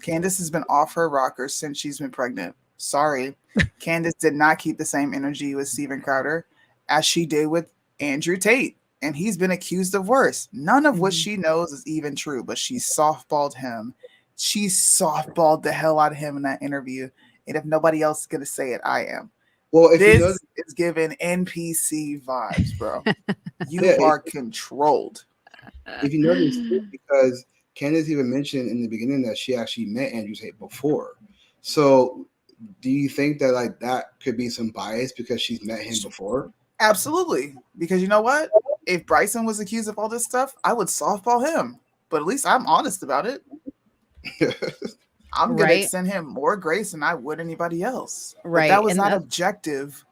Candace has been off her rocker since she's been pregnant. Sorry, Candace did not keep the same energy with Steven Crowder as she did with Andrew Tate, and he's been accused of worse. None of what she knows is even true, but she softballed him. She softballed the hell out of him in that interview, and if nobody else is gonna say it, I am. Well, if This you know, is giving NPC vibes, bro. You are controlled. if you know this, because Candace even mentioned in the beginning that she actually met Andrew Tate before. So, do you think that like that could be some bias because she's met him before? Absolutely. Because you know what? If Bryson was accused of all this stuff, I would softball him. But at least I'm honest about it. I'm going to extend him more grace than I would anybody else. Right. But that was not objective.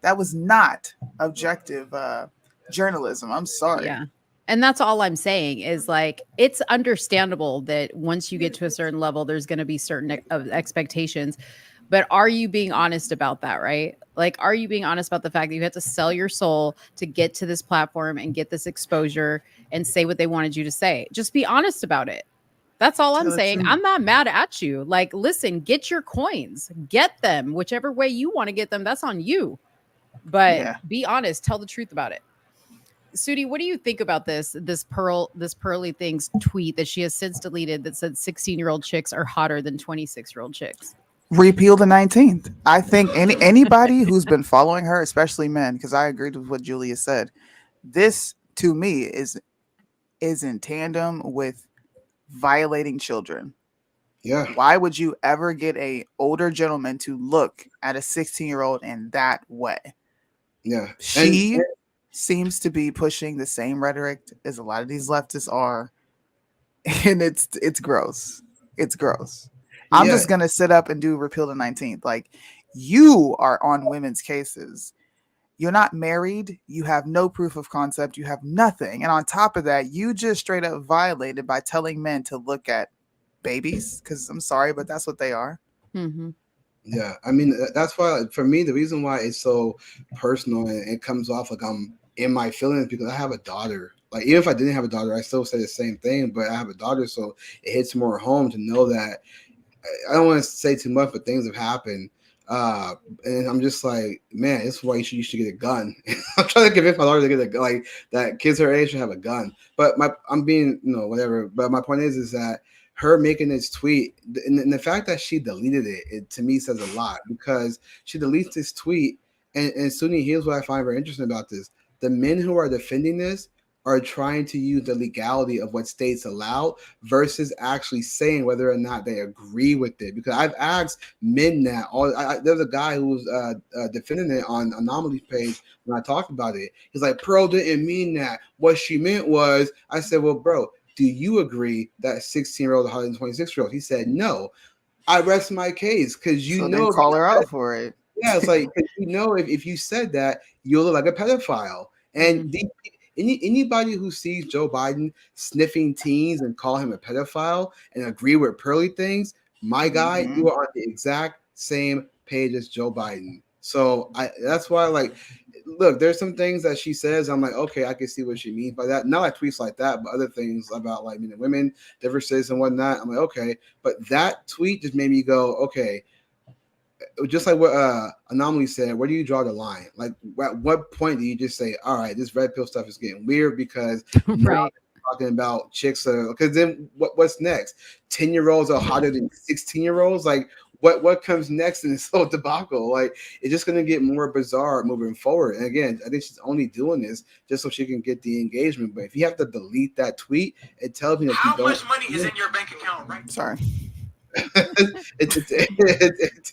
That was not objective journalism. I'm sorry. Yeah. And that's all I'm saying is like, it's understandable that once you get to a certain level, there's going to be certain expectations. But are you being honest about that, right? Like, are you being honest about the fact that you had to sell your soul to get to this platform and get this exposure and say what they wanted you to say? Just be honest about it. That's all I'm saying. I'm not mad at you. Like, listen, get your coins, get them, whichever way you want to get them. That's on you. But be honest. Tell the truth about it. Sudi, what do you think about this Pearly Things tweet that she has since deleted that said 16-year-old chicks are hotter than 26-year-old chicks? Repeal the 19th. I think anybody who's been following her, especially men, because I agreed with what Julius said. This to me is in tandem with violating children. Yeah. Why would you ever get a older gentleman to look at a 16-year-old in that way? Yeah. She seems to be pushing the same rhetoric as a lot of these leftists are. And it's gross. It's gross. I'm just going to sit up and do repeal the 19th. Like, you are on women's cases. You're not married. You have no proof of concept. You have nothing. And on top of that, you just straight up violated by telling men to look at babies. Because I'm sorry, but that's what they are. Mm-hmm. Yeah. I mean, that's why, for me, the reason why it's so personal and it comes off like I'm in my feelings because I have a daughter. Like, even if I didn't have a daughter, I still say the same thing, but I have a daughter. So it hits more home to know that I don't want to say too much, but things have happened. And I'm just like, man, this is why you should get a gun. I'm trying to convince my daughter to get a gun, like that kids her age should have a gun. But I'm being, whatever. But my point is that her making this tweet and the fact that she deleted it to me says a lot because she deletes this tweet. And Suni, here's what I find very interesting about this. The men who are defending this are trying to use the legality of what states allow versus actually saying whether or not they agree with it. Because I've asked men that. There's a guy who was defending it on Anomaly's page when I talked about it. He's like, Pearl didn't mean that. What she meant was, I said, well, bro, do you agree that 16-year-old is hotter than 26-year-old? He said, no. I rest my case because so call her out for it. Yeah, it's like, if you said that, you'll look like a pedophile. And anybody who sees Joe Biden sniffing teens and call him a pedophile and agree with Pearly Things, my guy, you are on the exact same page as Joe Biden. So that's why, like, look, there's some things that she says. I'm like, okay, I can see what she means by that. Not like tweets like that, but other things about like men and women, differences and whatnot. I'm like, okay, but that tweet just made me go, okay. Just like what Anomaly said, where do you draw the line? Like, at what point do you just say, all right, this red pill stuff is getting weird because now talking about chicks because then what's next? 10-year-olds are hotter than 16-year-olds? Like, what comes next in this whole debacle? Like, it's just going to get more bizarre moving forward. And again, I think she's only doing this just so she can get the engagement. But if you have to delete that tweet, it tells me that how much money is in your bank account, right? Sorry. it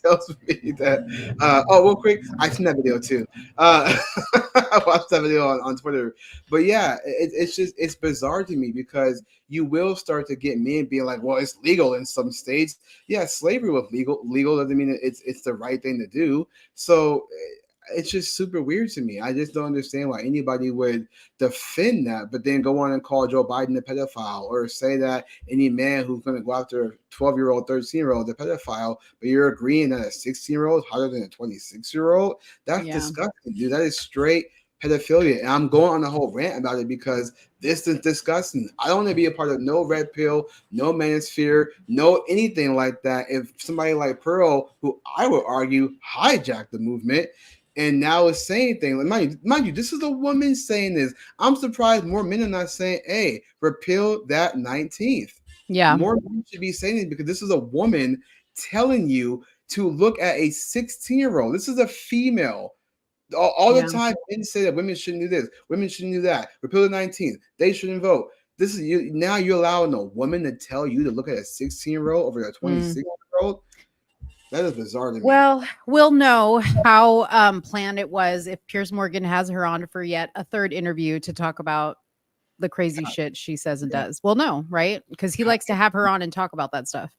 tells me that real quick, I seen that video too. I watched that video on Twitter. But yeah, it's bizarre to me because you will start to get men being like, well, it's legal in some states. Yeah, slavery was legal doesn't mean it's the right thing to do. So it's just super weird to me. I just don't understand why anybody would defend that, but then go on and call Joe Biden a pedophile, or say that any man who's going to go after a 12-year-old, 13-year-old, a pedophile, but you're agreeing that a 16-year-old is harder than a 26-year-old. That's disgusting, dude. That is straight pedophilia. And I'm going on a whole rant about it because this is disgusting. I don't want to be a part of no red pill, no manosphere, no anything like that. If somebody like Pearl, who I would argue hijacked the movement, and now is saying things, mind you, this is a woman saying this. I'm surprised more men are not saying, hey, repeal that 19th. Yeah. More men should be saying it, because this is a woman telling you to look at a 16-year-old. This is a female. All the time, men say that women shouldn't do this, women shouldn't do that. Repeal the 19th. They shouldn't vote. This is you now. You're allowing a woman to tell you to look at a 16-year-old over a 26-year-old. That is bizarre to me. Well, we'll know how planned it was if Piers Morgan has her on for yet a third interview to talk about the crazy shit she says and does. We'll know, right? Because he likes to have her on and talk about that stuff.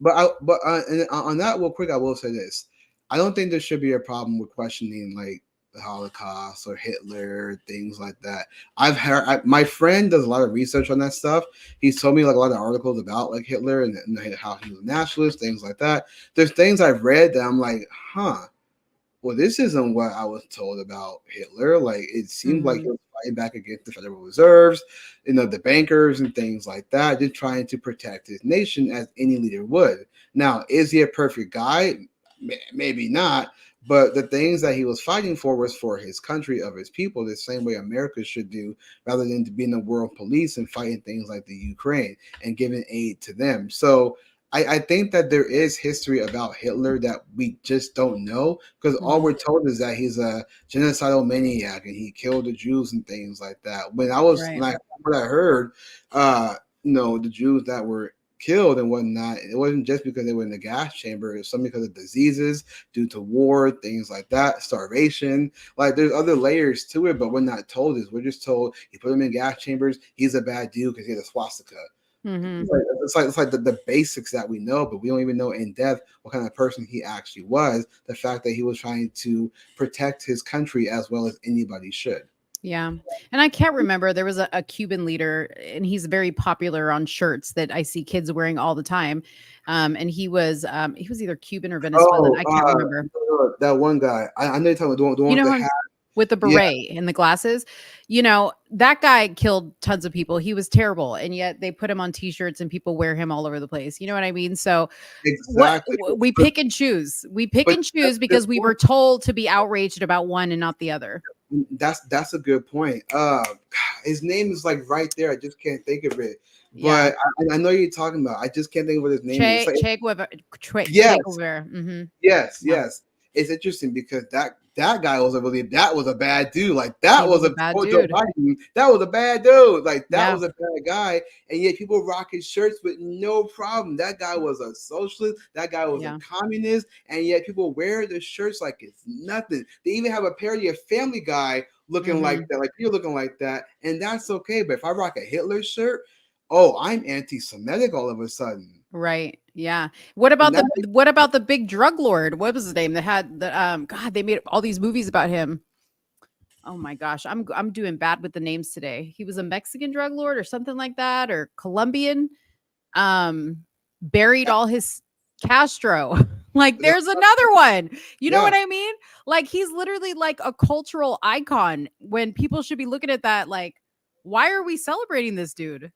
But on that real quick, I will say this. I don't think there should be a problem with questioning like the Holocaust or Hitler, things like that. I've heard my friend does a lot of research on that stuff. He's told me like a lot of articles about like Hitler and how he was a nationalist, things like that. There's things I've read that I'm like, well, this isn't what I was told about Hitler. Like, it seemed like he was fighting back against the Federal Reserves, the bankers and things like that, just trying to protect his nation as any leader would. Now, is he a perfect guy? Maybe not. But the things that he was fighting for was for his country, of his people, the same way America should do, rather than to be in the world police and fighting things like the Ukraine and giving aid to them. So I think that there is history about Hitler that we just don't know, because all we're told is that he's a genocidal maniac and he killed the Jews and things like that. When I was like, what I heard, the Jews that were killed and whatnot, it wasn't just because they were in the gas chamber. It was something because of diseases due to war, things like that, starvation. Like, there's other layers to it, but we're not told this. We're just told he put him in gas chambers. He's a bad dude because he had a swastika. It's like the basics that we know, but we don't even know in depth what kind of person he actually was. The fact that he was trying to protect his country as well as anybody should. Yeah. And I can't remember. There was a Cuban leader, and he's very popular on shirts that I see kids wearing all the time. And he was either Cuban or Venezuelan. I can't remember. That one guy. I know you're talking about the one with the hat. With the beret and the glasses. That guy killed tons of people. He was terrible. And yet they put him on t-shirts and people wear him all over the place. You know what I mean? So we pick and choose. We pick and choose because we were told to be outraged about one and not the other. That's a good point. His name is like right there. I just can't think of it. But I know you're talking about. I just can't think of what his name is. Che Guevara. Yes. It's interesting because that guy was a bad dude. Like, that was a bad dude. That was a bad dude. Like, that was a bad guy. And yet people rock his shirts with no problem. That guy was a socialist. That guy was a communist. And yet people wear the shirts like it's nothing. They even have a parody of Family Guy looking like that. Like, you're looking like that. And that's okay. But if I rock a Hitler shirt, I'm anti-Semitic all of a sudden. Right. Yeah. What about the big drug lord? What was his name that had the they made all these movies about him. Oh my gosh. I'm doing bad with the names today. He was a Mexican drug lord or something like that, or Colombian. Buried all his Castro. Like, there's another one. You know what I mean? Like, he's literally like a cultural icon when people should be looking at that like, why are we celebrating this dude?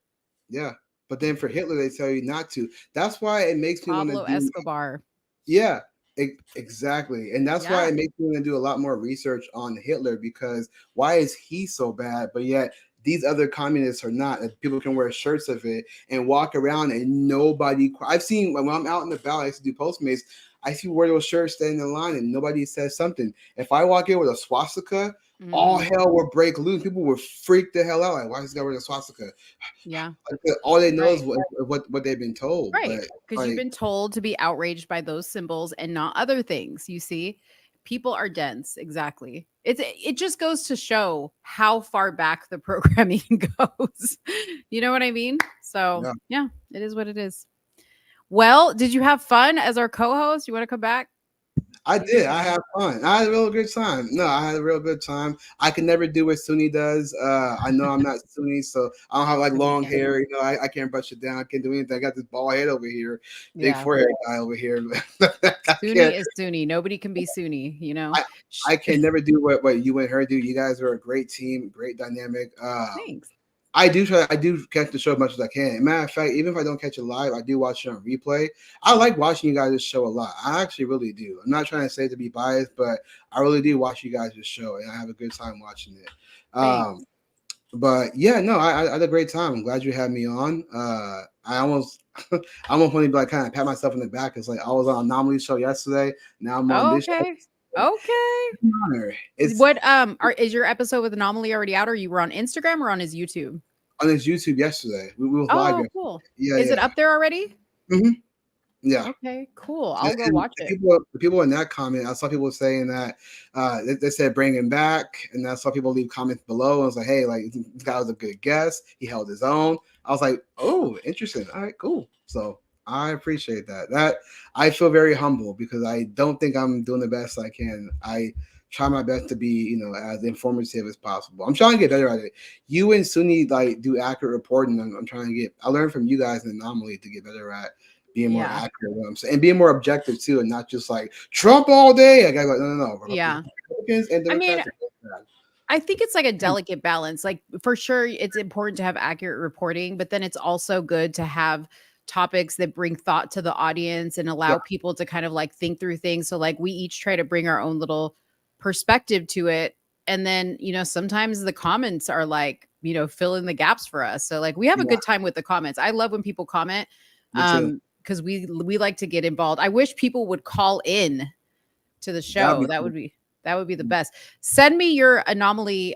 Yeah. But then for Hitler, they tell you not to. That's why it makes me want to do Escobar. Yeah, exactly. And that's why it makes me want to do a lot more research on Hitler, because why is he so bad? But yet these other communists are not. And people can wear shirts of it and walk around and nobody. I've seen when I'm out and about, I used to do Postmates. I see wear those shirts standing in line and nobody says something. If I walk in with a swastika, all hell will break loose. People will freak the hell out. Like, why is this guy wearing a swastika? Yeah. All they know is what they've been told. Right. Because you've been told to be outraged by those symbols and not other things. You see, people are dense. Exactly. It just goes to show how far back the programming goes. You know what I mean? So yeah, it is what it is. Well, did you have fun as our co-host? You want to come back? I did. I had fun. I had a real good time. No, I had a real good time. I could never do what Sunni does. I know I'm not Sunni, so I don't have like long hair. You know, I can't brush it down. I can't do anything. I got this bald head over here, big forehead guy over here. Sunni is Sunni. Nobody can be Sunni, you know. I can never do what you and her do. You guys are a great team, great dynamic. Thanks. I do catch the show as much as I can. Matter of fact, even if I don't catch it live, I do watch it on replay. I like watching you guys' show a lot. I actually really do. I'm not trying to say to be biased, but I really do watch you guys' show, and I have a good time watching it. But yeah, no, I had a great time. I'm glad you had me on. I almost want to like kind of pat myself in the back. It's like I was on Anomaly show yesterday. Now I'm on this show. Okay. Is your episode with Anomaly already out, or you were on Instagram or on his YouTube? On his YouTube yesterday. We were live. Oh, cool. Yeah. Is it up there already? Mm-hmm. Yeah. Okay, cool. I'll go watch it. The people in that comment, I saw people saying that they said bring him back, and I saw people leave comments below. I was like, hey, like this guy was a good guest. He held his own. I was like, oh, interesting. All right, cool. So I appreciate that. That I feel very humble because I don't think I'm doing the best I can. I try my best to be, you know, as informative as possible. I'm trying to get better at it. You and Sunni like do accurate reporting. I'm trying to get. I learned from you guys in Anomaly to get better at being more accurate. What I'm saying, and being more objective too, and not just like Trump all day. I got like no. Yeah. I mean, I think it's like a delicate balance. Like for sure, it's important to have accurate reporting, but then it's also good to have topics that bring thought to the audience and allow people to kind of like think through things. So like we each try to bring our own little perspective to it. And then, you know, sometimes the comments are like, you know, fill in the gaps for us. So like we have a good time with the comments. I love when people comment because we like to get involved. I wish people would call in to the show. That would be the best. Send me your Anomaly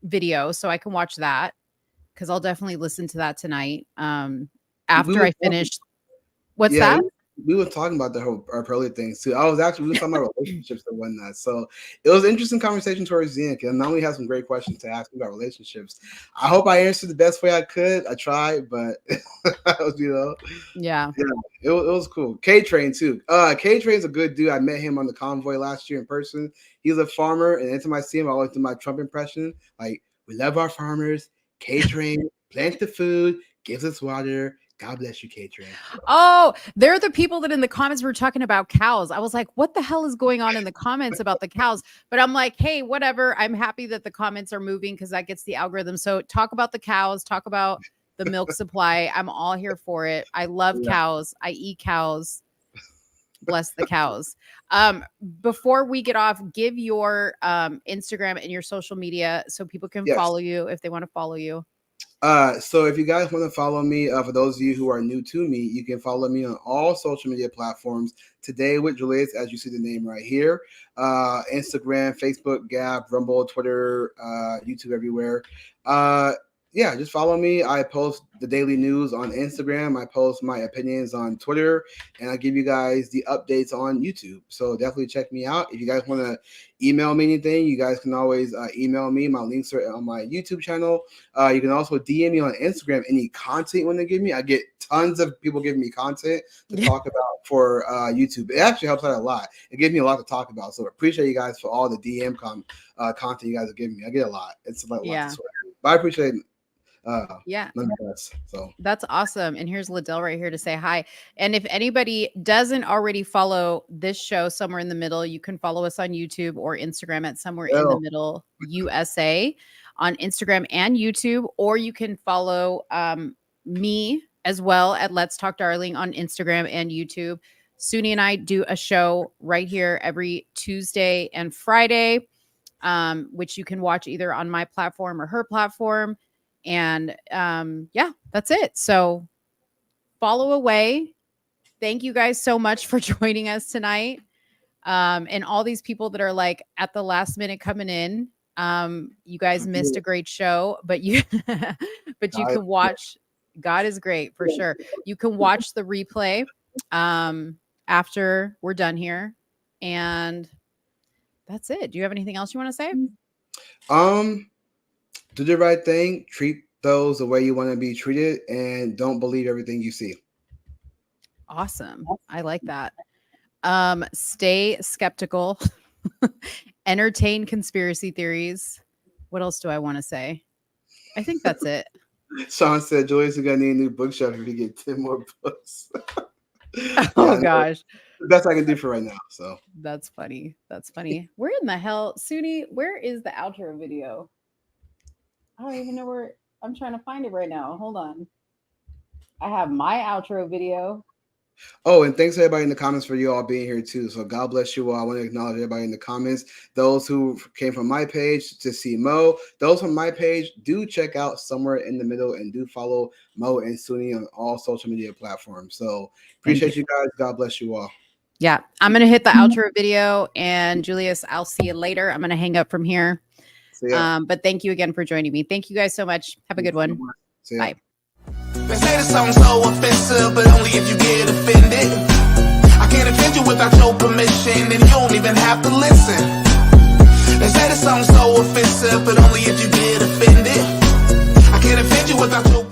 video so I can watch that because I'll definitely listen to that tonight. After I finish. What's that? We were talking about the whole our pearly things too. We were talking about relationships and whatnot. So it was an interesting conversation towards the end because Anomaly has some great questions to ask about relationships. I hope I answered the best way I could. I tried, but you know, it was cool. K-Train too. K-Train's a good dude. I met him on the convoy last year in person. He's a farmer, and anytime I see him, I always do my Trump impression. Like, we love our farmers. K-Train plants the food, gives us water. God bless you, K-Train. Oh, they're the people that in the comments were talking about cows. I was like, what the hell is going on in the comments about the cows? But I'm like, hey, whatever. I'm happy that the comments are moving because that gets the algorithm. So talk about the cows, talk about the milk supply. I'm all here for it. I love cows. I eat cows. Bless the cows. Before we get off, give your Instagram and your social media so people can follow you if they want to follow you. So if you guys want to follow me, for those of you who are new to me, you can follow me on all social media platforms. Today with Julius, as you see the name right here, Instagram, Facebook, Gab, Rumble, Twitter, YouTube, everywhere. Just follow me. I post the daily news on Instagram. I post my opinions on Twitter, and I give you guys the updates on YouTube. So definitely check me out. If you guys want to email me anything, you guys can always email me. My links are on my YouTube channel. You can also DM me on Instagram. Any content you want to give me, I get tons of people giving me content to talk about for YouTube. It actually helps out a lot. It gives me a lot to talk about. So I appreciate you guys for all the DM content you guys are giving me. I get a lot. It's like a lot to swear. But I appreciate it. So that's awesome. And here's Liddell right here to say hi. And if anybody doesn't already follow this show, Somewhere in the Middle, you can follow us on YouTube or Instagram at Somewhere in the Middle USA on Instagram and YouTube, or you can follow me as well at Let's Talk Darling on Instagram and YouTube. Sunni and I do a show right here every Tuesday and Friday, which you can watch either on my platform or her platform. And that's it. So follow away. Thank you guys so much for joining us tonight. And all these people that are like at the last minute coming in. You guys missed a great show, but you can watch. God is great for sure. You can watch the replay after we're done here. And that's it. Do you have anything else you want to say? Do the right thing, treat those the way you want to be treated, and don't believe everything you see. Awesome. I like that. Stay skeptical. Entertain conspiracy theories. What else do I want to say? I think that's it. Sean said Julius is gonna need a new bookshelf if you get 10 more books. Oh gosh. The best I can do for right now. So that's funny. That's funny. Where in the hell, Suni, where is the outro video? I don't even know where. I'm trying to find it right now. Hold on. I have my outro video. Oh, and thanks to everybody in the comments for you all being here too. So God bless you all. I want to acknowledge everybody in the comments. Those who came from my page to see Mo. Those from my page, do check out Somewhere in the Middle and do follow Mo and Suni on all social media platforms. So appreciate you guys. God bless you all. Yeah, I'm going to hit the outro video. And Julius, I'll see you later. I'm going to hang up from here. But thank you again for joining me. Thank you guys so much. Have a good one. Bye. They say the song's so offensive, but only if you get offended. I can't offend you without your permission, and you don't even have to listen. They say the song's so offensive, but only if you get offended. I can't offend you without your